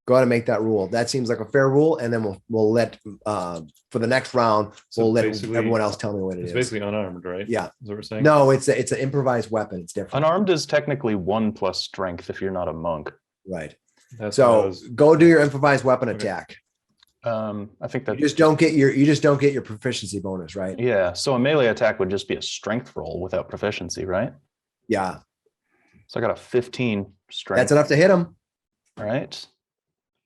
Go ahead and make that rule. That seems like a fair rule, and then we'll let for the next round So we'll let basically, everyone else tell me what it It's is. basically unarmed, right? Yeah. Is what we're saying? No, it's an improvised weapon. It's different. Unarmed is technically 1 plus strength if you're not a monk. Right. That's what I So was- go do your improvised weapon Okay. attack. I think that You just don't get your proficiency bonus, right? Yeah, so a melee attack would just be a strength roll without proficiency, right? Yeah. So I got a 15 strength. That's enough to hit him. All right.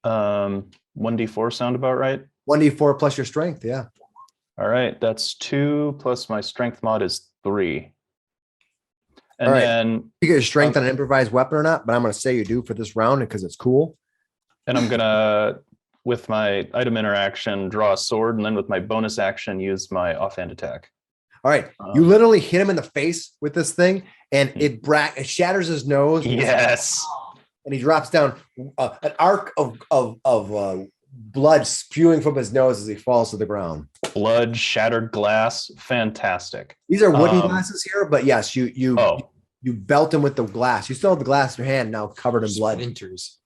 1d4 sound about right? 1d4 plus your strength. Yeah. All right, that's 2 plus my strength mod is 3. And All right. then You get your strength on an improvised weapon or not, but I'm going to say you do for this round because it's cool. I'm gonna, with my item interaction, draw a sword, and then with my bonus action, use my offhand attack. All right. You literally hit him in the face with this thing, and it shatters his nose. Yes. And he drops down. An arc of blood spewing from his nose as he falls to the ground. Blood, shattered glass, fantastic. These are wooden glasses here, but yes, you belt him with the glass. You still have the glass in your hand now, covered in blood. Splinters.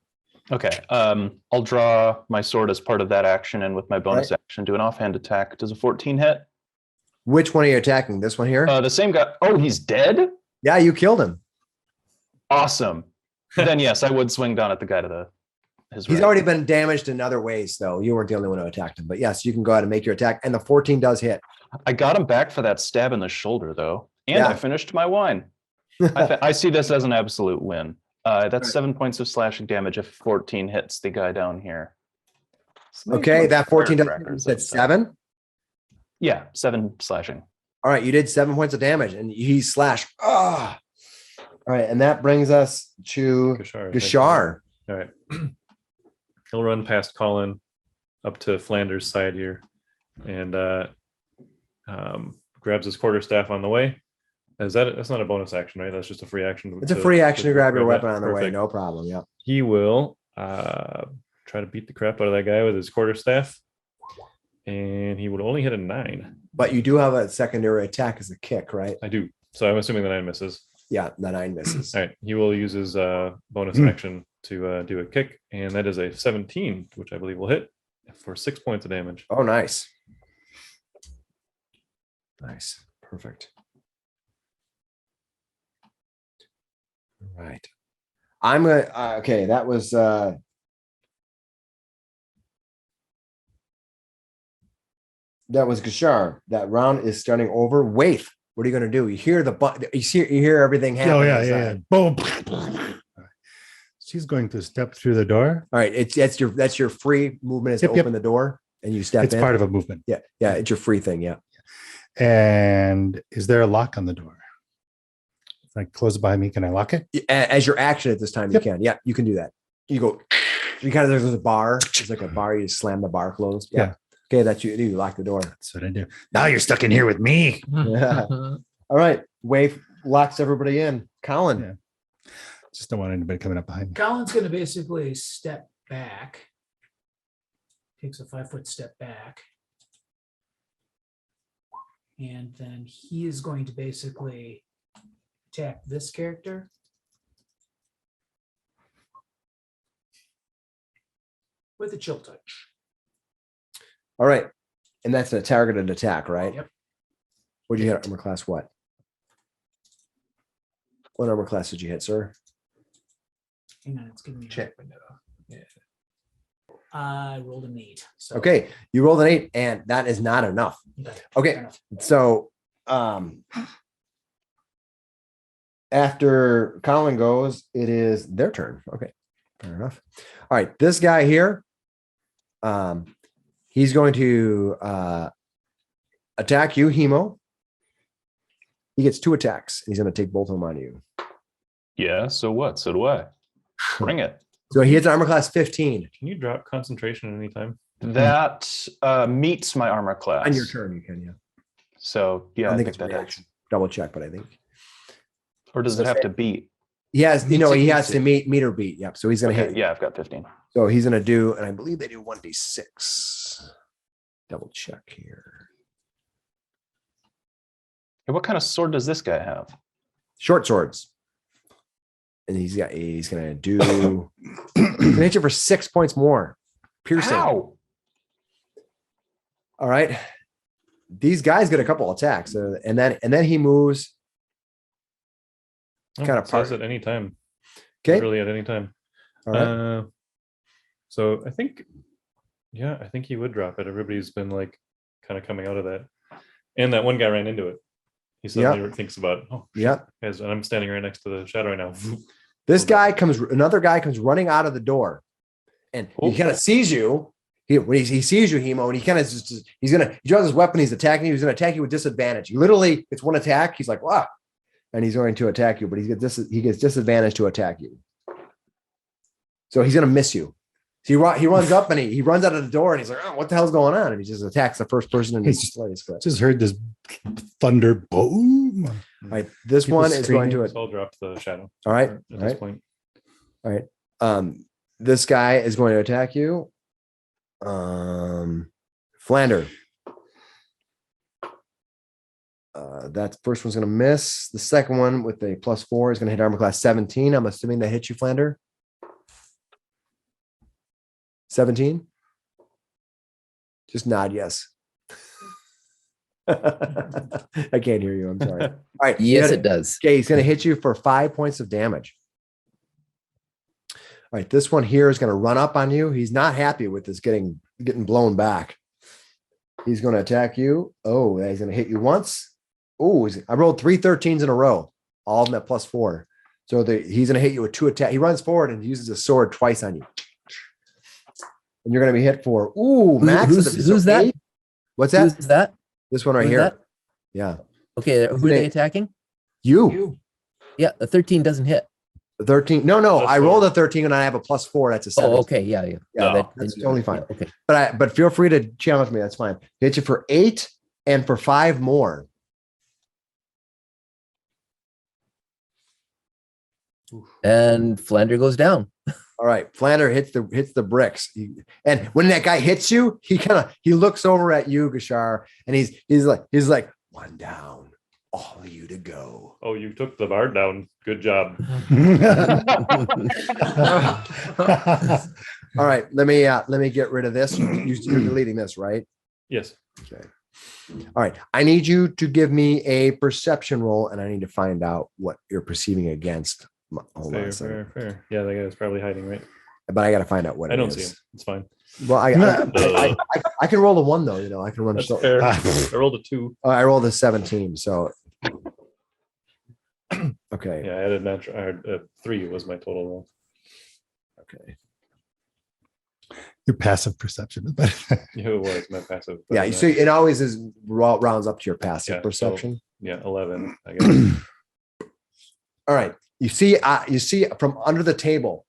Okay. I'll draw my sword as part of that action, and with my bonus action, do an offhand attack. Does a 14 hit? Which one are you attacking? This one here? The same guy. Oh, he's dead? Yeah, you killed him. Awesome. Then yes, I would swing down at the guy to his He's right. already been damaged in other ways, though. You weren't the only one who attacked him. But yes, you can go ahead and make your attack. And the 14 does hit. I got him back for that stab in the shoulder, though. And Yeah. I finished my wine. I see this as an absolute win. That's 7 points of slashing damage if 14 hits the guy down here. So Okay, that 14 does firecrackers, hit. that's, 7. Yeah, 7 slashing. All right, you did 7 points of damage, and he slashed. All right, and that brings us to Gashar. All right. He'll run past Colin up to Flanders' side here and grabs his quarterstaff on the way. That's not a bonus action, right? That's just a free action. It's a free action to grab your weapon on the way. Perfect. No problem. Yeah. He will try to beat the crap out of that guy with his quarterstaff. And he would only hit a 9. But you do have a secondary attack as a kick, right? I do. So I'm assuming the 9 misses. Yeah, the 9 misses. All right. He will use his bonus action to do a kick. And that is a 17, which I believe will hit for 6 points of damage. Oh, nice. Nice. Perfect. All right. I'm going to, okay, that was, Gashar. That round is starting over. Waif, what are you going to do? You hear you hear everything happen. Oh, yeah. Boom. She's going to step through the door. All right. That's your free movement is Yep, to yep. open the door and you step It's in. part of a movement. Yeah. Yeah. It's your free thing. Yeah. And is there a lock on the door? If I close it behind me, can I lock it? As your action at this time, Yep. you can. Yeah, you can do that. You go, you kind of, there's a bar. It's like a bar. You just slam the bar closed. Yeah. Okay. That's you do. You lock the door. That's what I do. Now you're stuck in here with me. Yeah. All right. Wave locks everybody in. Colin. Yeah. Just don't want anybody coming up behind me. Colin's going to basically step back. Takes a 5-foot step back. And then he is going to basically attack this character. With a chill touch. All right. And that's a targeted attack, right? Yep. What'd you hit? Armor class what? What armor class did you hit, sir? Hang on, it's giving me. Check window. I rolled an 8. So Okay. You rolled an 8, and that is not enough. Okay. fair enough. So after Colin goes, it is their turn. Okay. Fair enough. All right. This guy here, he's going to attack you, Hemo. He gets 2 attacks. He's going to take both of them on you. Yeah, so what? So do I. Bring it. So he hits armor class 15. Can you drop concentration at any time? That meets my armor class. On your turn, you can, yeah. So yeah, I I think think it's that hits. reaction. Double check, but I think Or does it have to beat? he has, he has Meets to meet or beat. Yep. So he's going to Okay, hit. yeah, I've got 15. So he's going to do, and I believe they do 1d6. Double check here. Hey, what kind of sword does this guy have? Short swords. And he's going to do, he's going to hit you for 6 points more. Piercing. Ow! All right. These guys get a couple attacks. And then he moves. Oh, Kind of it says part. at any time. Okay. Literally at any time. All right. So I think he would drop it. Everybody's been like kind of coming out of that. And that one guy ran into it. He suddenly thinks about, oh, Yeah. guys, and I'm standing right next to the shadow right now. Another guy comes running out of the door, and he kind of sees you. When he sees you, Hemo, and he kind of he draws his weapon. He's attacking you. He's going to attack you with disadvantage. Literally, it's one attack. He's like, wow, and he's going to attack you, but he gets disadvantage to attack you. So he's going to miss you. So he runs up and he runs out of the door, and he's like, oh, what the hell's going on? And he just attacks the first person in his place. Just heard this thunder boom. All right, this People one is going screaming. to. So I'll drop the shadow. All right, At all this right, point. all right. This guy is going to attack you. Flander. That first one's going to miss. The second one with a +4 is going to hit armor class 17. I'm assuming that hits you, Flander. 17. Just nod yes. I can't hear you. I'm sorry. All right. Yes, it does. Okay, he's going to hit you for 5 points of damage. All right, this one here is going to run up on you. He's not happy with this getting blown back. He's going to attack you. Oh, he's going to hit you once. Oh, I rolled 3 13s in a row, all of them at +4. So he's going to hit you with 2 attacks. He runs forward and uses a sword twice on you. And you're going to be hit for, max. Who's that? 8. What's that? Who's that? This one right Who's here. that? Yeah. Okay, who are they attacking? You. Yeah, the 13 doesn't hit. 13. No, That's I rolled a 13 and I have a +4. That's a 7. Oh, okay, yeah. Yeah, No, that's then totally fine. yeah, okay. But feel free to challenge me. That's fine. Hit you for 8 and for 5 more. And Flander goes down. All right. Flander hits the bricks. And when that guy hits you, he looks over at you, Gashar, and he's like, 1 down, all of you to go. Oh, you took the bard down. Good job. All right. Let me get rid of this. You're deleting this, right? Yes. Okay. All right. I need you to give me a perception roll, and I need to find out what you're perceiving against. Hold on a second. Fair. Yeah, that guy's probably hiding, right? But I got to find out what I it don't is. see him. It's fine. Well, I can roll a 1 though. I can run. That's fair. I rolled a 2. I rolled a 17. So okay. Yeah, I had I had a 3 was my total roll. Okay. Your passive perception is better. Yeah, it was my passive. Yeah. You see, it always is rounds up to your passive Yeah, so- perception. Yeah, 11. I guess. All right. You see from under the table.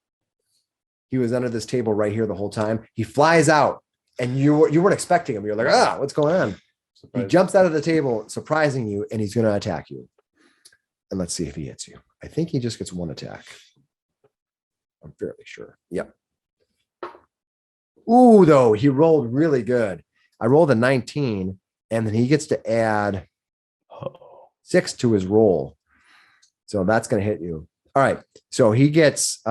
He was under this table right here the whole time. He flies out, and you weren't expecting him. You're like, what's going on? He Surprise. jumps out of the table, surprising you, and he's going to attack you. And let's see if he hits you. I think he just gets 1 attack. I'm fairly sure. Yep. Ooh, though, he rolled really good. I rolled a 19, and then he gets to add 6 to his roll. So that's going to hit you. All right. So he gets,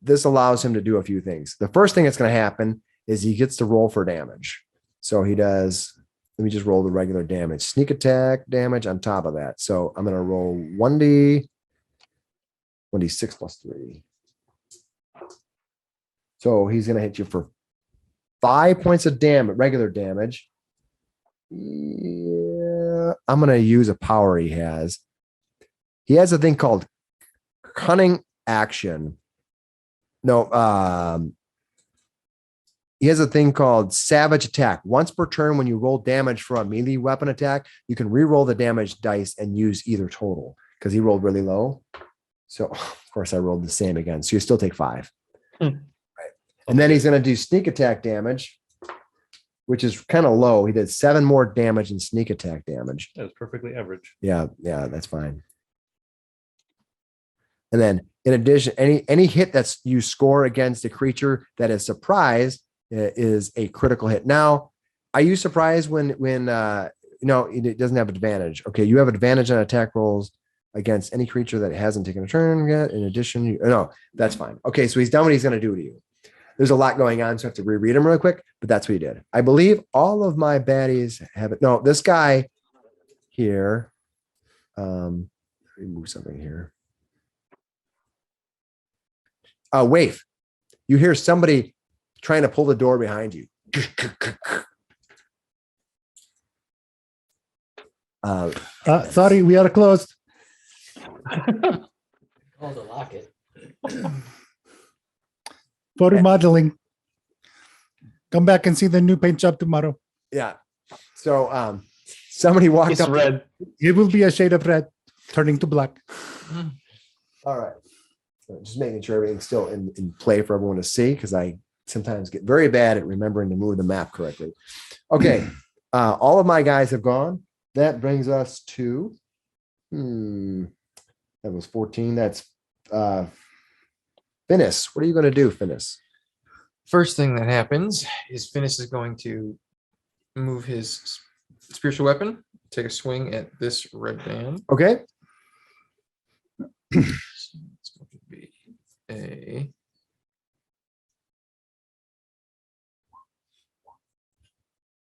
this allows him to do a few things. The first thing that's going to happen is he gets to roll for damage. So he does, let me just roll the regular damage, sneak attack damage on top of that. So I'm going to roll 1d6 plus 3. So he's going to hit you for 5 points of damage, regular damage. Yeah, I'm going to use a power he has. He has a thing called cunning action. No, he has a thing called savage attack. Once per turn, when you roll damage for a melee weapon attack, you can re-roll the damage dice and use either total because he rolled really low. So of course I rolled the same again. So you still take 5. Right. And then he's going to do sneak attack damage, which is kind of low. He did 7 more damage in sneak attack damage. That's perfectly average. Yeah, that's fine. And then in addition, any hit that's you score against a creature that is surprised is a critical hit. Now, are you surprised when no, it doesn't have advantage? Okay, you have advantage on attack rolls against any creature that hasn't taken a turn yet. In addition, no, that's fine. Okay, so he's done what he's going to do to you. There's a lot going on, so I have to reread him real quick, but that's what he did. I believe all of my baddies have it. No, this guy here, let me move something here. Wave. You hear somebody trying to pull the door behind you. Sorry, we are closed. Call to lock it. For remodeling. Come back and see the new paint job tomorrow. Yeah. So somebody walked It's up. red. It will be a shade of red, turning to black. All right. So just making sure everything's still in play for everyone to see, because I sometimes get very bad at remembering to move the map correctly. Okay. All of my guys have gone. That brings us to that was 14. That's Finis. What are you going to do, Finis? First thing that happens is Finis is going to move his spiritual weapon, take a swing at this red band. Okay. It's going to be a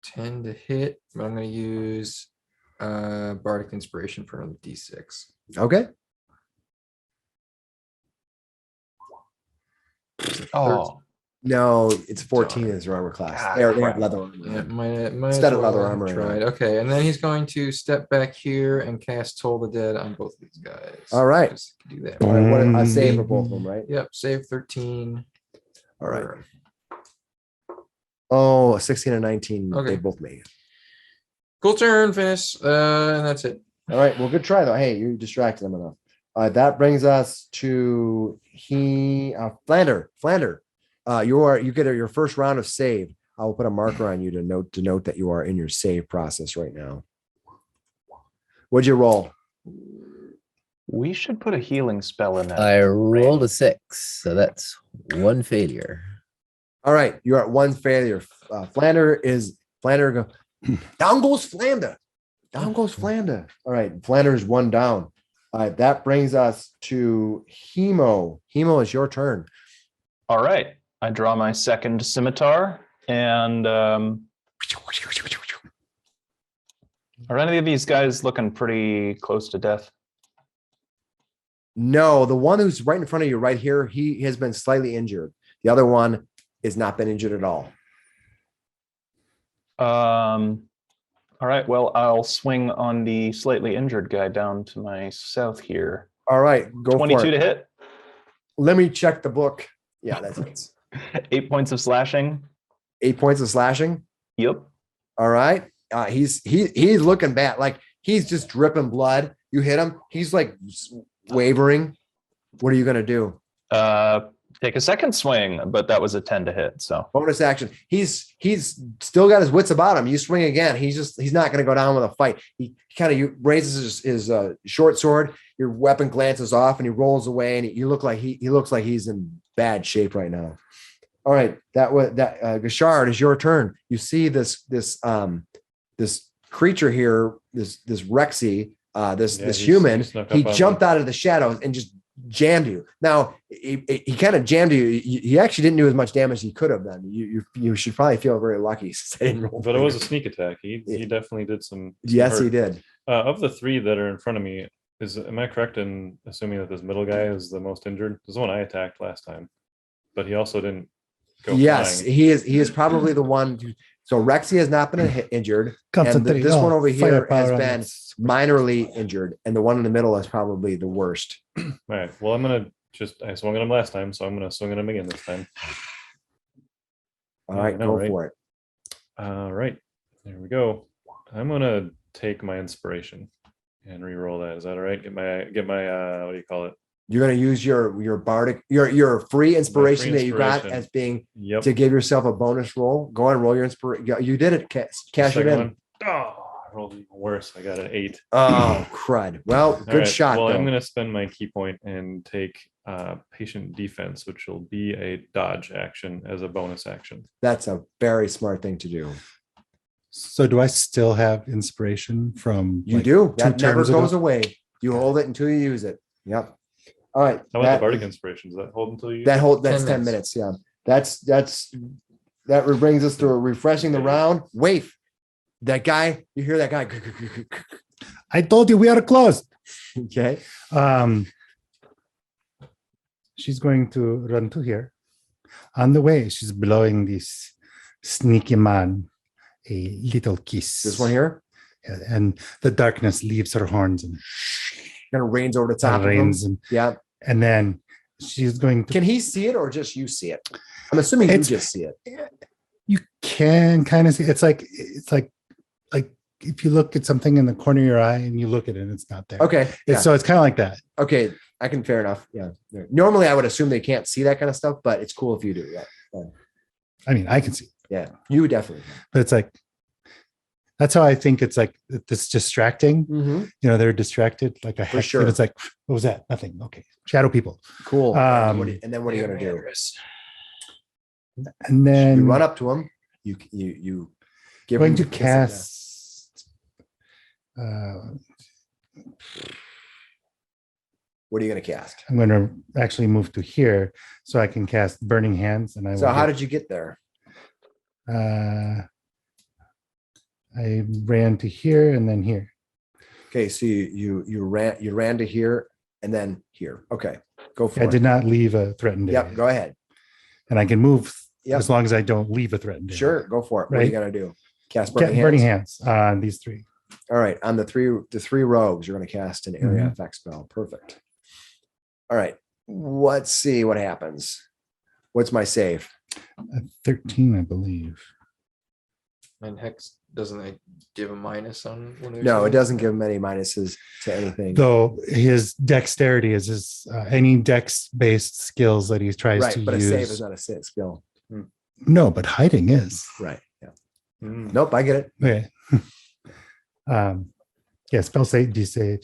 10 to hit, but I'm going to use Bardic Inspiration for another D6. Okay. Oh, No, it's 14 is your armor class. Ah, They have crap. leather armor. Yeah, might Instead as of leather well armor, yeah. tried. Okay, and then he's going to step back here and cast Toll the Dead on both of these guys. All right. Just do that. All right, what a save for both of them, right? Yep, save 13. All right. Oh, 16 and 19. Okay. They both made. Cool turn, Finis. And that's it. All right. Well, good try though. Hey, you distracted them enough. That brings us to Flander. Flander, you get your first round of save. I will put a marker on you to note that you are in your save process right now. What'd you roll? we should put a healing spell in that. I rolled a 6, so that's 1 failure. All right, you're at 1 failure. Flander go. Down goes Flander. Down goes Flander. All right, Flander is 1 down. All right, that brings us to Hemo. Hemo, is your turn. All right, I draw my second scimitar, and are any of these guys looking pretty close to death? No, the one who's right in front of you right here, he has been slightly injured. The other one has not been injured at all. All right, well, I'll swing on the slightly injured guy down to my south here. All right, go 22 for it. to hit. Let me check the book. Yeah, that's it. 8 points of slashing. 8 points of slashing. Yep. All right. He's looking bad. Like he's just dripping blood. You hit him. He's like wavering. What are you going to do? Take a second swing, but that was a 10 to hit. So Bonus action. He's still got his wits about him. You swing again. He's not going to go down with a fight. He kind of raises his short sword. Your weapon glances off and he rolls away. And he looks like he's in bad shape right now. All right, Gashard, is your turn. You see this creature here this Rexy, this Yeah, this he human, snuck he up on jumped me. out of the shadows and just jammed you. Now he kind of jammed you. He actually didn't do as much damage as he could have done. You should probably feel very lucky. Since I didn't roll But it was a sneak attack. He definitely did some yes, hurt. he did. Of the three that are in front of me, am I correct in assuming that this middle guy is the most injured? This is the one I attacked last time, but he also didn't go Yes, flying. he is. He is probably the one. So Rexy has not been injured, and Concentrate. this one over here Firepower has on been its- minorly injured, and the one in the middle is probably the worst. All right. Well, I swung at him last time, so I'm gonna swing at him again this time. All Yeah, right, I know, go right? for it. All right. There we go. I'm gonna take my inspiration and re-roll that. Is that all right? Get my what do you call it? You're going to use your bardic, your free inspiration that you got inspiration. as being Yep. to give yourself a bonus roll. Go ahead and roll your inspiration. You did it. Cash it Second in. one. Oh, I rolled even worse. I got an 8. Oh, crud. Well, All good right, shot. Well, though. I'm gonna spend my key point and take patient defense, which will be a dodge action as a bonus action. That's a very smart thing to do. So do I still have inspiration from? You like, do. 2 That never turns ago? goes away. You hold it until you use it. Yep. All right. How about the bardic inspiration? Does that hold until you? That's 10 10 minutes. Yeah. That brings us to refreshing the round. Wait. That guy, you hear that guy? I told you we are closed. Okay. She's going to run to here. On the way, she's blowing this sneaky man a little kiss. This one here And the darkness leaves her horns and kind of rains over the top of him. rains. Yeah. And then she's going to. Can he see it or just you see it? I'm assuming you It's- just see it. You can kind of see. It's like if you look at something in the corner of your eye and you look at it and it's not there. Okay. Yeah. So it's kind of like that. Okay. I can, fair enough. Yeah. Normally I would assume they can't see that kind of stuff, but it's cool if you do. Yeah. I mean, I can see, Yeah. You definitely. but it's like that's how I think it's like this distracting. Mhm. You know, they're distracted like a For heck. sure. And it's like, what was that? Nothing. Okay. Shadow people. Cool. Um, and then what are you going to do? And then You run up to him. You give going him to the kiss of death. cast. What are you going to cast? I'm going to actually move to here so I can cast Burning Hands. And I So will how get- did you get there? I ran to here and then here. Okay, so you ran to here and then here. Okay, go for I it. did not leave a threatened area. Yep, go ahead. And I can move Yep. as long as I don't leave a threatened area. Sure, go for it. What are you Right. gonna do? Cast Get burning Burning hands. Hands on these 3. All right, on the three rogues, you're gonna cast an area Mhm. effect spell. Perfect. All right, let's see what happens. What's my save? 13, I believe. And Hex doesn't it give a minus on one of their No, it saves? doesn't give him any minuses to anything. Though his dexterity is his any dex-based skills that he tries Right, to but use. a save is not a skill. No, but hiding is. Right. Yeah. Mm. Nope, I get it. Okay. Yeah, spell save DC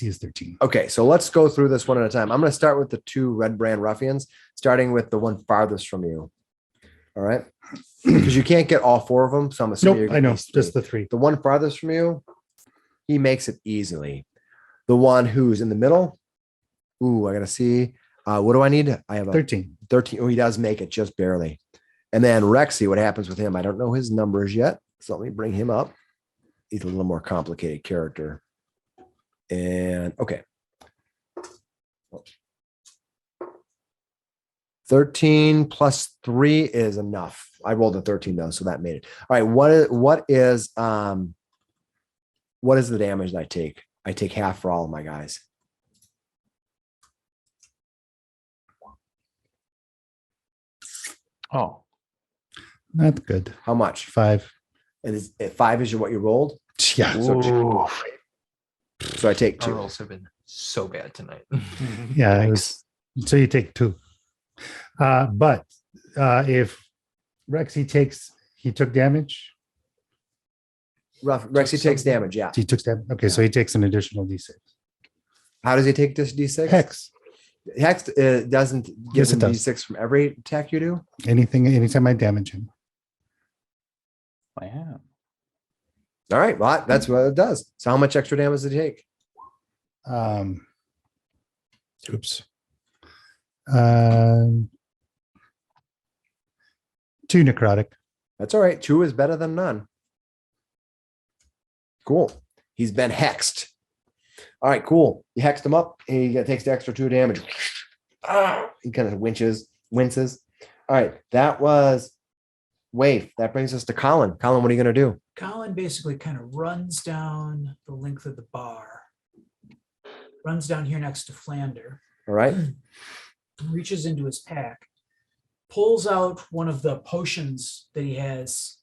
is 13. Okay, so let's go through this one at a time. I'm going to start with the 2 red brand ruffians, starting with the one farthest from you. All right, because you can't get all 4 of them, so I'm assuming Nope, you're I know, these just 3. the 3. The one farthest from you, he makes it easily. The one who's in the middle, ooh, I gotta see. What do I need? I have a 13. 13. Oh, he does make it just barely. And then Rexy, what happens with him? I don't know his numbers yet, so let me bring him up. He's a little more complicated character. And okay. 13 plus 3 is enough. I rolled a 13 though, so that made it. All right. What is the damage that I take? I take half for all of my guys. Oh, Not good. How much? 5. And is 5 is what you rolled? Yeah. So, so I take Our 2. rolls have been so bad tonight. Yeah. So you take 2. But if Rexy he took damage. Rexy takes damage. Yeah. He took damage. Okay, so he takes an additional D6. How does he take this D6? Hex. Hex doesn't give Yes, him it does. D6 from every attack you do. Anytime I damage him. I am. All right. Well, that's what it does. So how much extra damage does it take? Oops. 2 necrotic. That's all right. 2 is better than none. Cool. He's been hexed. All right, cool. You hexed him up. He takes the extra 2 damage. He kind of winces. All right, that was Wave. That brings us to Colin. Colin, what are you going to do? Colin basically kind of runs down the length of the bar, runs down here next to Flander, All right. reaches into his pack, pulls out one of the potions that he has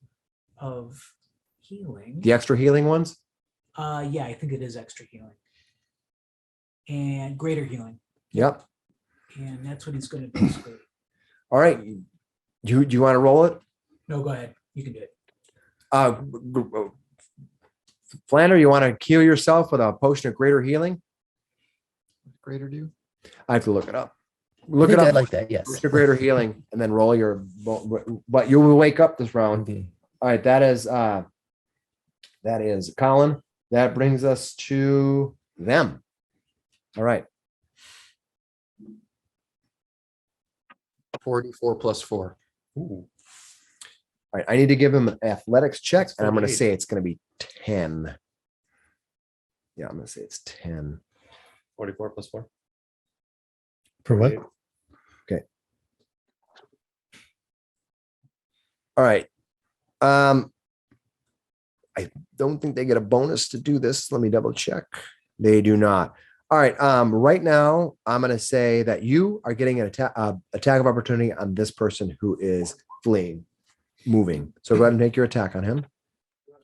of healing. The extra healing ones? Yeah, I think it is extra healing. And greater healing. Yep. And that's what he's going to basically. All right. Do you want to roll it? No, go ahead. You can do it. Flander, you want to heal yourself with a potion of greater healing? Greater do. I have to look it up. I Look it think I up. like that. Yes. Potion of greater healing, and then roll your. But you will wake up this round. Okay. All right, that is Colin. That brings us to them. All right. 44 plus 4. Ooh. All right, I need to give him an athletics check, That's and I'm going to 48. say it's going to be 10. Yeah, I'm going to say it's 10. 44 plus 4. For what? All right. I don't think they get a bonus to do this. Let me double check. They do not. All right. Right now, I'm going to say that you are getting an attack of opportunity on this person who is fleeing, moving. So go ahead and make your attack on him.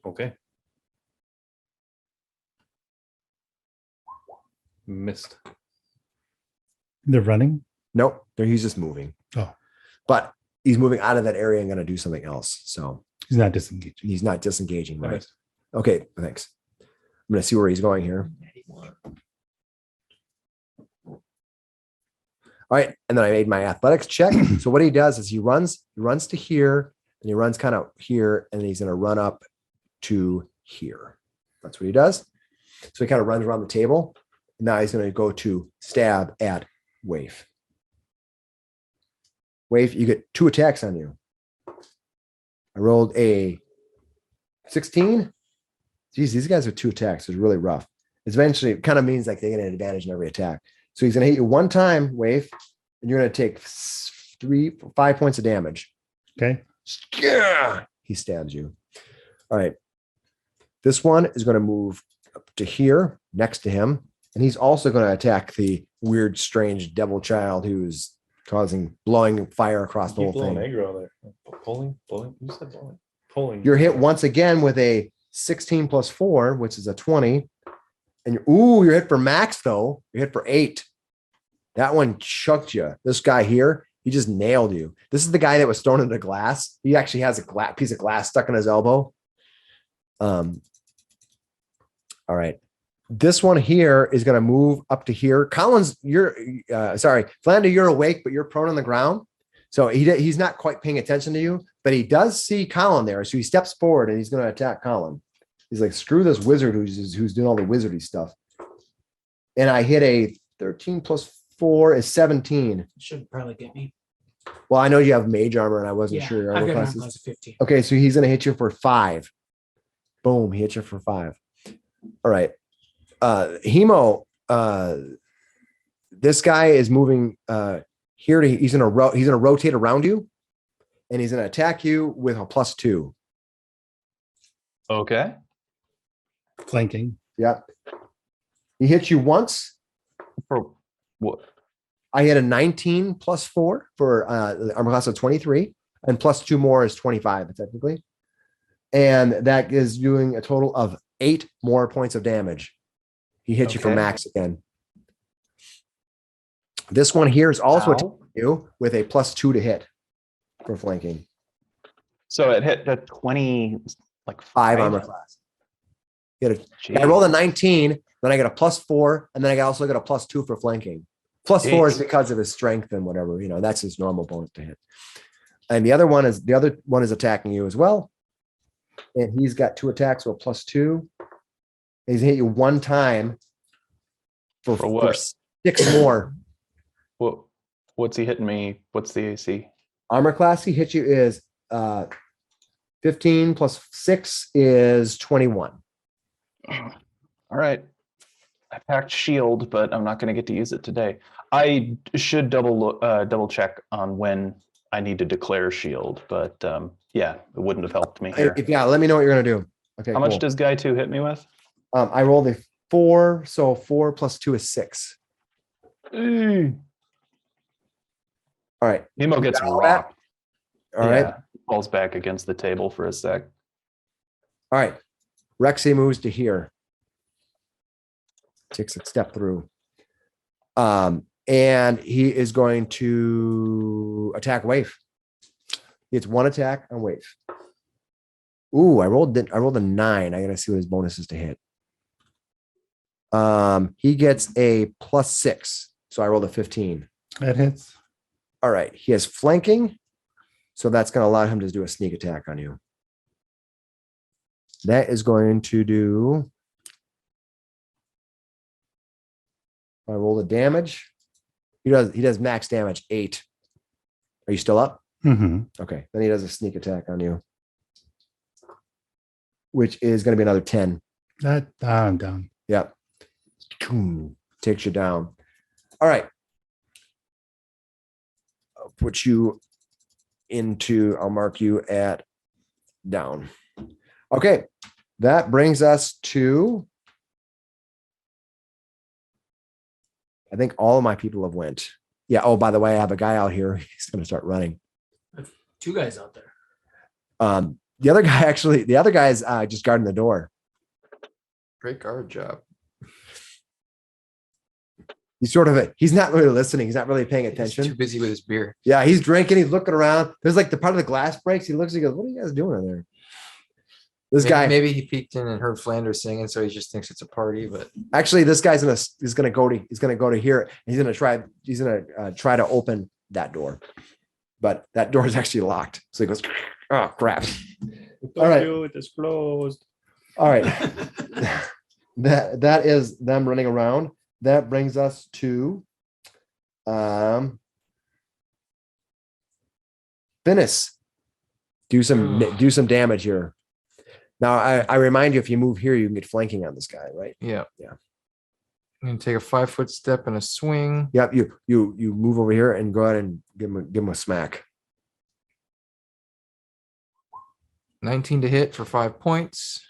Okay. Missed. They're running. Nope. He's just moving. Oh. But he's moving out of that area and going to do something else. So He's not disengaging. he's not disengaging. Right. Nice. Okay. Thanks. I'm going to see where he's going here. All right. And then I made my athletics check. So what he does is he runs to here, and he runs kind of here, and he's going to run up to here. That's what he does. So he kind of runs around the table. Now he's going to go to stab at Waif. Waif, you get 2 attacks on you. I rolled a 16. Geez, these guys are 2 attacks. It's really rough. It's eventually, it kind of means like they get an advantage in every attack. So he's going to hit you 1 time, Waif, and you're going to take 5 points of damage. Okay. Yeah, he stabs you. All right. This one is going to move up to here next to him. And he's also going to attack the weird, strange devil child who's blowing fire across the whole Blowing thing. aggro there. Pulling. You said pulling. Pulling. You're hit once again with a 16 plus 4, which is a 20. And you're hit for max, though. You're hit for 8. That one chucked you. This guy here, he just nailed you. This is the guy that was thrown into glass. He actually has a piece of glass stuck in his elbow. All right. This one here is going to move up to here. Collins, Flander, you're awake, but you're prone on the ground. So he's not quite paying attention to you, but he does see Colin there. So he steps forward and he's going to attack Colin. He's like, screw this wizard who's doing all the wizardy stuff. And I hit a 13 plus 4 is 17. Should probably get me. Well, I know you have mage armor and I wasn't sure your I've armor got class an is. class of 15. Okay, so he's going to hit you for 5. Boom, he hit you for 5. All right. Hemo, this guy is moving here he's going to rotate around you, and he's going to attack you with a +2. Okay. Flanking. Yep. He hits you once. For what? I had a 19 plus 4 for the armor class of 23, and +2 more is 25 technically. And that is doing a total of 8 more points of damage. He hits you for Okay. max again. This one here is also Ow. attacking you with a +2 to hit for flanking. So it hit a 20, like 5 armor class. I rolled a 19, then I get a +4, and then I also get a +2 for flanking. +4 is Jeez. because of his strength and whatever, that's his normal bonus to hit. And the other one is attacking you as well. and he's got 2 attacks, so a +2. He's hit you 1 time for what? 6 more. What's he hitting me? What's the AC? Armor class he hit you is 15 plus 6 is 21. All right. I packed shield, but I'm not going to get to use it today. I should double check on when I need to declare shield, but yeah, it wouldn't have helped me here. Yeah, let me know what you're gonna do. Okay. How much does guy 2 hit me with? I rolled a 4, so 4 plus 2 is 6. All right. Nemo gets all that? rocked. All right. Falls back against the table for a sec. All right. Rexy moves to here. Takes a step through. And he is going to attack Wave. It's 1 attack on Wave. Ooh, I rolled a 9. I gotta see what his bonus is to hit. He gets a +6. So I rolled a 15. That hits. All right. He has flanking. So that's going to allow him to do a sneak attack on you. That is going to do. I roll the damage. He does max damage 8. Are you still up? Mm-hmm. Okay. Then he does a sneak attack on you, which is going to be another 10. I'm down. Yep. Takes you down. All right. I'll put you I'll mark you at down. Okay. That brings us to, I think all of my people have went. Yeah. Oh, by the way, I have a guy out here. He's going to start running. 2 guys out there. The other guy's just guarding the door. Great guard job. He's not really listening. He's not really paying attention. He's too busy with his beer. Yeah, he's drinking. He's looking around. There's like the part of the glass breaks. He looks and goes, "What are you guys doing in there?" This guy, maybe he peeked in and heard Flanders singing, so he just thinks it's a party. But actually, this guy's gonna go to here. He's gonna try to open that door, but that door is actually locked. So he goes, "Oh crap!" All right, it is closed. all right. that is them running around. That brings us to Finis. Do some damage here. Now I remind you, if you move here, you can get flanking on this guy, right? yeah. Yeah. I'm gonna take a 5-foot step and a swing. Yep. You move over here and go ahead and give him a smack. 19 to hit for 5 points.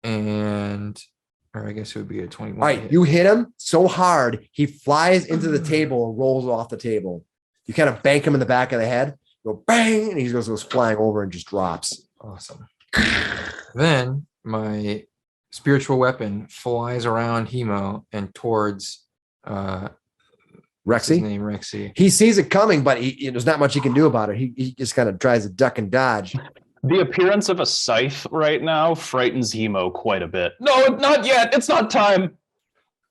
Or I guess it would be a 21. All right, you hit him so hard, he flies into the table and rolls off the table. You kind of bank him in the back of the head, go bang, and he goes flying over and just drops. Awesome. Then my spiritual weapon flies around Hemo and towards what's his Rexy? name, Rexy. He sees it coming, but there's not much he can do about it. He just kind of tries to duck and dodge. The appearance of a scythe right now frightens Hemo quite a bit. No, not yet. It's not time.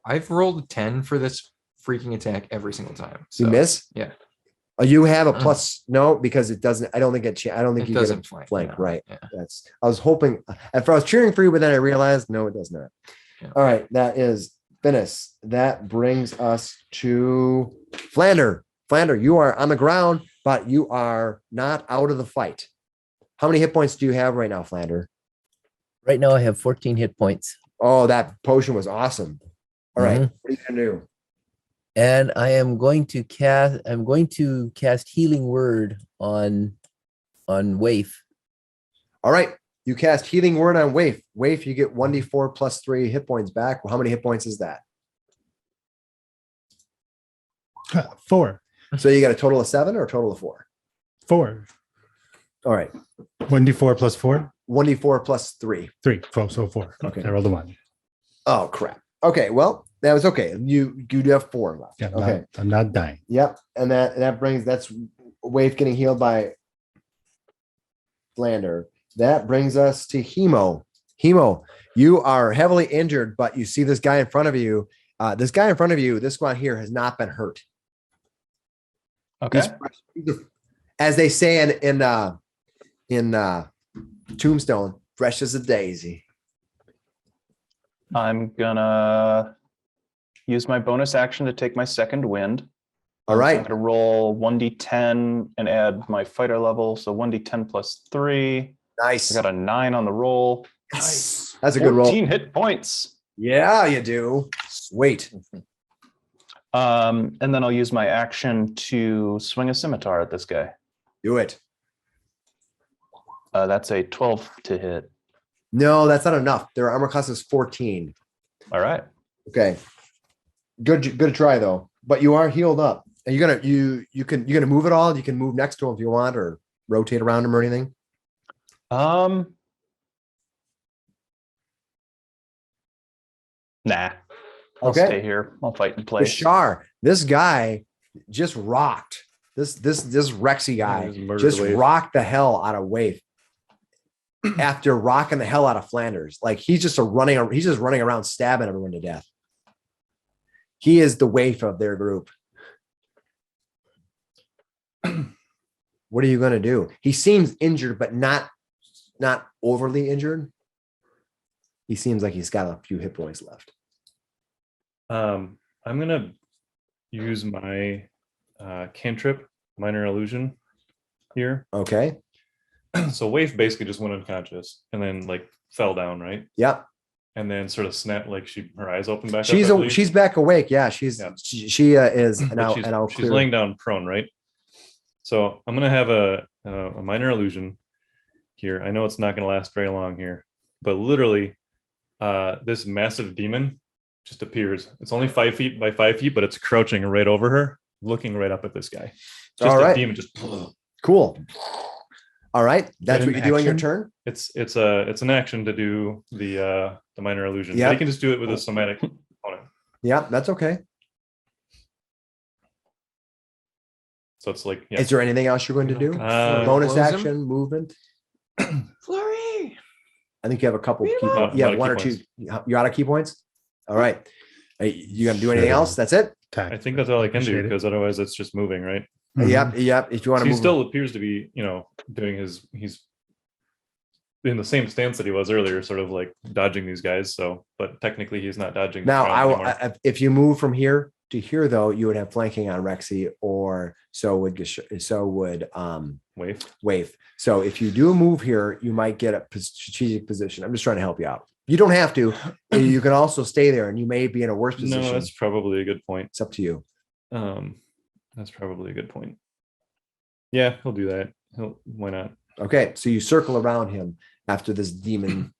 I've rolled a 10 for this freaking attack every single time. You miss? Yeah. Oh, you have a plus? No, because it doesn't. I don't think you doesn't get a flank. flank, No. right? Yeah. I was hoping. At first, I was cheering for you, but then I realized no, it does not. Yeah. All right, that is Finis. That brings us to Flander. Flander, you are on the ground, but you are not out of the fight. How many hit points do you have right now, Flander? Right now, I have 14 hit points. Oh, that potion was awesome. All right, Mhm. what are you gonna do? And I am going to cast Healing Word on Waif. All right, you cast Healing Word on Waif. Waif, you get 1d4 plus 3 hit points back. Well, how many hit points is that? 4. So you got a total of 7 or a total of 4? 4. All right, 1d4 plus 4. 1d4 plus 3. 3. So 4. Okay. I rolled a 1. Oh crap. Okay, well that was okay. You do have 4 left. Yeah. Okay. I'm not dying. Yep. And that's Wave getting healed by Flander. That brings us to Hemo. Hemo, you are heavily injured, but you see this guy in front of you. This one here has not been hurt. Okay. As they say in in Tombstone, fresh as a daisy. I'm gonna use my bonus action to take my second wind. All So right. I'm gonna roll 1d10 and add my fighter level. So 1d10 plus 3. Nice. I got a 9 on the roll. Nice. That's a good roll. 14 hit points. Yeah, you do. Sweet. And then I'll use my action to swing a scimitar at this guy. Do it. That's a 12 to hit. No, that's not enough. Their armor class is 14. All right. Okay. Good try though. But you are healed up. And you're gonna move it all. You can move next to him if you want, or rotate around him or anything. Nah. I'll Okay. stay here. I'll fight in place. Bashar, this guy just rocked. This Rexy guy Just murdered just Waif. rocked the hell out of Waif. After rocking the hell out of Flanders. Like he's just running around stabbing everyone to death. He is the waif of their group. What are you going to do? He seems injured, but not overly injured. He seems like he's got a few hit points left. I'm gonna use my cantrip, minor illusion here. Okay. So Waif basically just went unconscious and then like fell down, right? Yep. And then sort of snapped, like her eyes opened back up. I believe. She's back awake. Yeah, she is But she's laying down prone, right? So I'm gonna have a minor illusion here. I know it's not gonna last very long here, but literally, this massive demon just appears. It's only 5 feet by 5 feet, but it's crouching right over her, looking right up at this guy. Just All right. a demon, just cool. All right, that's an what you do on your action? turn. it's an action to do the minor illusion. Yeah. But he can just do it with a somatic component. Yeah, that's okay. So it's like, yeah. Is there anything else you're going to do? Bonus Close him? action, movement. Flurry. I think you have a couple key up. points. You have Out of one key or two. You're out of key points. All right. You gonna do anything Sure. else? That's it. I think that's all I can do, Appreciate it. because otherwise it's just moving, right? Mhm. Yep. If you want So to he move, still appears to be, doing he's in the same stance that he was earlier, sort of like dodging these guys. So, but technically he's not dodging. the now, crowd anymore. if you move from here to here, though, you would have flanking on Rexy, or so would Wave. Waif. So if you do move here, you might get a strategic position. I'm just trying to help you out. You don't have to. You can also stay there, and you may be in a worse position. No, that's probably a good point. It's up to you. That's probably a good point. Yeah, he'll do that. Why not? Okay, so you circle around him after this demon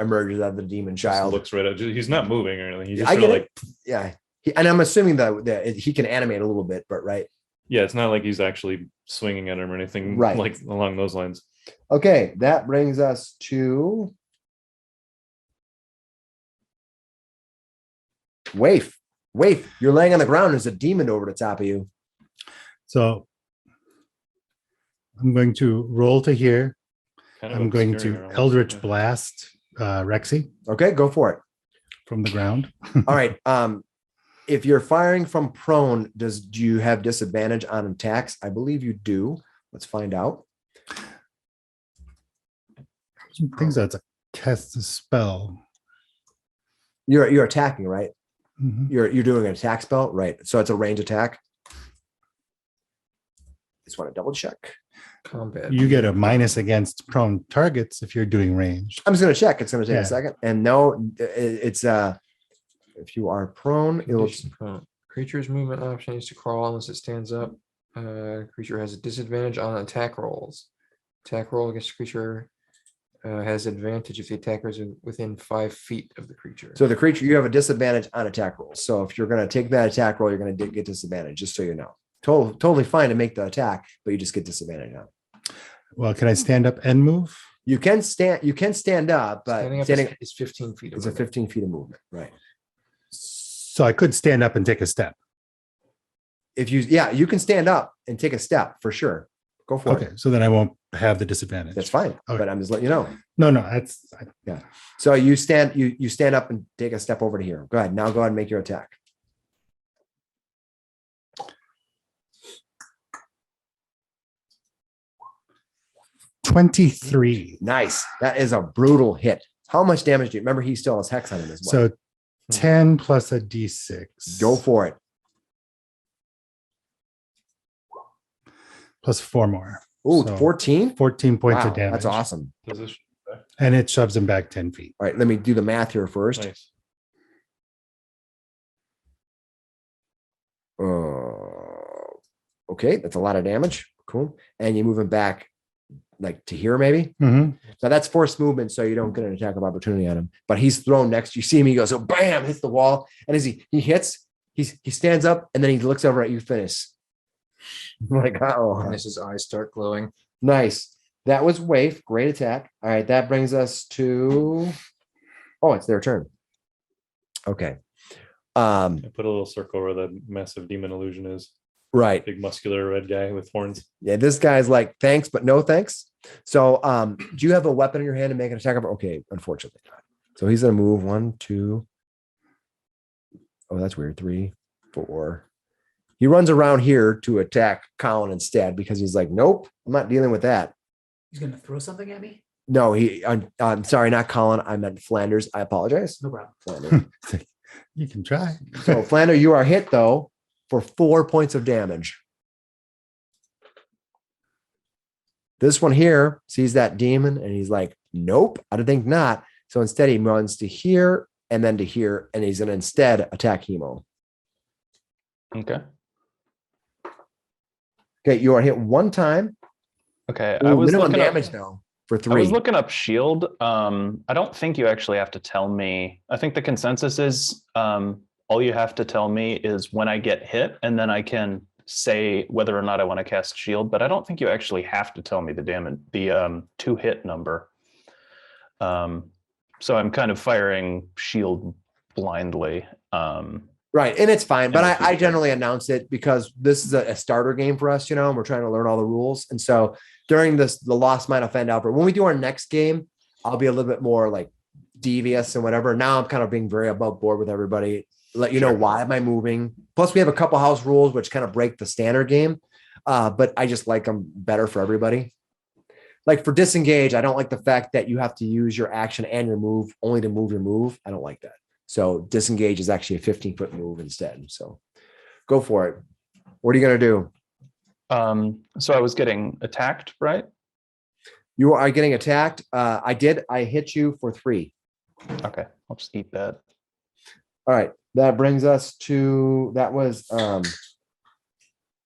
emerges out of the demon Just child. looks right at. He's not moving or anything. He's just I sort get of it. like, Yeah, and I'm assuming that he can animate a little bit, but right. yeah, it's not like he's actually swinging at him or anything, Right. like along those lines. Okay, that brings us to Waif. Waif, you're laying on the ground. There's a demon over the top of you. So I'm going to roll to here. Kind of I'm going obscuring to her almost, Eldritch yeah. Blast Rexy Okay, go for it. from the ground. All right. If you're firing from prone, do you have disadvantage on attacks? I believe you do. Let's find out. Things that's a cast a spell. You're attacking, right? Mhm. You're doing an attack spell, right? So it's a range attack. Just want to double check. Combat. You get a minus against prone targets if you're doing range. I'm just going to check. It's going to take Yeah. a second. And no, it's if you are prone, it'll Condition prone. Creature's movement option is to crawl unless it stands up. Creature has a disadvantage on attack rolls. Attack roll against creature has advantage if the attacker is within 5 feet of the creature. so the creature, you have a disadvantage on attack rolls. So if you're going to take that attack roll, you're going to get disadvantage, just so you know. Totally fine to make the attack, but you just get disadvantage on it. Well, can I stand up and move? You can stand up, but standing up is 15 feet. it's a 15 feet of movement, right? So I could stand up and take a step. If you can stand up and take a step for sure. Go for Okay, it. so then I won't have the disadvantage. That's fine. Okay. But I'm just letting you know. No, that's So you stand up and take a step over to here. Go ahead. Now go ahead and make your attack. 23. Nice. That is a brutal hit. How much damage do you remember? He still has hex on him as well. So 10 plus a d6. Go for it. Plus 4 more. Ooh, So 14? 14 points Wow, of damage. that's awesome. Position. And it shoves him back 10 feet. All right, let me do the math here first. Nice. Okay, that's a lot of damage. Cool. And you move him back like to here, maybe. Mhm. So that's forced movement, so you don't get an attack of opportunity on him. But he's thrown next. You see him, he goes, so bam, hits the wall. And as he hits, he stands up and then he looks over at you, Finis. Like, oh, And his eyes start glowing. nice. That was Waif. Great attack. All right, that brings us to it's their turn. Okay. I put a little circle where the massive demon illusion is. Right. Big muscular red guy with horns. Yeah, this guy's like, thanks, but no thanks. So do you have a weapon in your hand to make an attack? Okay, unfortunately not. So he's gonna move 1, 2. Oh, that's weird. 3, 4. He runs around here to attack Colin instead because he's like, nope, I'm not dealing with that. He's gonna throw something at me. No, I'm sorry, not Colin. I meant Flanders. I apologize. No problem. Flanders. You can try. So Flanders, you are hit though for 4 points of damage. This one here sees that demon and he's like, nope, I think not. So instead he runs to here and then to here, and he's gonna instead attack Hemo. Okay. Okay, you are hit 1 time. Okay. Ooh, I was minimum looking damage up, now for I 3. was looking up shield. I don't think you actually have to tell me. I think the consensus is all you have to tell me is when I get hit, and then I can say whether or not I want to cast shield. But I don't think you actually have to tell me the damage, the 2 hit number. So I'm kind of firing shield blindly. Right, and it's fine, but And I generally announce it because this is a starter game for us, and we're trying to learn all the rules. And so during the Lost Mine of Phandelver, when we do our next game, I'll be a little bit more like devious and whatever. Now I'm kind of being very above board with everybody. Let you know why am I moving. Plus, we have a couple house rules which kind of break the standard game, but I just like them better for everybody. Like for Disengage, I don't like the fact that you have to use your action and your move only to move your move. I don't like that. So Disengage is actually a 15-foot move instead. So go for it. What are you going to do? So I was getting attacked, right? You are getting attacked. I hit you for 3. Okay. I'll just eat that. All right. That brings us to, that was them.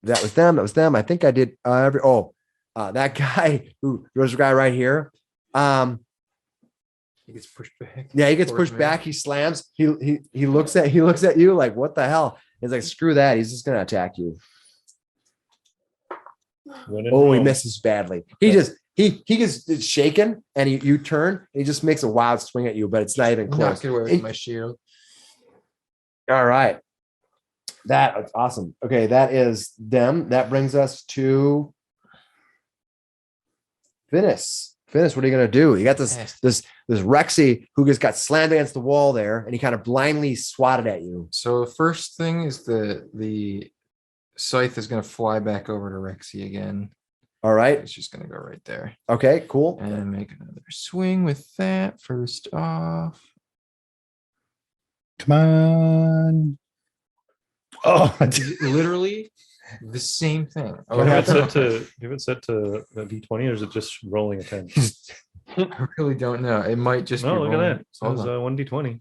That was them. I think I did that guy there's a guy right here. He gets pushed back. Yeah, he gets pushed back. He slams. He looks at you like, what the hell? He's like, screw that. He's just gonna attack you. Oh, he misses badly. He gets shaken, and you turn. And he just makes a wild swing at you, but it's not even close. Knock it away with my shield. All right, that's awesome. Okay, that is them. That brings us to Finis. Finis, what are you gonna do? You got this Rexy who just got slammed against the wall there, and he kind of blindly swatted at you. So first thing is the scythe is going to fly back over to Rexy again. All right. It's just going to go right there. Okay, cool. And make another swing with that first off. Come on. Oh, Literally the same thing. Do you have it set to the D20 or is it just rolling a 10? I really don't know. It might just No, be look at rolling. that. So it's 1D20.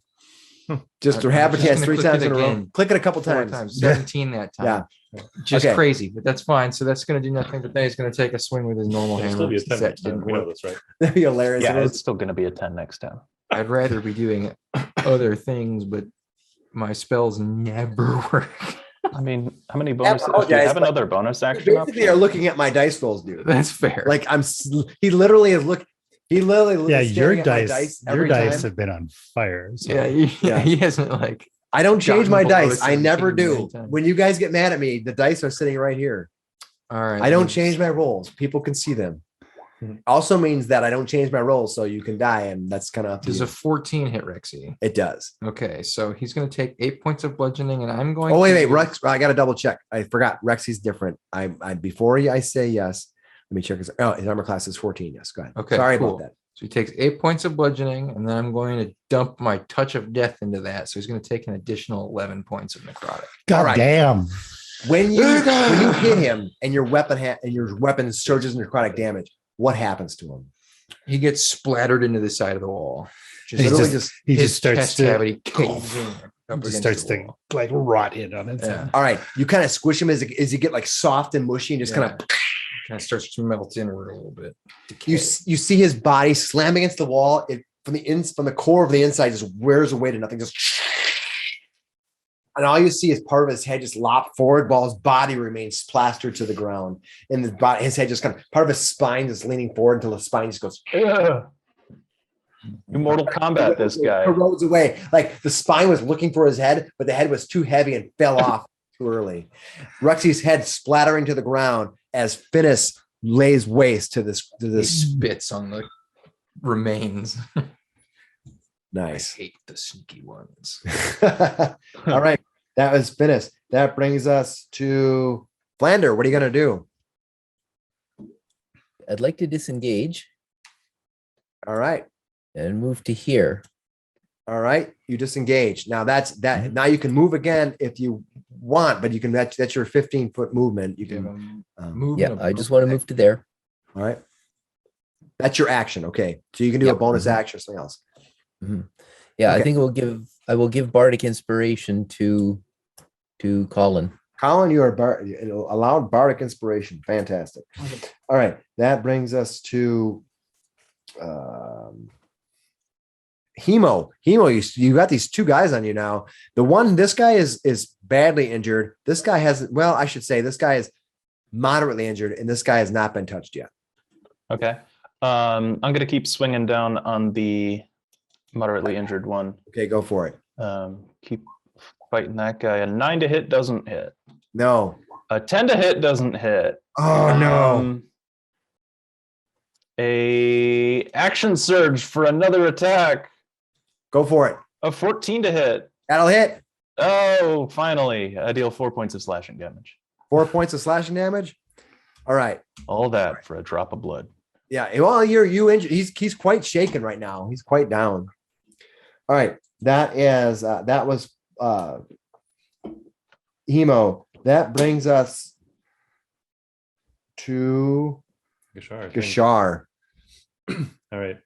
Just I'm habitats just gonna 3 click times it in a row. again. Click it a couple 4 times. 17 that time. Yeah. Just Okay. crazy, but that's fine. So that's going to do nothing. But then he's going to take a swing with his normal It'll hammer. still be a since 10 that next time. didn't We know work. this, right? That'd be hilarious. Yeah, it's still going to be a 10 next time. I'd rather be doing other things, but my spells never work. I mean, how many bonuses? Do you apologize, have but another bonus You action basically option? are looking at my dice rolls, dude. That's fair. Like he literally is he literally yeah, is your staring at my dice, your every dice time. have been on fire. So. yeah, he hasn't like. I don't change gotten my below dice. I never 17 do. many times. When you guys get mad at me, the dice are sitting right here. All right. I don't change my rolls. People can see them. Also means that I don't change my rolls, so you can die, and that's kind of up to Does you. a 14 hit Rexy? It does. Okay, so he's going to take 8 points of bludgeoning, and I'm going. Oh wait, to wait, do- Rex. I got to double check. I forgot. Rexy's different. I before I say yes, me check his. Oh, his armor class is 14. Yes, go ahead. Okay, Sorry cool. about that. So he takes 8 points of bludgeoning, and then I'm going to dump my touch of death into that. So he's going to take an additional 11 points of necrotic. God right. damn. When you hit him and your weapon surges necrotic damage, what happens to him? He gets splattered into the side of the wall. He Literally just, he his just starts chest to cavity caves in. Up just against starts the to wall. like rot in on it. Yeah. All right, you kind of squish him as he get like soft and mushy and just kind of Kind of starts to melt inward a little bit. you see his body slam against the wall. It from the core of the inside just wears away to nothing. Just and all you see is part of his head just lop forward while his body remains plastered to the ground. And his head just kind of part of his spine is leaning forward until the spine just goes. Ugh. Mortal Kombat, this guy. Corrodes away. Like the spine was looking for his head, but the head was too heavy and fell off too early. Ruxy's head splattering to the ground as Finis lays waste to this. He spits on the remains. Nice. I hate the sneaky ones. All right. That was Finis. That brings us to Flander. What are you going to do? I'd like to disengage All right. and move to here. All right. You disengage. Now that's that. Now you can move again if you want, but you can, that's your 15-foot movement. You can move. Yeah, I just want to move to there. All right. That's your action. Okay. So you can do a Yep. bonus action or something else. Yeah, Okay. I think I will give bardic inspiration to Colin. Colin, you are allowed bardic inspiration. Fantastic. All right. That brings us to Hemo. You got these two guys on you now. This guy is badly injured. This guy hasn't, well, I should say this guy is moderately injured and this guy has not been touched yet. Okay. I'm going to keep swinging down on the moderately injured one. Okay, go for it. Keep fighting that guy. A 9 to hit doesn't hit. No. A 10 to hit doesn't hit. Oh, no. A action surge for another attack. Go for it. A 14 to hit. That'll hit. Oh, finally. I deal 4 points of slashing damage. 4 points of slashing damage. All right. All that for a drop of blood. Yeah. Well, you injured. He's quite shaken right now. He's quite down. All right. That was Hemo. That brings us to Gashar. All right.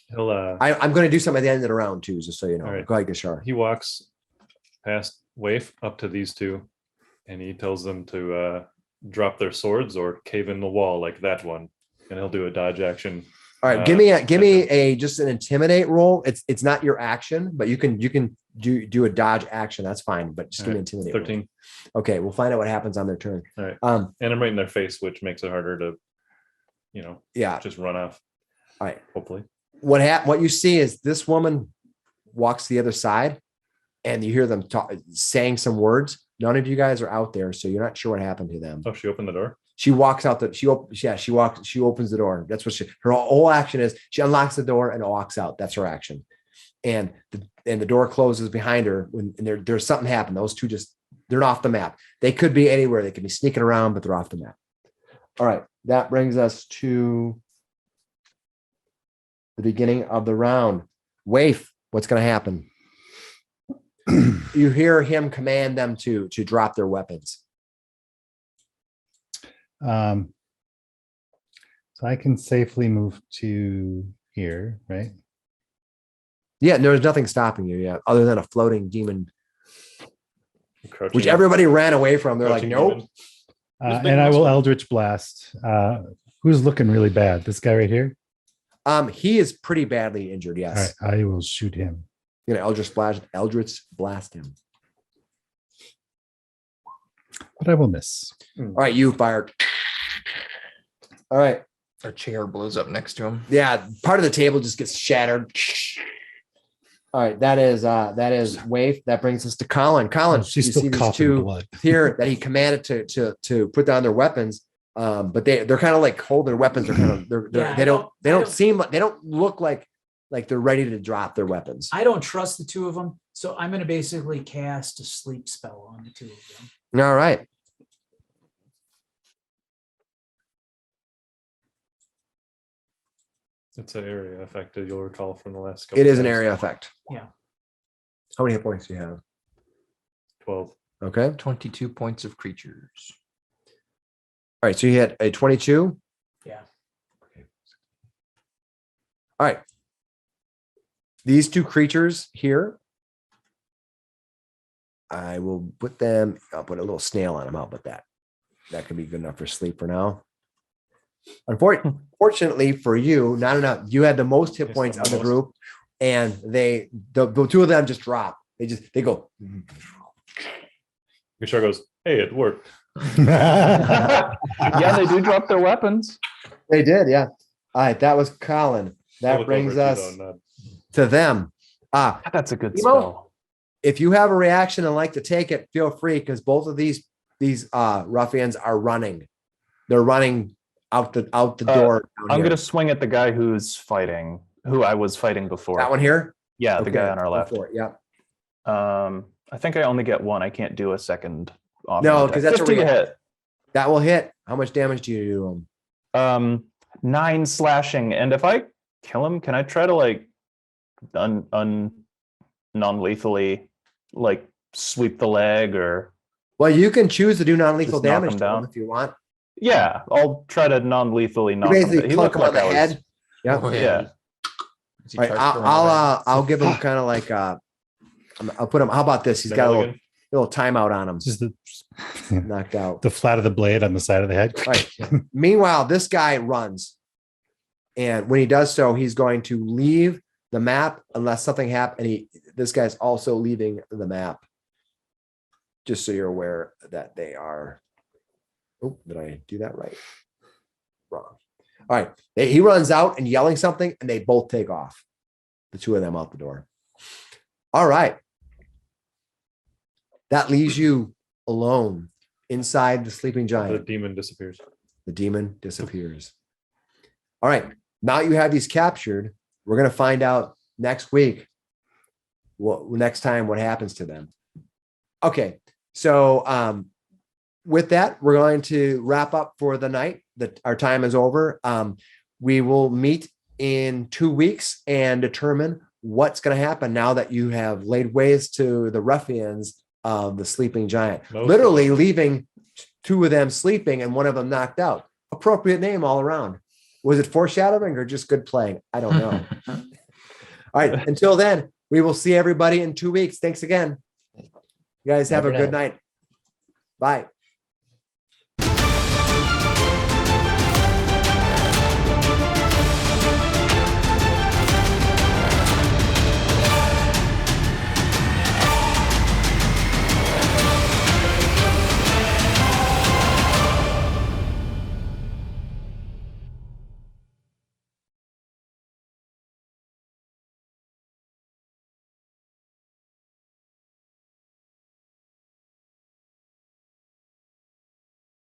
He'll I'm going to do something at the end of the round too, just so you know. All right. Go ahead, Gashar. he walks past Waif up to these two, and he tells them to drop their swords or cave in the wall like that one, and he'll do a dodge action. All right, give me a just an intimidate roll. It's not your action, but you can do a dodge action. That's fine, but just give me an intimidate. 13. Roll. Okay, we'll find out what happens on their turn. All right. And I'm right in their face, which makes it harder to, yeah. just run off. All right. Hopefully. What you see is this woman walks the other side, and you hear them saying some words. None of you guys are out there, so you're not sure what happened to them. Oh, she opened the door. She walks out she opens the door. That's what her whole action is. She unlocks the door and walks out. That's her action. And the door closes behind her and there's something happened. Those two they're off the map. They could be anywhere. They could be sneaking around, but they're off the map. All right. That brings us to the beginning of the round. Waif, what's going to happen? You hear him command them to drop their weapons. So I can safely move to here, right? Yeah, there's nothing stopping you yet, other than a floating demon, Crouching which up. everybody ran away from. They're like, Crouching nope. demon. And I will Eldritch Blast. Who's looking really bad? This guy right here? He is pretty badly injured. Yes. All right, I will shoot him. You know, Eldritch blast him. But I will miss. All right, you fired. All right. A chair blows up next to him. Yeah, part of the table just gets shattered. All right, that is Waif. That brings us to Colin. Colin, you She's see still these coughing two blood. here that he commanded to put down their weapons. But they're kind of like holding their weapons. They're kind of Yeah, they don't look like they're ready to drop their weapons. I don't trust the two of them, so I'm going to basically cast a sleep spell on the two of them. All right. It's an area effect that you'll recall from the last couple. It is an times. area effect. Yeah. How many hit points do you have? 12. Okay. 22 points of creatures. All right. So you hit a 22. Yeah. All right. These two creatures here, I will put them, I'll put a little snail on them. How about that? That could be good enough for sleep for now. Unfortunately for you, not enough. You had the most hit Yes, points the of the most. group, and the two of them just drop. They go. Your shark goes, hey, it worked. Yeah, they do drop their weapons. They did, yeah. All right, that was Colin. That Look brings over at us you, though, to them. That's a good Emo? spell. If you have a reaction and like to take it, feel free, because both of these ruffians are running. They're running out the door. down I'm here. gonna swing at the guy who I was fighting before. That one here. Yeah, the Okay, guy on our go left. for it, yeah. I think I only get one. I can't do a second. No, 'cause that's a 15 to react. hit. That will hit. How much damage do you do to them? 9 slashing, and if I kill him, can I try to like non-lethally like sweep the leg or? Well, you can choose to do non-lethal Just knock damage him to them down? if you want. Yeah, I'll try to non-lethally You knock him down. basically He clunk looked him on like the I was. head. Yeah. Oh, Yeah. As he All right, tries to run away. I'll give him kind of like I'll put him. How about this? He's got a Milligan. little timeout on him. Just Knocked out. the flat of the blade on the side of the head. All right. Meanwhile, this guy runs, and when he does so, he's going to leave the map unless something happens. This guy's also leaving the map. Just so you're aware that they are. Oh, did I do that right? Wrong. All right. He runs out and yelling something, and they both take off. The two of them out the door. All right. That leaves you alone inside the sleeping The giant. demon disappears. The demon disappears. All right. Now you have these captured. We're going to find out next week next time what happens to them. Okay. So with that, we're going to wrap up for the night. Our time is over. We will meet in 2 weeks and determine what's going to happen now that you have laid waste to the ruffians of the sleeping giant. Most Literally leaving two of them sleeping and one of them knocked out. Appropriate name all around. Was it foreshadowing or just good playing? I don't know. All right. Until then, we will see everybody in 2 weeks. Thanks again. You guys have Bye a for good now. night. Bye.